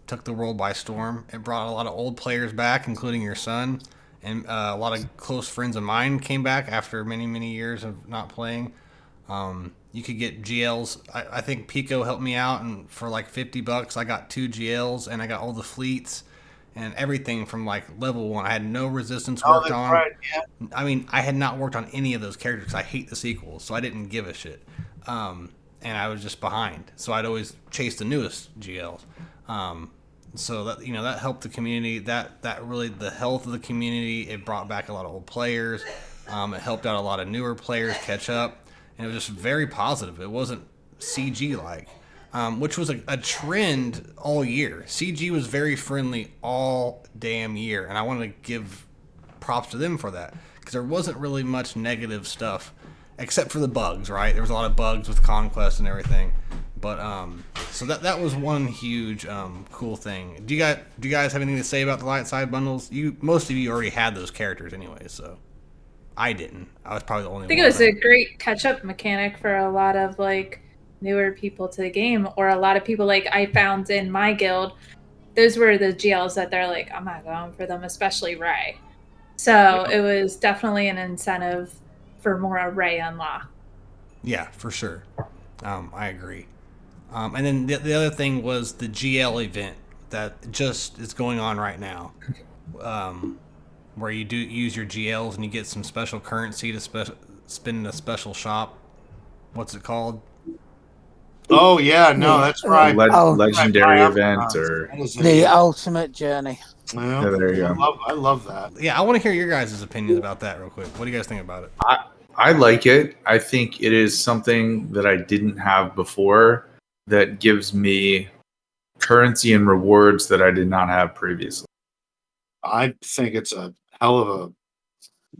took the world by storm. It brought a lot of old players back, including your son, and a lot of close friends of mine came back after many years of not playing. You could get GLs. I think Pico helped me out, and for like $50, I got 2 GLs, and I got all the fleets and everything from like level 1. I had no resistance Oh, worked that's on. right. Yeah. I mean, I had not worked on any of those characters because I hate the sequels, so I didn't give a shit. And I was just behind, so I'd always chase the newest GLs. So that that helped the community. That really the health of the community. It brought back a lot of old players. It helped out a lot of newer players catch up, and it was just very positive. It wasn't CG like, which was a trend all year. CG was very friendly all damn year, and I want to give props to them for that because there wasn't really much negative stuff except for the bugs. Right, there was a lot of bugs with Conquest and everything. But so that was one huge cool thing. Do you guys have anything to say about the light side bundles? Most of you already had those characters anyway, so I didn't. I was probably the only one. I think it was a great catch-up mechanic for a lot of like newer people to the game, or a lot of people like I found in my guild. Those were the GLs that they're like, I'm not going for them, especially Ray. So it was definitely an incentive for more Ray unlock. Yeah, for sure. I agree. And then the other thing was the GL event that just is going on right now, where you do use your GLs and you get some special currency to spend in a special shop. What's it called? Oh yeah, no, that's right. Legendary event or the ultimate journey. Yeah, there you go. I love that. Yeah, I want to hear your guys' opinions about that real quick. What do you guys think about it? I like it. I think it is something that I didn't have before that gives me currency and rewards that I did not have previously. I think it's a hell of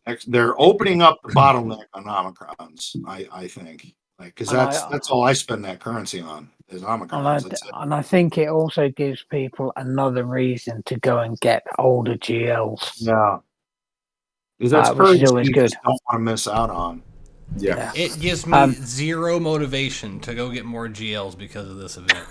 a. They're opening up the bottleneck on Omicrons. I think, like, because that's all I spend that currency on is Omicrons. And I think it also gives people another reason to go and get older GLs. Yeah, because that's which is always you good. just don't want to miss out on. Yeah. It gives me zero motivation to go get more GLs because of this event.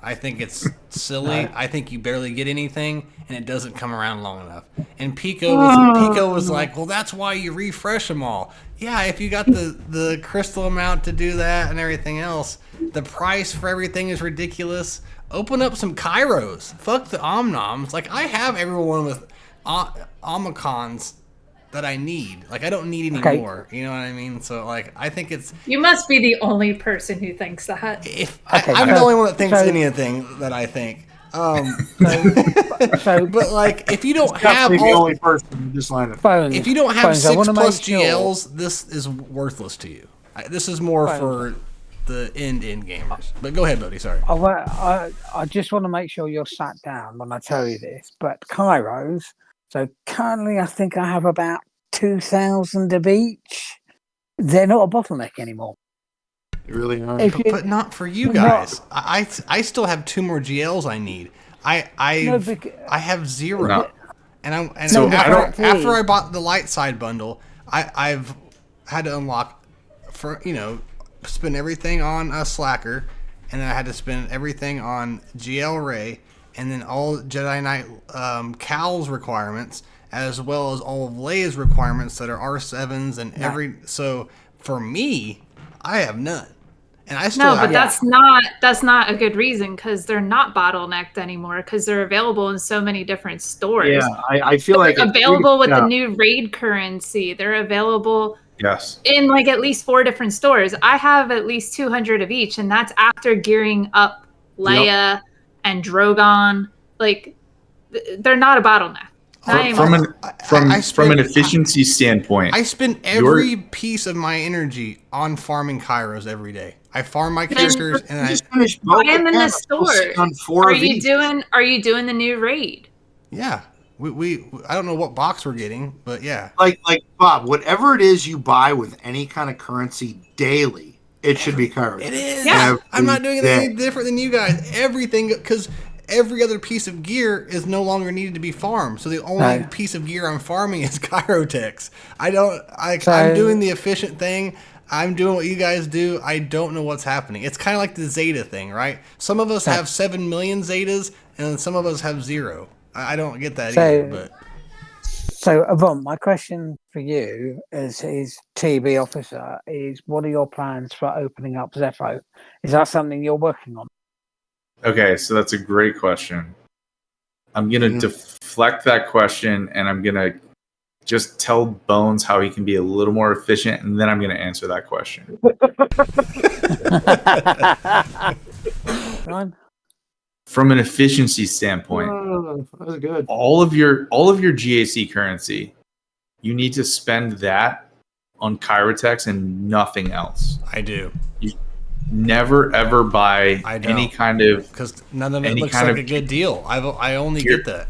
I think it's silly. I think you barely get anything, and it doesn't come around long enough. And Pico was like, well, that's why you refresh them all. Yeah, if you got the crystal amount to do that and everything else, the price for everything is ridiculous. Open up some Kairos. Fuck the Omnoms. Like, I have everyone with Omicons that I need. Like, I don't need any more. You know what I mean? So, like, I think it's... You must be the only person who thinks that. I'm the only one that thinks anything that I think. But, like, if you don't have the only person in this line of if you don't have 6+ GLs, this is worthless to you. This is more for the end gamers. But go ahead, Bowdie. Sorry. I just want to make sure you're sat down when I tell you this. But Kairos... So currently, I think I have about 2,000 of each. They're not a bottleneck anymore. They really are. But not for you guys. I still have 2 more GLs I need. I have 0. No. After I bought the light side bundle, I've had to unlock spend everything on a Slacker, and then I had to spend everything on GL Ray, and then all Jedi Knight Cal's requirements, as well as all of Leia's requirements that are R7s and So for me, I have none, and I still have. That's not a good reason because they're not bottlenecked anymore because they're available in so many different stores. Yeah, I feel like available with the new raid currency. They're available. Yes. In like at least 4 different stores. I have at least 200 of each, and that's after gearing up Leia and Drogon. Like, they're not a bottleneck. From an efficiency standpoint, I spend every piece of my energy on farming Kairos every day. I farm my characters, and I am in the store. Are you doing the new raid? Yeah. We I don't know what box we're getting, but yeah. Like Bob, whatever it is you buy with any kind of currency daily, it should be Kairos. It is. Yeah. I'm not doing anything different than you guys. Everything, because every other piece of gear is no longer needed to be farmed. So the only piece of gear I'm farming is Kairotex. I'm doing the efficient thing. I'm doing what you guys do. I don't know what's happening. It's kind of like the Zeta thing, right? Some of us have 7 million Zetas, and some of us have 0. I don't get that either. But So, Yvonne, my question for you as his TB officer is, what are your plans for opening up Zepho? Is that something you're working on? Okay, so that's a great question. I'm going to deflect that question, and I'm going to just tell Bones how he can be a little more efficient, and then I'm going to answer that question. Ryan? From an efficiency standpoint, that was good. all of your GAC currency, you need to spend that on Kyrotex and nothing else. I do. You never ever buy any kind of, because none of it looks like a good deal. I only get that.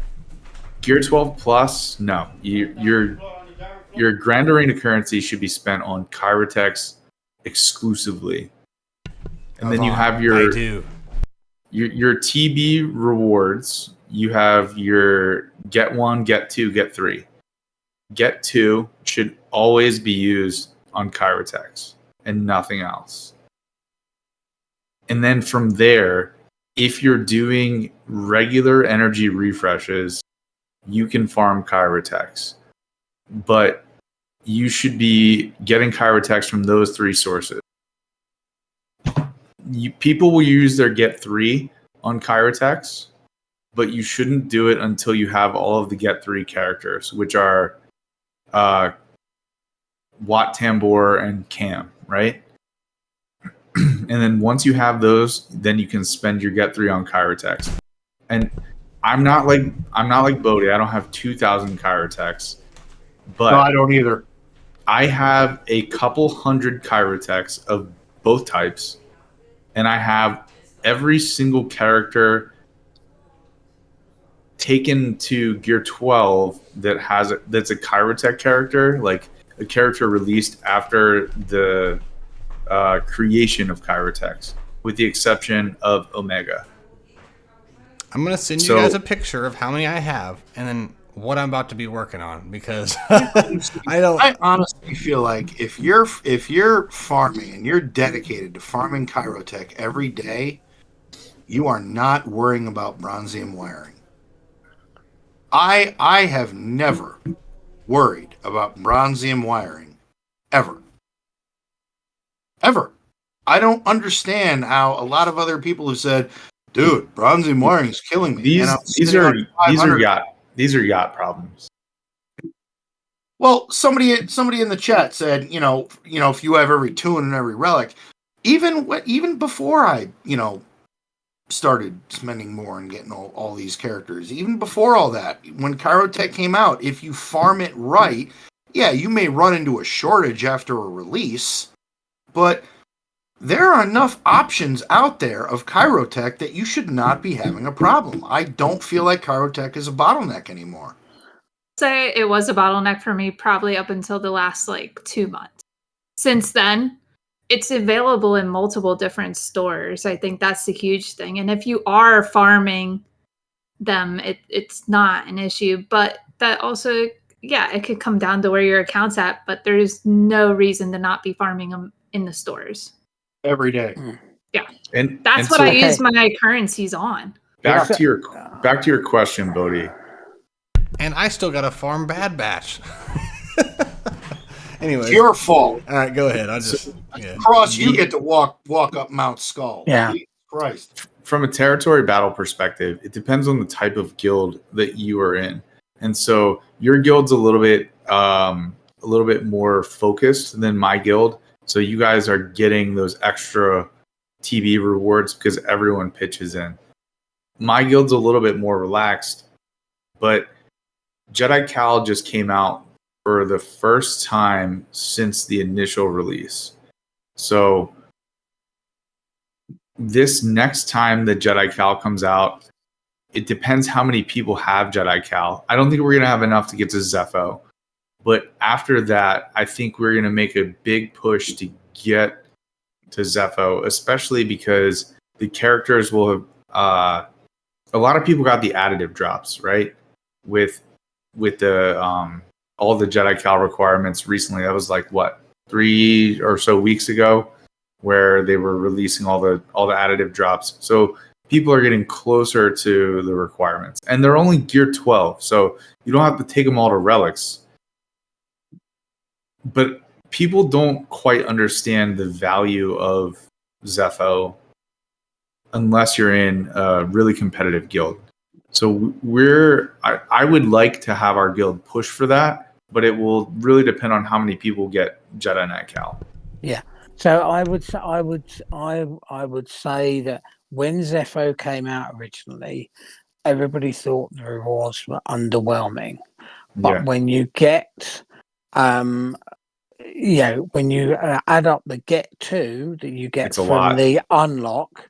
Gear 12 Plus. No, your Grand Arena currency should be spent on Kyrotex exclusively, and then you have your TB rewards. You have your get 1, get 2, get 3. Get 2 should always be used on Kyrotex and nothing else. And then from there, if you're doing regular energy refreshes, you can farm Kyrotex. But you should be getting Kyrotex from those 3 sources. People will use their Get 3 on Kyrotex, but you shouldn't do it until you have all of the Get 3 characters, which are Wat Tambor and Cam, right? And then once you have those, then you can spend your Get 3 on Kyrotex. And I'm not like Bowdie. I don't have 2,000 Kyrotex, but No, I don't either. I have a couple hundred Kyrotex of both types, and I have every single character taken to Gear 12 that's a Kyrotex character, like a character released after the creation of Kyrotex, with the exception of Omega. I'm gonna send you guys a picture of how many I have, and then what I'm about to be working on, because I honestly feel like if you're farming and you're dedicated to farming Kyrotex every day, you are not worrying about bronzium wiring. I have never worried about bronzium wiring ever. I don't understand how a lot of other people have said, dude, bronzium wiring is killing me. These are yacht problems. Well, somebody in the chat said, if you have every tune and every relic, even before I, started spending more and getting all these characters, even before all that, when Kyrotex came out, if you farm it right, yeah, you may run into a shortage after a release, but there are enough options out there of Kyrotex that you should not be having a problem. I don't feel like Kyrotex is a bottleneck anymore. Say it was a bottleneck for me probably up until the last 2 months. Since then, it's available in multiple different stores. I think that's the huge thing. And if you are farming them, it's not an issue. But that also, yeah, it could come down to where your account's at. But there's no reason to not be farming them in the stores every day. Yeah, and that's what I use my currencies on. Back to your question, Bowdie. And I still got a farm Bad Batch. Anyway, it's your fault. All right, go ahead. Cross, you get to walk up Mount Skull. Yeah. Jesus Christ. From a territory battle perspective, it depends on the type of guild that you are in, and so your guild's a little bit more focused than my guild. So you guys are getting those extra TB rewards because everyone pitches in. My guild's a little bit more relaxed, but Jedi Cal just came out for the first time since the initial release. So this next time that Jedi Cal comes out, it depends how many people have Jedi Cal. I don't think we're going to have enough to get to Zepho. But after that, I think we're going to make a big push to get to Zepho, especially because the characters will have... a lot of people got the additive drops, right? With the all the Jedi Cal requirements recently. That was 3 or so weeks ago, where they were releasing all the additive drops. So people are getting closer to the requirements, and they're only gear 12, so you don't have to take them all to relics. But people don't quite understand the value of Zepho unless you're in a really competitive guild. So I would like to have our guild push for that, but it will really depend on how many people get Jedi Knight Cal. Yeah. So I would say that when Zepho came out originally, everybody thought the rewards were underwhelming. But when you get, when you add up the get to that you get It's a from lot. the unlock,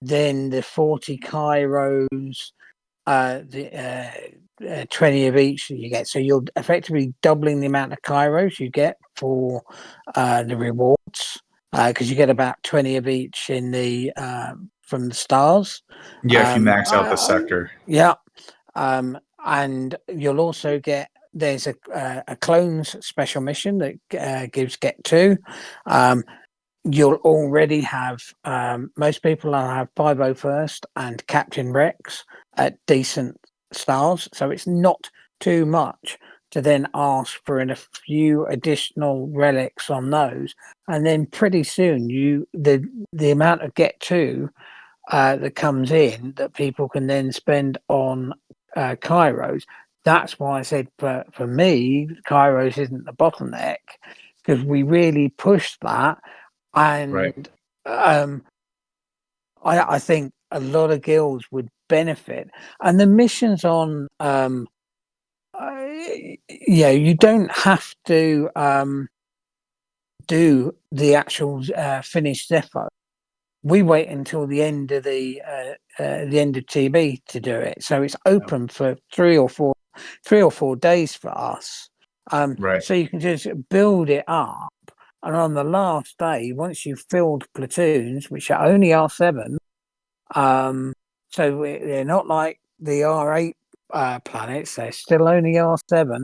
then the 40 Kairos, the 20 of each that you get. So you're effectively doubling the amount of Kairos you get for the rewards, because you get about 20 of each in the from the stars. Yeah, if you max out the sector. Yeah. And you'll also get, there's a clones special mission that gives get 2. You'll already have, most people will have 501st and Captain Rex at decent stars, so it's not too much to then ask for a few additional relics on those, and then pretty soon the amount of get 2 that comes in that people can then spend on Kairos. That's why I said for me, Kairos isn't the bottleneck, because we really pushed that. And I think a lot of guilds would benefit. And the missions on, you don't have to do the actual finished Zepho. We wait until the end of the end of TB to do it, so it's open for 3 or 4 days for us. So you can just build it up, and on the last day, once you've filled platoons, which are only R7, so they're not like the R8 planets; they're still only R7.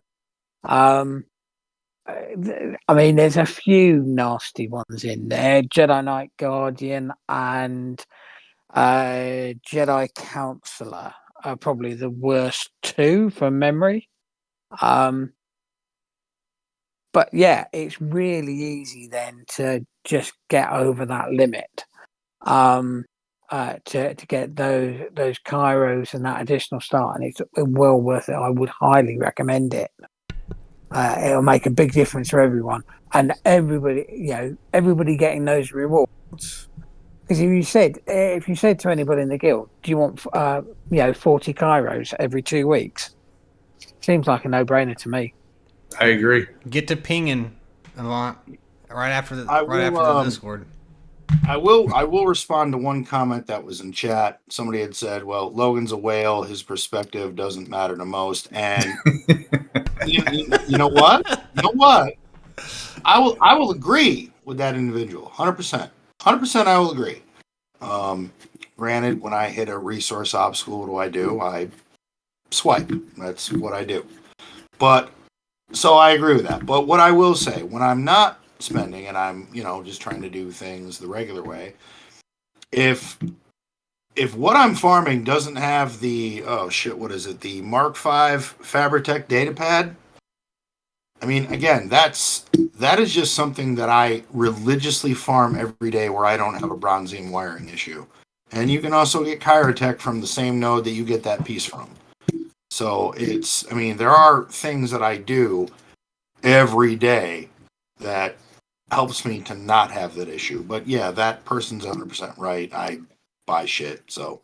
I mean, there's a few nasty ones in there. Jedi Knight Guardian and Jedi Counselor are probably the worst 2 from memory. But yeah, it's really easy then to just get over that limit. To get those Kairos and that additional start, and it's well worth it. I would highly recommend it. It'll make a big difference for everyone, and everybody getting those rewards. Because if you said to anybody in the guild, do you want 40 Kairos every 2 weeks? Seems like a no-brainer to me. I agree. Get to pinging a lot right after the Discord. I will respond to one comment that was in chat. Somebody had said, "Well, Logan's a whale. His perspective doesn't matter to most." And you know what? I will agree with that individual. 100%. 100%. I will agree. Granted, when I hit a resource obstacle, what do? I swipe. That's what I do. But so I agree with that. But what I will say, when I'm not spending and I'm just trying to do things the regular way, if what I'm farming doesn't have the the Mark V Fabritech datapad, I mean, again, that is just something that I religiously farm every day where I don't have a Bronzium wiring issue. And you can also get Chirotech from the same node that you get that piece from. So there are things that I do every day that helps me to not have that issue. But yeah, that person's 100% right. I buy shit, so.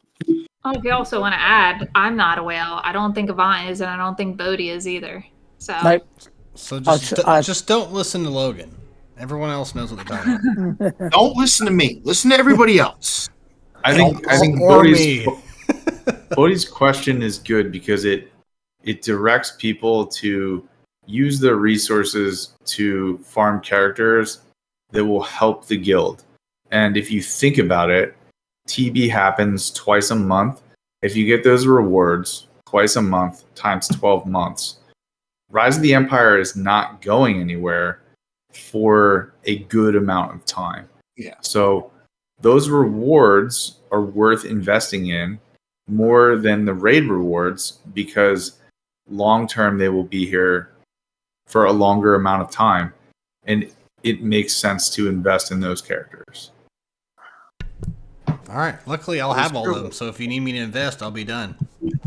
Oh, if you also want to add, I'm not a whale. I don't think Avant is, and I don't think Bowdie is either. So, nope. So just don't listen to Logan. Everyone else knows what they're talking about. Don't listen to me. Listen to everybody else. I think Bodie's question is good because it directs people to use their resources to farm characters that will help the guild. And if you think about it, TB happens twice a month. If you get those rewards twice a month times 12 months, Rise of the Empire is not going anywhere for a good amount of time. Yeah. So those rewards are worth investing in more than the raid rewards because long term they will be here for a longer amount of time, and it makes sense to invest in those characters. All right. Luckily, I'll have all of them. So if you need me to invest, I'll be done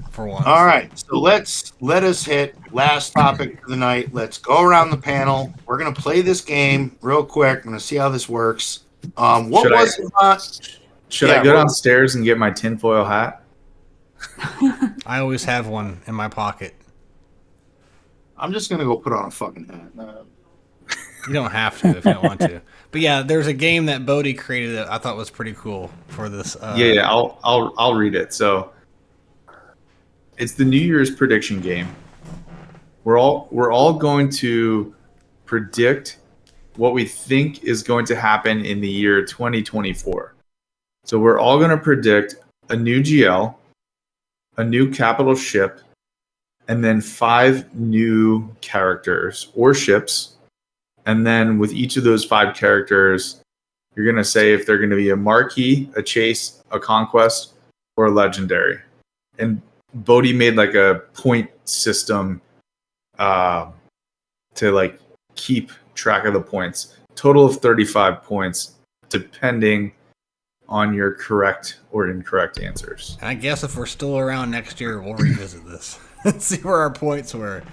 for once. All right. So let us hit last topic for the night. Let's go around the panel. We're gonna play this game real quick. I'm gonna see how this works. Should I go downstairs and get my tinfoil hat? I always have one in my pocket. I'm just gonna go put on a fucking hat. You don't have to if you don't want to. But yeah, there's a game that Bowdie created that I thought was pretty cool for this. I'll read it. So it's the New Year's prediction game. We're all going to predict what we think is going to happen in the year 2024. So we're all going to predict a new GL, a new capital ship, and then 5 new characters or ships. And then with each of those 5 characters, you're going to say if they're going to be a marquee, a chase, a conquest, or a legendary. And Bowdie made like a point system to like keep track of the points. Total of 35 points, depending on your correct or incorrect answers. And I guess if we're still around next year, we'll revisit this and see where our points were.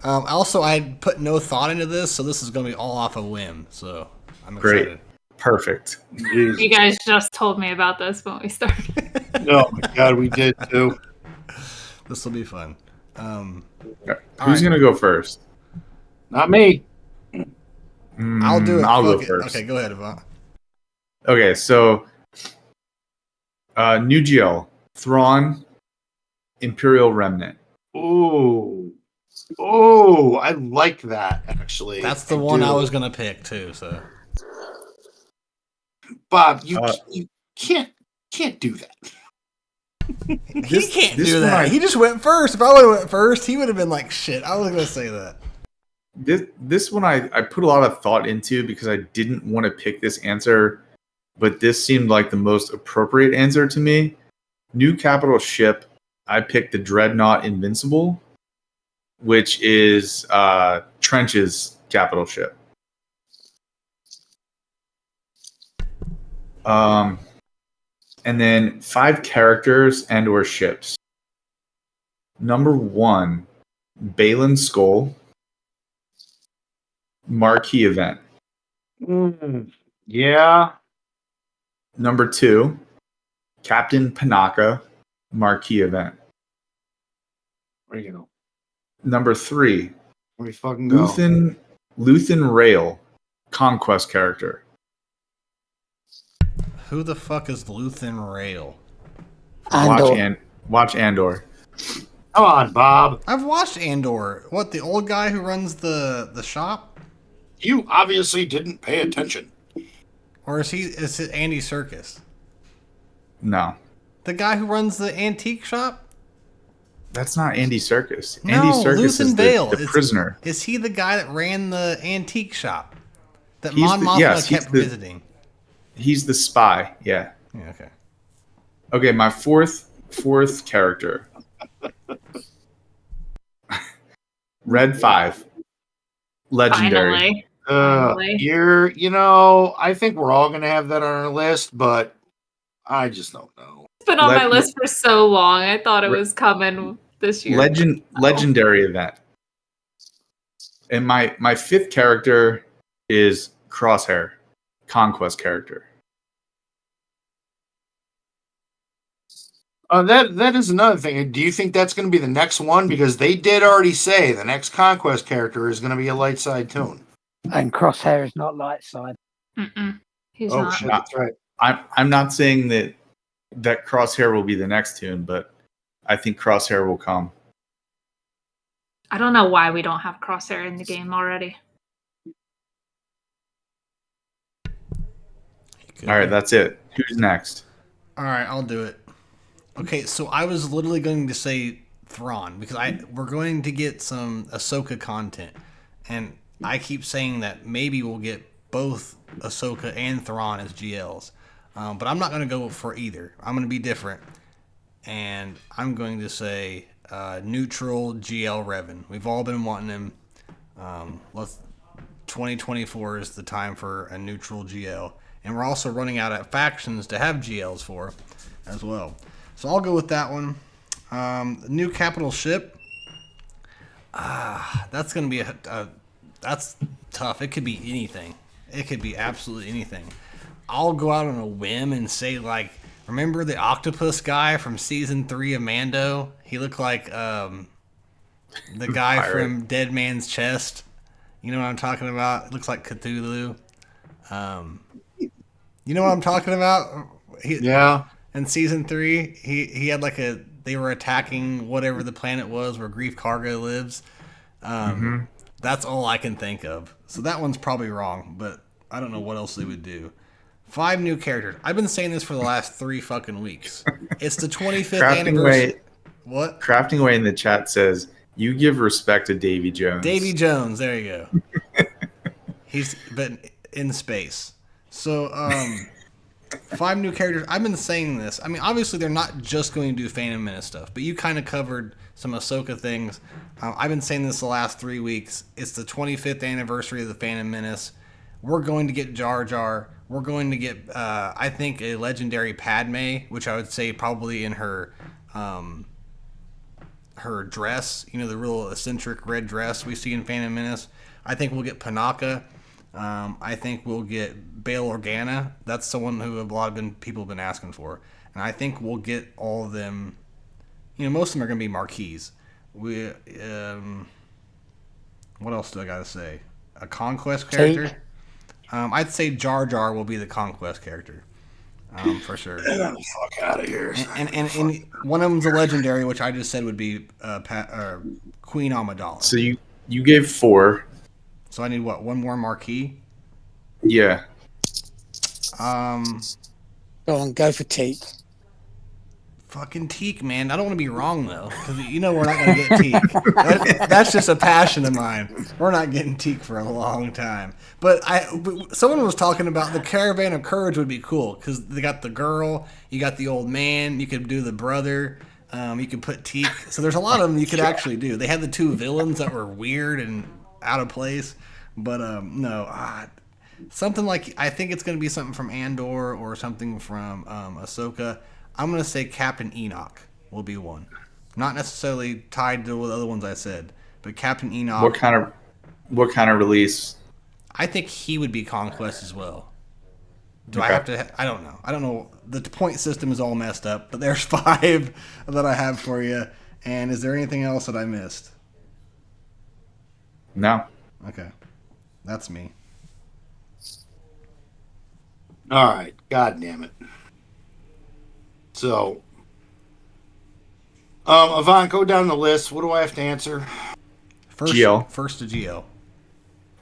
Also, I put no thought into this, so this is going to be all off a whim. So I'm excited. Great. Perfect. You guys just told me about this when we started. Oh my god, we did too. This will be fun. Who's going to go first? Not me. I'll do it. I'll go first. Okay, go ahead, Yvonne. Okay, so new GL, Thrawn, Imperial Remnant. Oh, I like that actually. That's the one I was gonna pick too. So, Bob, you can't do that. He can't do that. He just went first. If I would have went first, he would have been like, "Shit, I was gonna say that." This one I put a lot of thought into because I didn't want to pick this answer, but this seemed like the most appropriate answer to me. New capital ship, I picked the Dreadnought Invincible, which is Trench's capital ship. And then 5 characters and or ships. Number 1, Balin Skull, marquee event. Yeah. Number 2, Captain Panaka, marquee event. Where you go? Number 3, Where you fucking go? Luthen Rail, conquest character. Who the fuck is Luthen Rail? Watch Andor. Come on, Bob. I've watched Andor. What, the old guy who runs the shop? You obviously didn't pay attention. Or is it Andy Serkis? No. The guy who runs the antique shop? That's not Andy Serkis. No, Andy Serkis Luthen is Vale. the prisoner. Is he the guy that ran the antique shop that He's Mon Mothma kept visiting? He's the spy. Yeah. Yeah. Okay. Okay. My fourth character. Red 5. Legendary. Finally. I think we're all gonna have that on our list, but I just don't know. It's been on my list for so long. I thought it was coming this year. Legendary event. And my 5th character is Crosshair, conquest character. That is another thing. Do you think that's going to be the next one? Because they did already say the next conquest character is going to be a light side tune. And Crosshair is not light side. He's not. Shit, that's right. I'm not saying that Crosshair will be the next tune, but I think Crosshair will come. I don't know why we don't have Crosshair in the game already. All right, that's it. Who's next? All right, I'll do it. Okay, so I was literally going to say Thrawn because we're going to get some Ahsoka content, and I keep saying that maybe we'll get both Ahsoka and Thrawn as GLs. But I'm not going to go for either. I'm going to be different. And I'm going to say neutral GL Revan. We've all been wanting him. 2024 is the time for a neutral GL. And we're also running out of factions to have GLs for as well. So I'll go with that one. New capital ship. That's going to be that's tough. It could be anything. It could be absolutely anything. I'll go out on a whim and say, like, remember the octopus guy from season 3 of Mando? He looked like the guy from Dead Man's Chest. You know what I'm talking about? It looks like Cthulhu. You know what I'm talking about? Yeah. In season 3, he had like they were attacking whatever the planet was where Grief Karga lives. That's all I can think of. So that one's probably wrong, but I don't know what else they would do. 5 new characters. I've been saying this for the last 3 fucking weeks. It's the 25th anniversary. What? Crafting Away in the chat says, you give respect to Davy Jones. Davy Jones, there you go. He's been in space. So, 5 new characters. I've been saying this. I mean, obviously they're not just going to do Phantom Menace stuff, but you kind of covered some Ahsoka things. I've been saying this the last 3 weeks. It's the 25th anniversary of the Phantom Menace. We're going to get Jar Jar. We're going to get, I think, a legendary Padme, which I would say probably in her dress, you know, the real eccentric red dress we see in Phantom Menace. I think we'll get Panaka. I think we'll get Bail Organa. That's someone who a lot of people have been asking for. And I think we'll get all of them. You know, most of them are going to be marquees. What else do I got to say? A conquest character? I'd say Jar Jar will be the conquest character. For sure. Get the fuck out of here. And one of them's a legendary, which I just said would be Queen Amidala. So you gave 4. So I need what? One more marquee? Yeah. Go on, go for Teak. Fucking Teak, man. I don't want to be wrong, though. Because you know we're not going to get Teak. That's just a passion of mine. We're not getting Teak for a long time. But someone was talking about the Caravan of Courage would be cool. Because they got the girl, you got the old man, you could do the brother, you could put Teak. So there's a lot of them you could actually do. They had the 2 villains that were weird and out of place. But no. Something like, I think it's going to be something from Andor or something from Ahsoka. I'm going to say Captain Enoch will be one. Not necessarily tied to the other ones I said, but Captain Enoch. What kind of release? I think he would be Conquest as well. I have to? I don't know. I don't know. The point system is all messed up, but there's 5 that I have for you. And is there anything else that I missed? No. Okay. That's me. All right. God damn it. So, Yvonne, go down the list. What do I have to answer? GL. First to GL.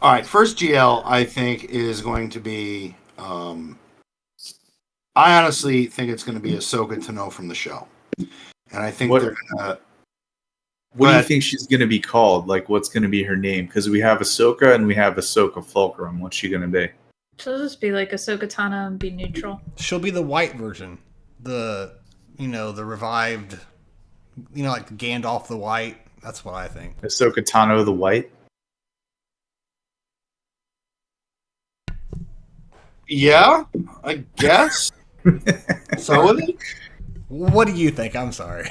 All right. First GL, I think, is going to be... I honestly think it's going to be Ahsoka Tano from the show. And I think they're going to... What do you think she's going to be called? Like, what's going to be her name? Because we have Ahsoka and we have Ahsoka Fulcrum. What's she going to be? She'll just be like Ahsoka Tano and be neutral. She'll be the white version. The revived, like Gandalf the White. That's what I think. Ahsoka Tano the White? Yeah, I guess. So with it? What do you think? I'm sorry.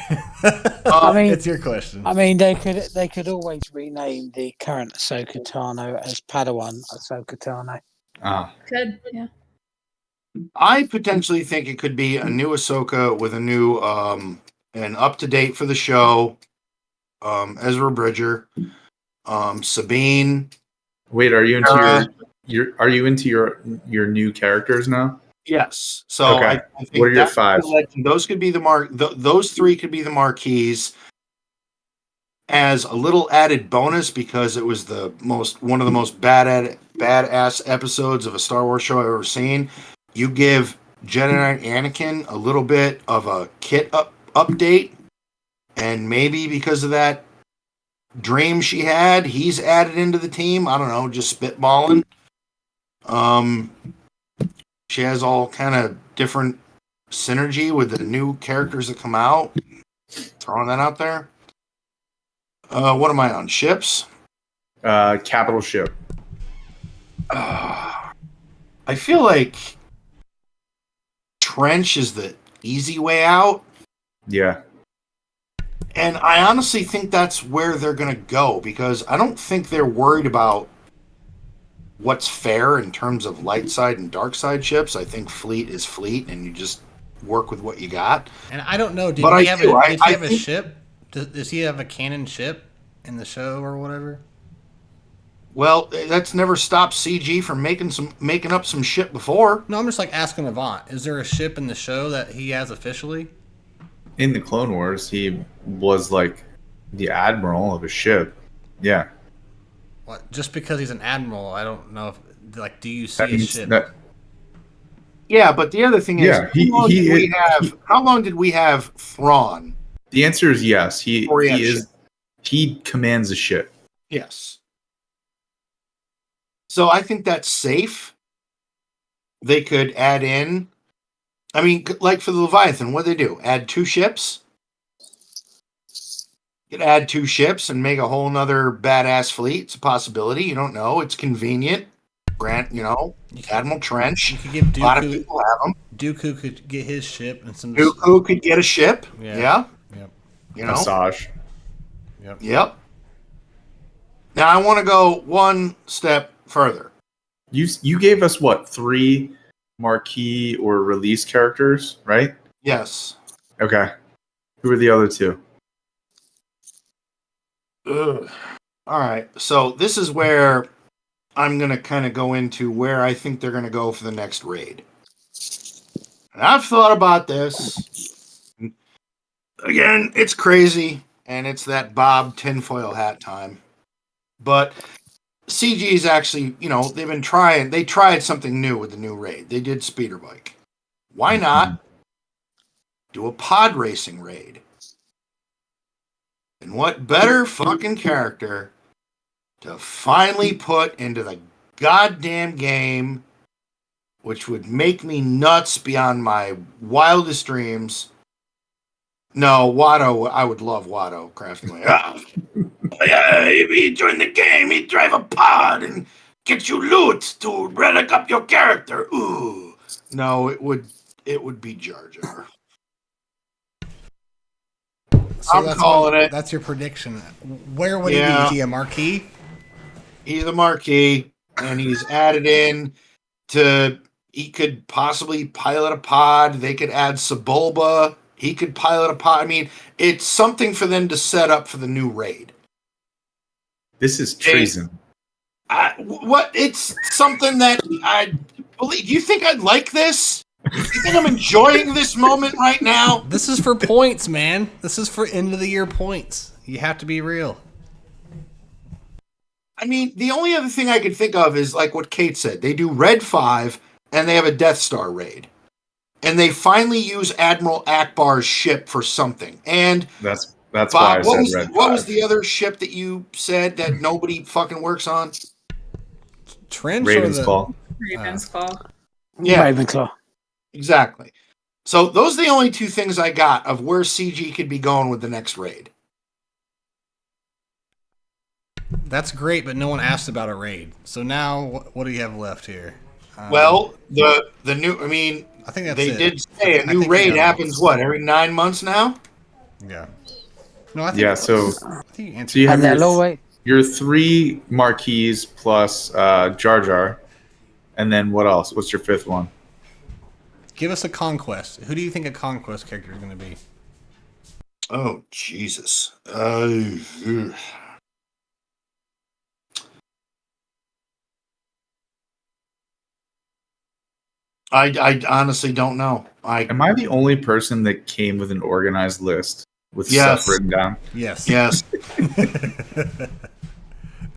I mean, it's your question. I mean, they could always rename the current Ahsoka Tano as Padawan Ahsoka Tano. Good, yeah. I potentially think it could be a new Ahsoka with a new and up to date for the show. Ezra Bridger, Sabine. Wait, are you into your new characters now? Yes. So okay. I think what are your 5? Those could be those 3 could be the marquees. As a little added bonus, because it was one of the most badass episodes of a Star Wars show I've ever seen. You give Jedi Knight Anakin a little bit of a kit update, and maybe because of that dream she had, he's added into the team. I don't know, just spitballing. She has all kind of different synergy with the new characters that come out. Throwing that out there. What am I on? Ships? Capital ship. I feel like Trench is the easy way out. Yeah. And I honestly think that's where they're going to go because I don't think they're worried about what's fair in terms of light side and dark side ships. I think fleet is fleet and you just work with what you got. And I don't know, did But he I have do. a, did he have a think- ship? Does he have a cannon ship in the show or whatever? Well, that's never stopped CG from making up some shit before. No, I'm just like asking Avant. Is there a ship in the show that he has officially? In the Clone Wars, he was like the admiral of a ship. Yeah. What? Just because he's an admiral, I don't know if like. Do you see That a means ship? that Yeah, but the other thing is, Yeah, how long did we have Thrawn? the answer is yes. He Orientation. he commands a ship. Yes. So I think that's safe. They could add in. I mean, like for the Leviathan, what do they do? Add 2 ships? You could add 2 ships and make a whole nother badass fleet. It's a possibility. You don't know. It's convenient. Grant, Admiral Trench. You could give A lot of Dooku. people have them. Dooku could get his ship and some. Dooku could get a ship. Yeah. Yeah. Yep. Passage. Yep. Now I want to go one step further. You gave us what, 3 marquee or release characters, right? Yes. Okay. Who are the other 2? Ugh. All right. So this is where I'm going to kind of go into where I think they're going to go for the next raid. And I've thought about this. Again, it's crazy, and it's that Bob tinfoil hat time. But CG is actually, they tried something new with the new raid. They did speeder bike. Why not do a pod racing raid? And what better fucking character to finally put into the goddamn game, which would make me nuts beyond my wildest dreams. No, Watto, I would love Watto crafting like, yeah, he'd join the game, he'd drive a pod and get you loot to relic up your character. Ooh. No, it would be Jar Jar. So I'm calling it. That's your prediction. Where would he be? Yeah. Is he a marquee? He's a marquee, and he's added in to. He could possibly pilot a pod. They could add Sebulba. He could pilot a pod. I mean, it's something for them to set up for the new raid. This is treason. What? It's something that I believe. Do you think I'd like this? You think I'm enjoying this moment right now? This is for points, man. This is for end of the year points. You have to be real. I mean, the only other thing I could think of is like what Kate said. They do Red 5, and they have a Death Star raid. And they finally use Admiral Akbar's ship for something. And That's Bob, why I said Red 5. what was the other ship that you said that nobody fucking works on? Trench Raven's or the Claw. Raven's Claw. Yeah, Ravenclaw. exactly. So those are the only 2 things I got of where CG could be going with the next raid. That's great, but no one asked about a raid. So now, what do you have left here? Well, the new, I mean, I think that's they it. did say a I new think we raid got it. happens, what, every 9 months now? Yeah. No, I think Yeah, so I think you answered. so you have And they'll always. your 3 marquees plus Jar Jar. And then what else? What's your 5th one? Give us a conquest. Who do you think a conquest character is going to be? Oh, Jesus. I honestly don't know. Am I the only person that came with an organized list with Yes. stuff written down? Yes. Yes.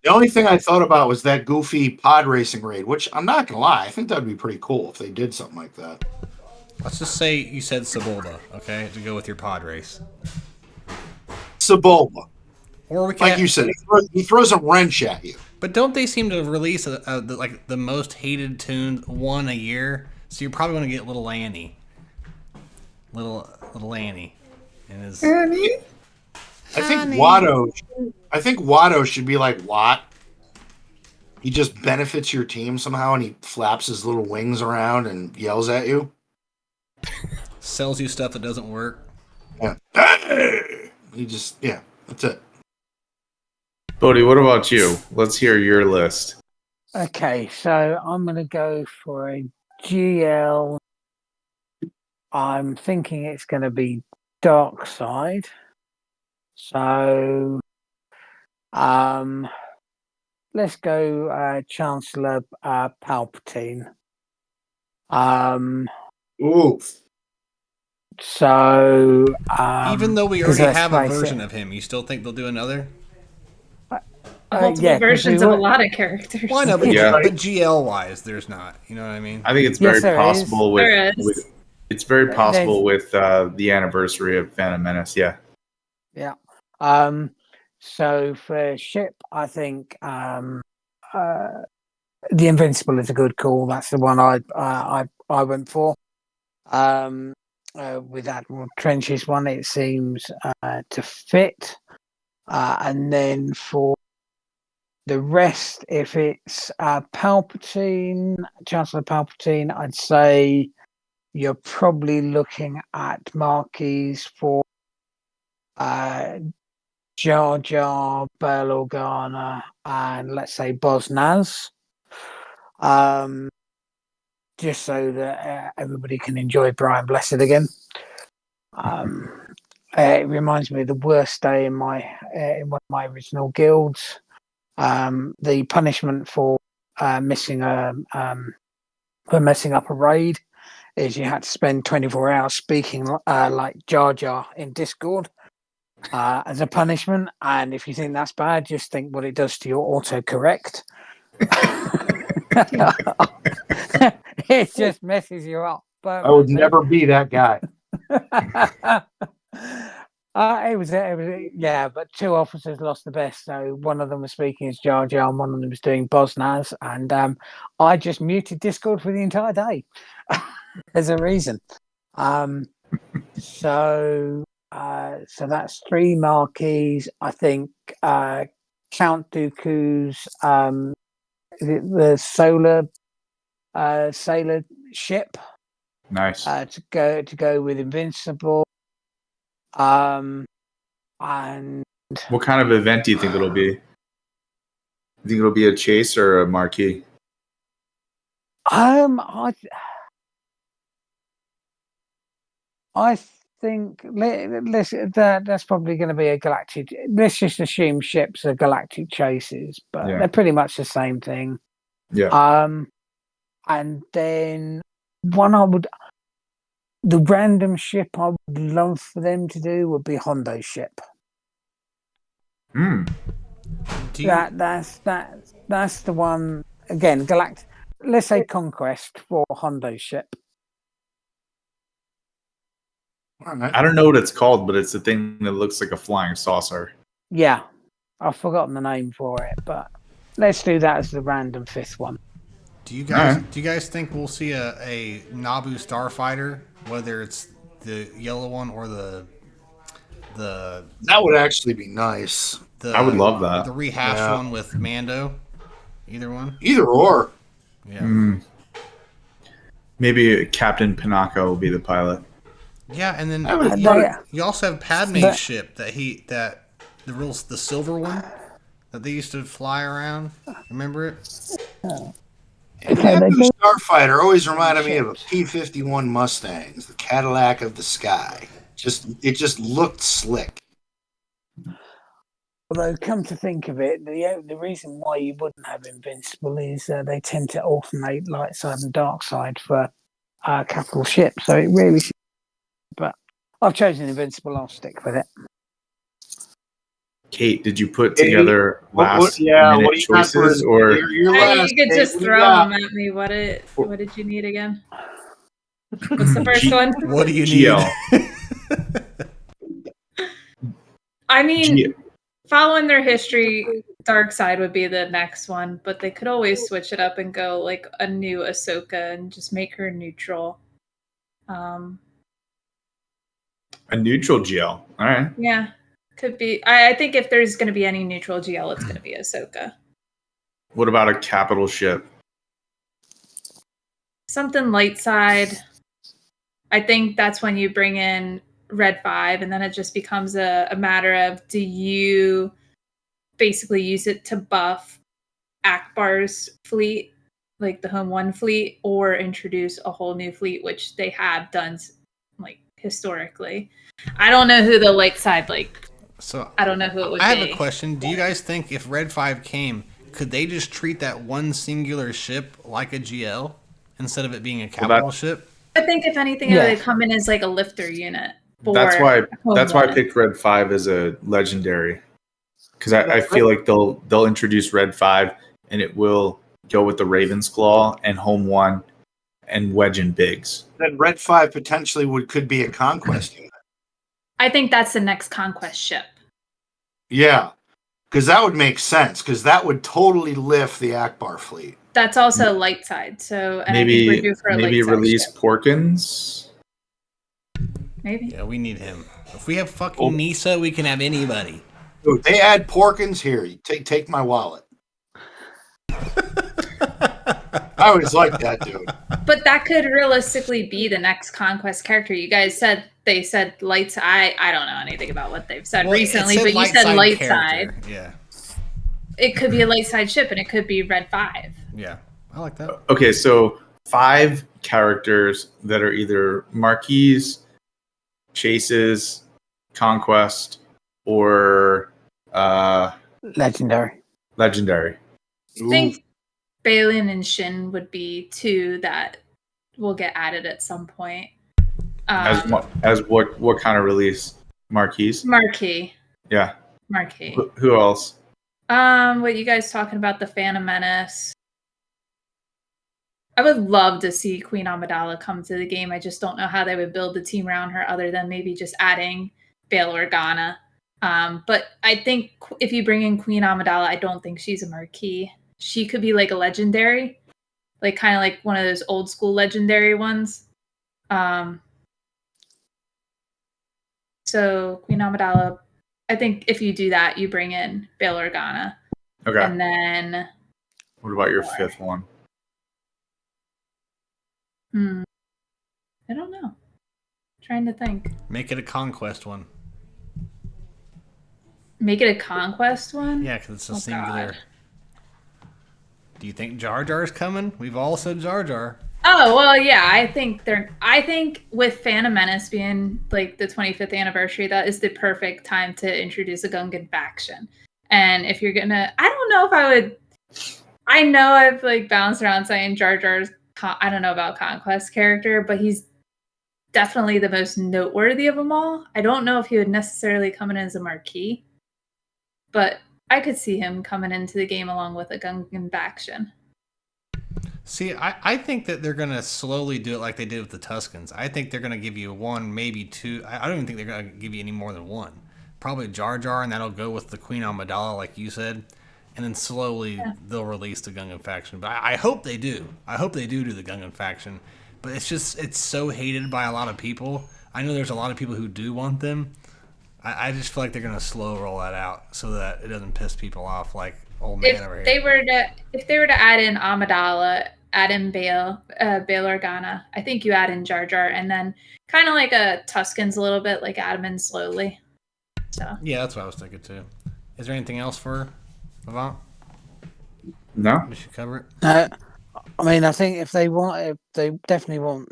The only thing I thought about was that goofy pod racing raid, which I'm not going to lie, I think that would be pretty cool if they did something like that. Let's just say you said Sebulba, okay, to go with your pod race. Sebulba. Or we can, Like you said, he throws a wrench at you. but don't they seem to release like the most hated tunes one a year? So you're probably going to get little Annie. Little Annie. And his, Annie? I think Watto should be like Watt. He just benefits your team somehow, and he flaps his little wings around and yells at you. sells you stuff that doesn't work. Yeah. That's it. Bowdie, what about you? Let's hear your list. Okay, so I'm going to go for a GL. I'm thinking it's going to be Dark Side. So, let's go Chancellor Palpatine. Ooh. So, Even though we 'cause already let's have a face version it, of him, you still think they'll do another? Multiple yeah, 'cause versions we of a were- lot of characters. Well, I know, but, Yeah. but GL wise, there's not. You know what I mean? I think it's Yes, very there possible There is. with it's very possible There's- with the anniversary of Phantom Menace. Yeah. Yeah. So for ship, I think the Invincible is a good call. That's the one I went for. With Admiral Trench's one, it seems to fit. And then for the rest, if it's Palpatine, Chancellor Palpatine, I'd say you're probably looking at marquees for Jar Jar, Bail Organa, and let's say Boz Naz. Just so that everybody can enjoy Brian Blessed again. It reminds me of the worst day in in one of my original guilds. The punishment for messing up a raid is you had to spend 24 hours speaking like Jar Jar in Discord as a punishment. And if you think that's bad, just think what it does to your autocorrect. It just messes you up. I would never be that guy. It was, yeah, but two officers lost the best. So one of them was speaking as Jar Jar, and one of them was doing Bosnaz, and I just muted Discord for the entire day. There's a reason. So that's three marquees. I think Count Dooku's the solar sailor ship. Nice. To go with Invincible. And What kind of event do you think it'll be? You think it'll be a chase or a marquee? I think that's probably going to be a galactic. Let's just assume ships are galactic chases, but Yeah. they're pretty much the same thing. Yeah. And then the random ship I would love for them to do would be Hondo's ship. That's the one again. Galactic. Let's say Conquest for Hondo's ship. I don't know what it's called, but it's the thing that looks like a flying saucer. Yeah, I've forgotten the name for it, but let's do that as the random fifth one. Do you guys think we'll see a Naboo starfighter, whether it's the yellow one or the That would actually be nice. I would love that. The rehashed one with Mando. Either one. Either or. Yeah. Maybe Captain Panaka will be the pilot. Yeah, and then you also have Padme's ship the silver one that they used to fly around. Remember it? Naboo Starfighter always reminded me of a P-51 Mustangs, the Cadillac of the sky. It just looked slick. Although, come to think of it, the reason why you wouldn't have Invincible is they tend to alternate light side and dark side for capital ships, so it really should. But I've chosen Invincible. I'll stick with it. Kate, did you put together minute choices, or your last, you could just Kate, throw them at me. What did you need again? What's the first one? What do you need? I mean, following their history, Dark Side would be the next one, but they could always switch it up and go like a new Ahsoka and just make her neutral. A neutral GL. All right. Yeah, could be. I think if there's going to be any neutral GL, it's going to be Ahsoka. What about a capital ship? Something light side. I think that's when you bring in Red 5, and then it just becomes a matter of, do you basically use it to buff Akbar's fleet, like the Home 1 fleet, or introduce a whole new fleet, which they have done like historically. I don't know who the light side I don't know who it would be. I have a question. Do you guys think if Red 5 came, could they just treat that one singular ship like a GL instead of it being a capital ship? I think if anything, they come in as like a lifter unit. That's why I picked Red 5 as a legendary. Because I feel like they'll introduce Red 5 and it will go with the Raven's Claw and Home 1 and Wedge and Biggs. Then Red 5 potentially could be a conquest unit. I think that's the next conquest ship. Yeah, because that would make sense, because that would totally lift the Akbar fleet. That's also light side. So and maybe I think we're due for a maybe light release side ship. Porkins. Maybe. Yeah, we need him. If we have fucking Nisa, we can have anybody. Dude, they add Porkins here. You take my wallet. I always like that, dude. But that could realistically be the next conquest character. You guys said they said light side. I don't know anything about what they've said recently, but you said light side. Yeah. It could be a light side ship, and it could be Red 5. Yeah, I like that. Okay, so 5 characters that are either marquees, chases, conquest, or Legendary. legendary. I think Balin and Shin would be 2 that will get added at some point. As what kind of release? Marquees? Marquee. Yeah. Marquee. Who else? What you guys talking about? The Phantom Menace. I would love to see Queen Amidala come to the game. I just don't know how they would build the team around her other than maybe just adding Bail Organa. But I think if you bring in Queen Amidala, I don't think she's a marquee. She could be like a legendary, like kind of like one of those old school legendary ones. So Queen Amidala, I think if you do that, you bring in Bail Organa. Okay. And then What about your 5th one? I don't know. Trying to think. Make it a conquest one. Make it a conquest one? Yeah, because it's a singular. God. Do you think Jar Jar's coming? We've all said Jar Jar. Oh, well, yeah, I think with Phantom Menace being like the 25th anniversary, that is the perfect time to introduce a Gungan faction. And if you're gonna, I don't know if I would, I know I've like bounced around saying Jar Jar's, I don't know about Conquest character, but he's definitely the most noteworthy of them all. I don't know if he would necessarily come in as a marquee, but I could see him coming into the game along with a Gungan faction. See, I think that they're going to slowly do it like they did with the Tuscans. I think they're going to give you 1, maybe 2. I don't even think they're going to give you any more than 1. Probably Jar Jar, and that'll go with the Queen Amidala, like you said. And then slowly they'll release the Gungan faction. But I hope they do. I hope they do the Gungan faction. But it's so hated by a lot of people. I know there's a lot of people who do want them. I just feel like they're going to slow roll that out so that it doesn't piss people off like old man over here. If they were to add in Amidala, add in Bail Organa, I think you add in Jar Jar, and then kind of like a Tuscans a little bit, like add them in slowly. So yeah, that's what I was thinking too. Is there anything else for Avant? No. We should cover it. I mean, I think if they definitely want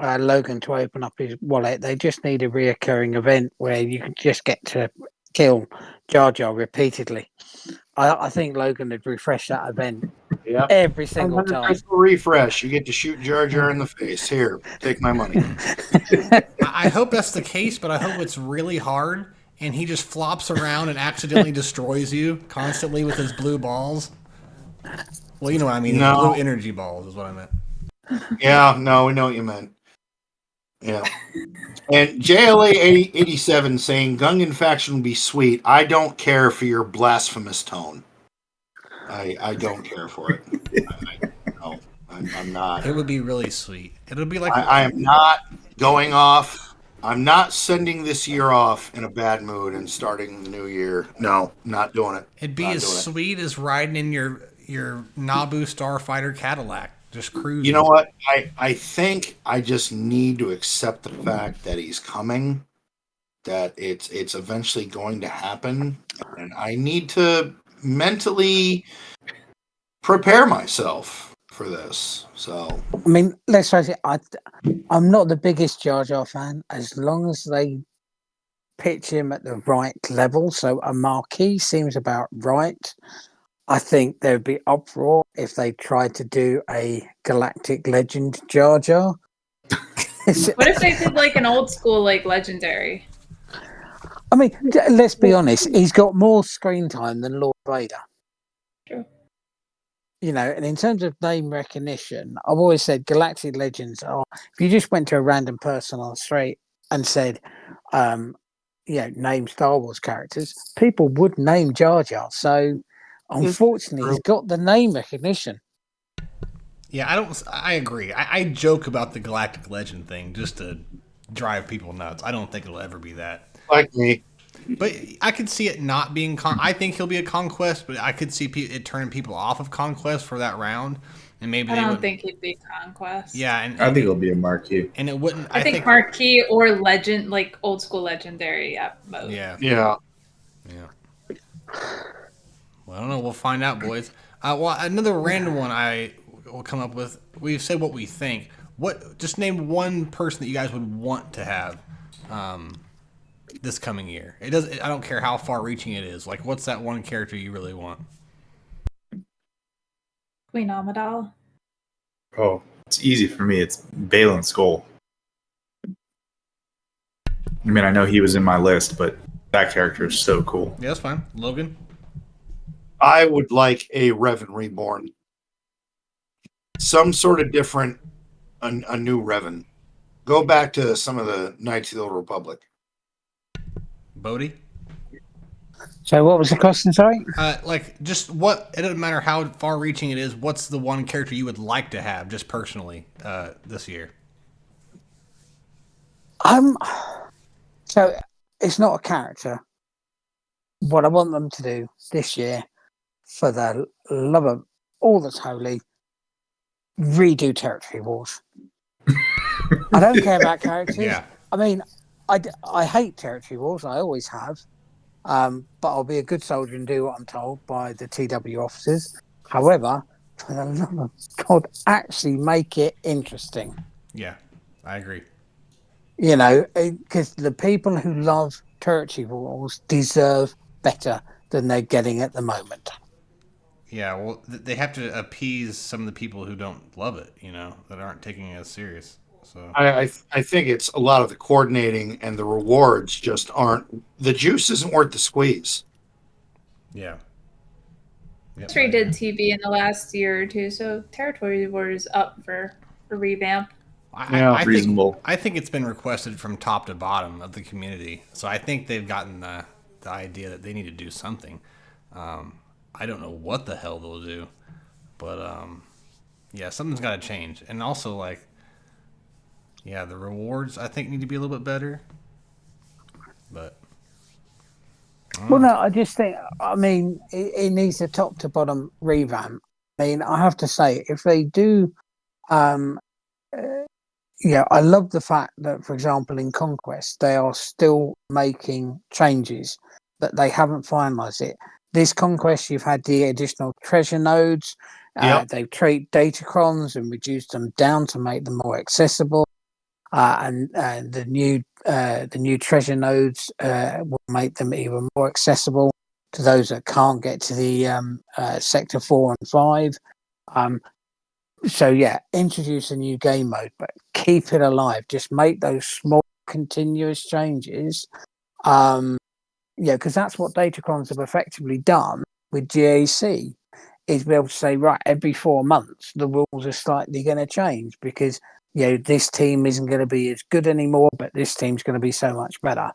Logan to open up his wallet, they just need a reoccurring event where you can just get to kill Jar Jar repeatedly. I think Logan would refresh that event every single time. Refresh. You get to shoot Jar Jar in the face. Here, take my money. I hope that's the case, but I hope it's really hard and he just flops around and accidentally destroys you constantly with his blue balls. Well, you know what I mean. No. Blue energy balls is what I meant. Yeah, no, we know what you meant. Yeah. And JLA 87 saying Gungan faction would be sweet. I don't care for your blasphemous tone. I don't care for it. No, I'm not. It would be really sweet. It'll be like I am not going off. I'm not sending this year off in a bad mood and starting the new year. No, not doing it. it'd be Not as doing it. sweet as riding in your Naboo Starfighter Cadillac, just cruising. You know what? I think I just need to accept the fact that he's coming, that it's eventually going to happen, and I need to mentally prepare myself for this. So I mean, let's face it. I'm not the biggest Jar Jar fan. As long as they pitch him at the right level, so a marquee seems about right. I think there'd be uproar if they tried to do a galactic legend Jar Jar. What if they did like an old school like legendary? I mean, let's be honest. He's got more screen time than Lord Vader. True. You know, and in terms of name recognition, I've always said galactic legends are. If you just went to a random person on the street and said, name Star Wars characters, people would name Jar Jar. So, unfortunately, he's got the name recognition. Yeah, I agree. I joke about the Galactic Legend thing just to drive people nuts. I don't think it'll ever be that. like me, But I could see it not being. I think he'll be a conquest, but I could see it turning people off of conquest for that round, and maybe I they don't would. think he'd be conquest. Yeah, and I think it'll be a marquee. and it wouldn't. I think marquee or legend, like old school legendary at most. Yeah. yeah. Well, I don't know. We'll find out, boys. Well, another random one I will come up with. We've said what we think. Just name one person that you guys would want to have this coming year. I don't care how far-reaching it is. Like, what's that one character you really want? Queen Amidala. Oh, it's easy for me. It's Balin Skull. I mean, I know he was in my list, but that character is so cool. Yeah, that's fine. Logan. I would like a Revan Reborn. Some sort of different, a new Revan. Go back to some of the Knights of the Old Republic. Bowdie. So, what was the question? Sorry. Just what? It doesn't matter how far-reaching it is. What's the one character you would like to have, just personally, this year? So it's not a character. What I want them to do this year, for the love of all that's holy, redo Territory Wars. I don't care about characters. Yeah. I mean, I hate Territory Wars. I always have. But I'll be a good soldier and do what I'm told by the TW officers. However, for the love of God, actually make it interesting. Yeah, I agree. You know, because the people who love Territory Wars deserve better than they're getting at the moment. Yeah, well, they have to appease some of the people who don't love it, that aren't taking it as serious. So I think it's a lot of the coordinating and the rewards just aren't. The juice isn't worth the squeeze. yeah. Yep, History did TV in the last year or two, so Territory Wars up for a revamp. I reasonable. I think it's been requested from top to bottom of the community, so I think they've gotten the idea that they need to do something. I don't know what the hell they'll do, but yeah, something's got to change, and also the rewards I think need to be a little bit better. But well, no, I just think, I mean, it needs a top to bottom revamp. I mean, I have to say, if they do, I love the fact that, for example, in Conquest, they are still making changes, but they haven't finalized it. This Conquest, you've had the additional treasure nodes. They've treated datacrons and reduced them down to make them more accessible. And the new treasure nodes will make them even more accessible to those that can't get to the sector 4 and 5. So yeah, introduce a new game mode, but keep it alive. Just make those small continuous changes. Because that's what datacrons have effectively done with GAC, is be able to say, right, every 4 months the rules are slightly going to change because this team isn't going to be as good anymore, but this team's going to be so much better.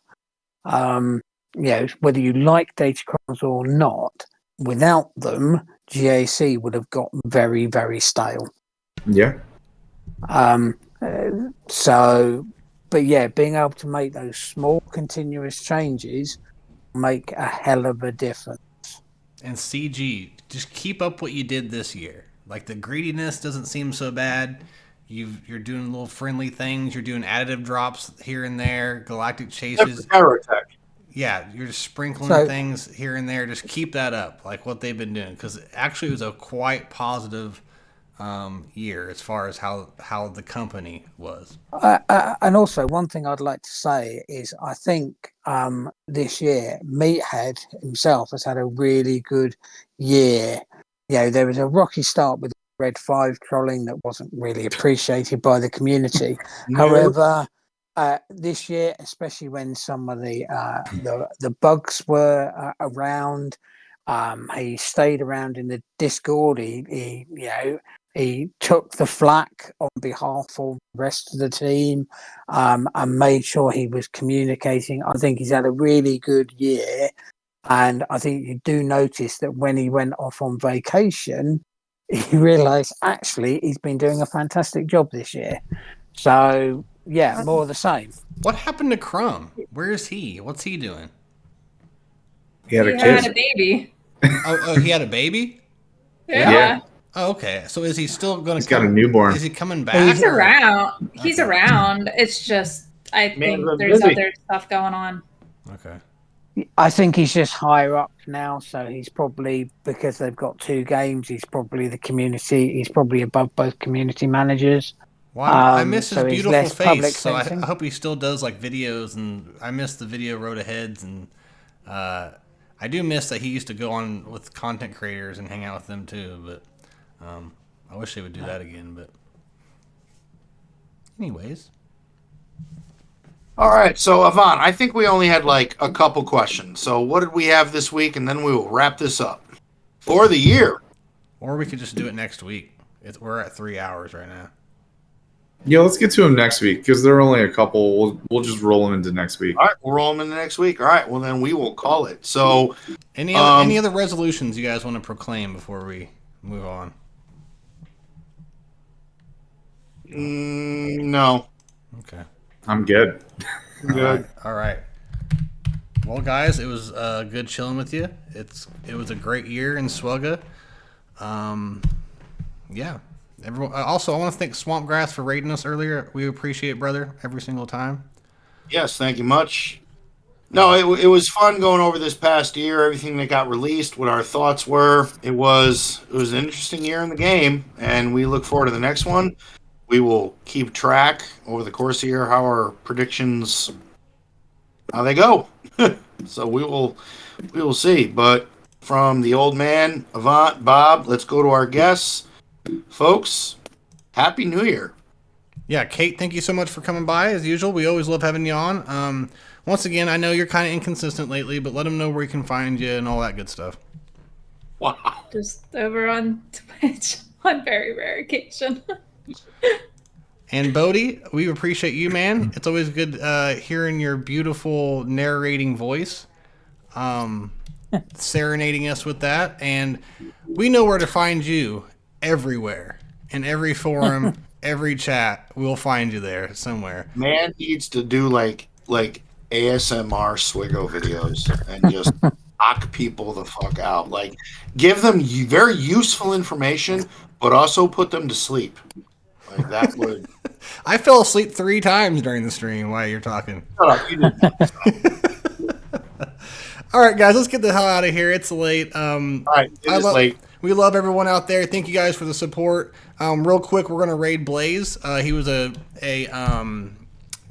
Whether you like Datacrons or not, without them, GAC would have gotten very, very stale. Yeah. Being able to make those small continuous changes make a hell of a difference. And CG, just keep up what you did this year. Like, the greediness doesn't seem so bad. You're doing little friendly things. You're doing additive drops here and there, galactic chases. Yeah, you're just sprinkling things here and there. Just keep that up, like what they've been doing. Because actually, it was a quite positive year as far as how the company was. And also, one thing I'd like to say is I think this year, Meathead himself has had a really good year. There was a rocky start with Red 5 trolling that wasn't really appreciated by the community. However, this year, especially when some of the bugs were around, he stayed around in the Discord. He took the flak on behalf of the rest of the team and made sure he was communicating. I think he's had a really good year. And I think you do notice that when he went off on vacation, he realised actually he's been doing a fantastic job this year. So, yeah, more of the same. What happened to Crumb? Where is he? What's he doing? He had a baby. Oh, he had a baby? Yeah. Oh, okay. So is he still going to? He's got a newborn. Is he coming back? He's around. He's around. It's just I think there's other stuff going on. Okay. I think he's just higher up now, so he's probably, because they've got 2 games, he's probably above both community managers. Well, I miss his beautiful face, so I hope he still does like videos, and I miss the video road aheads, and I do miss that he used to go on with content creators and hang out with them too, but I wish they would do that again, but anyways. All right, so Yvonne, I think we only had like a couple questions. So what did we have this week? And then we will wrap this up for the year. Or we could just do it next week. We're at 3 hours right now. Yeah, let's get to them next week because there are only a couple. We'll just roll them into next week. All right, we'll roll them into next week. All right, well then we will call it. So, any other resolutions you guys want to proclaim before we move on? No. Okay. I'm good. Good. All right. Well, guys, it was good chilling with you. It was a great year in SWGOH. Yeah. Everyone. Also, I want to thank Swampgrass for raiding us earlier. We appreciate it, brother, every single time. Yes, thank you much. No, it was fun going over this past year, everything that got released, what our thoughts were. It was an interesting year in the game, and we look forward to the next one. We will keep track over the course of the year how our predictions, how they go. So we will see. But from the old man, Avant, Bob, let's go to our guests. Folks, Happy New Year. Yeah, Kate, thank you so much for coming by. As usual, we always love having you on. Once again, I know you're kind of inconsistent lately, but let them know where you can find you and all that good stuff. Wow. Just over on Twitch on very rare occasion. And Bowdie, we appreciate you, man. It's always good hearing your beautiful narrating voice, serenading us with that. And we know where to find you everywhere, in every forum, every chat. We'll find you there somewhere. Man needs to do like ASMR SWGOH videos and just knock people the fuck out. Like, give them very useful information, but also put them to sleep. Like, that would. I fell asleep 3 times during the stream while you're talking. Shut up, you didn't. All right, guys, let's get the hell out of here. It's late. All right, it is late. We love everyone out there. Thank you guys for the support. Real quick, we're gonna raid Blaze. He was a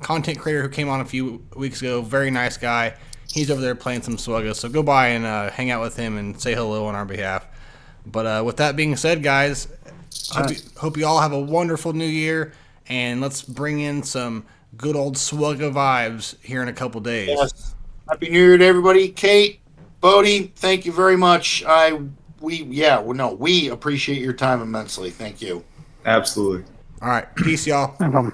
content creator who came on a few weeks ago. Very nice guy. He's over there playing some SWGOH, so go by and hang out with him and say hello on our behalf. But with that being said, guys, hope you all have a wonderful new year, and let's bring in some good old SWGOH vibes here in a couple days. Yes. Happy New Year to everybody. Kate, Bowdie, thank you very much. We appreciate your time immensely. Thank you. Absolutely. All right, peace, y'all. No problem.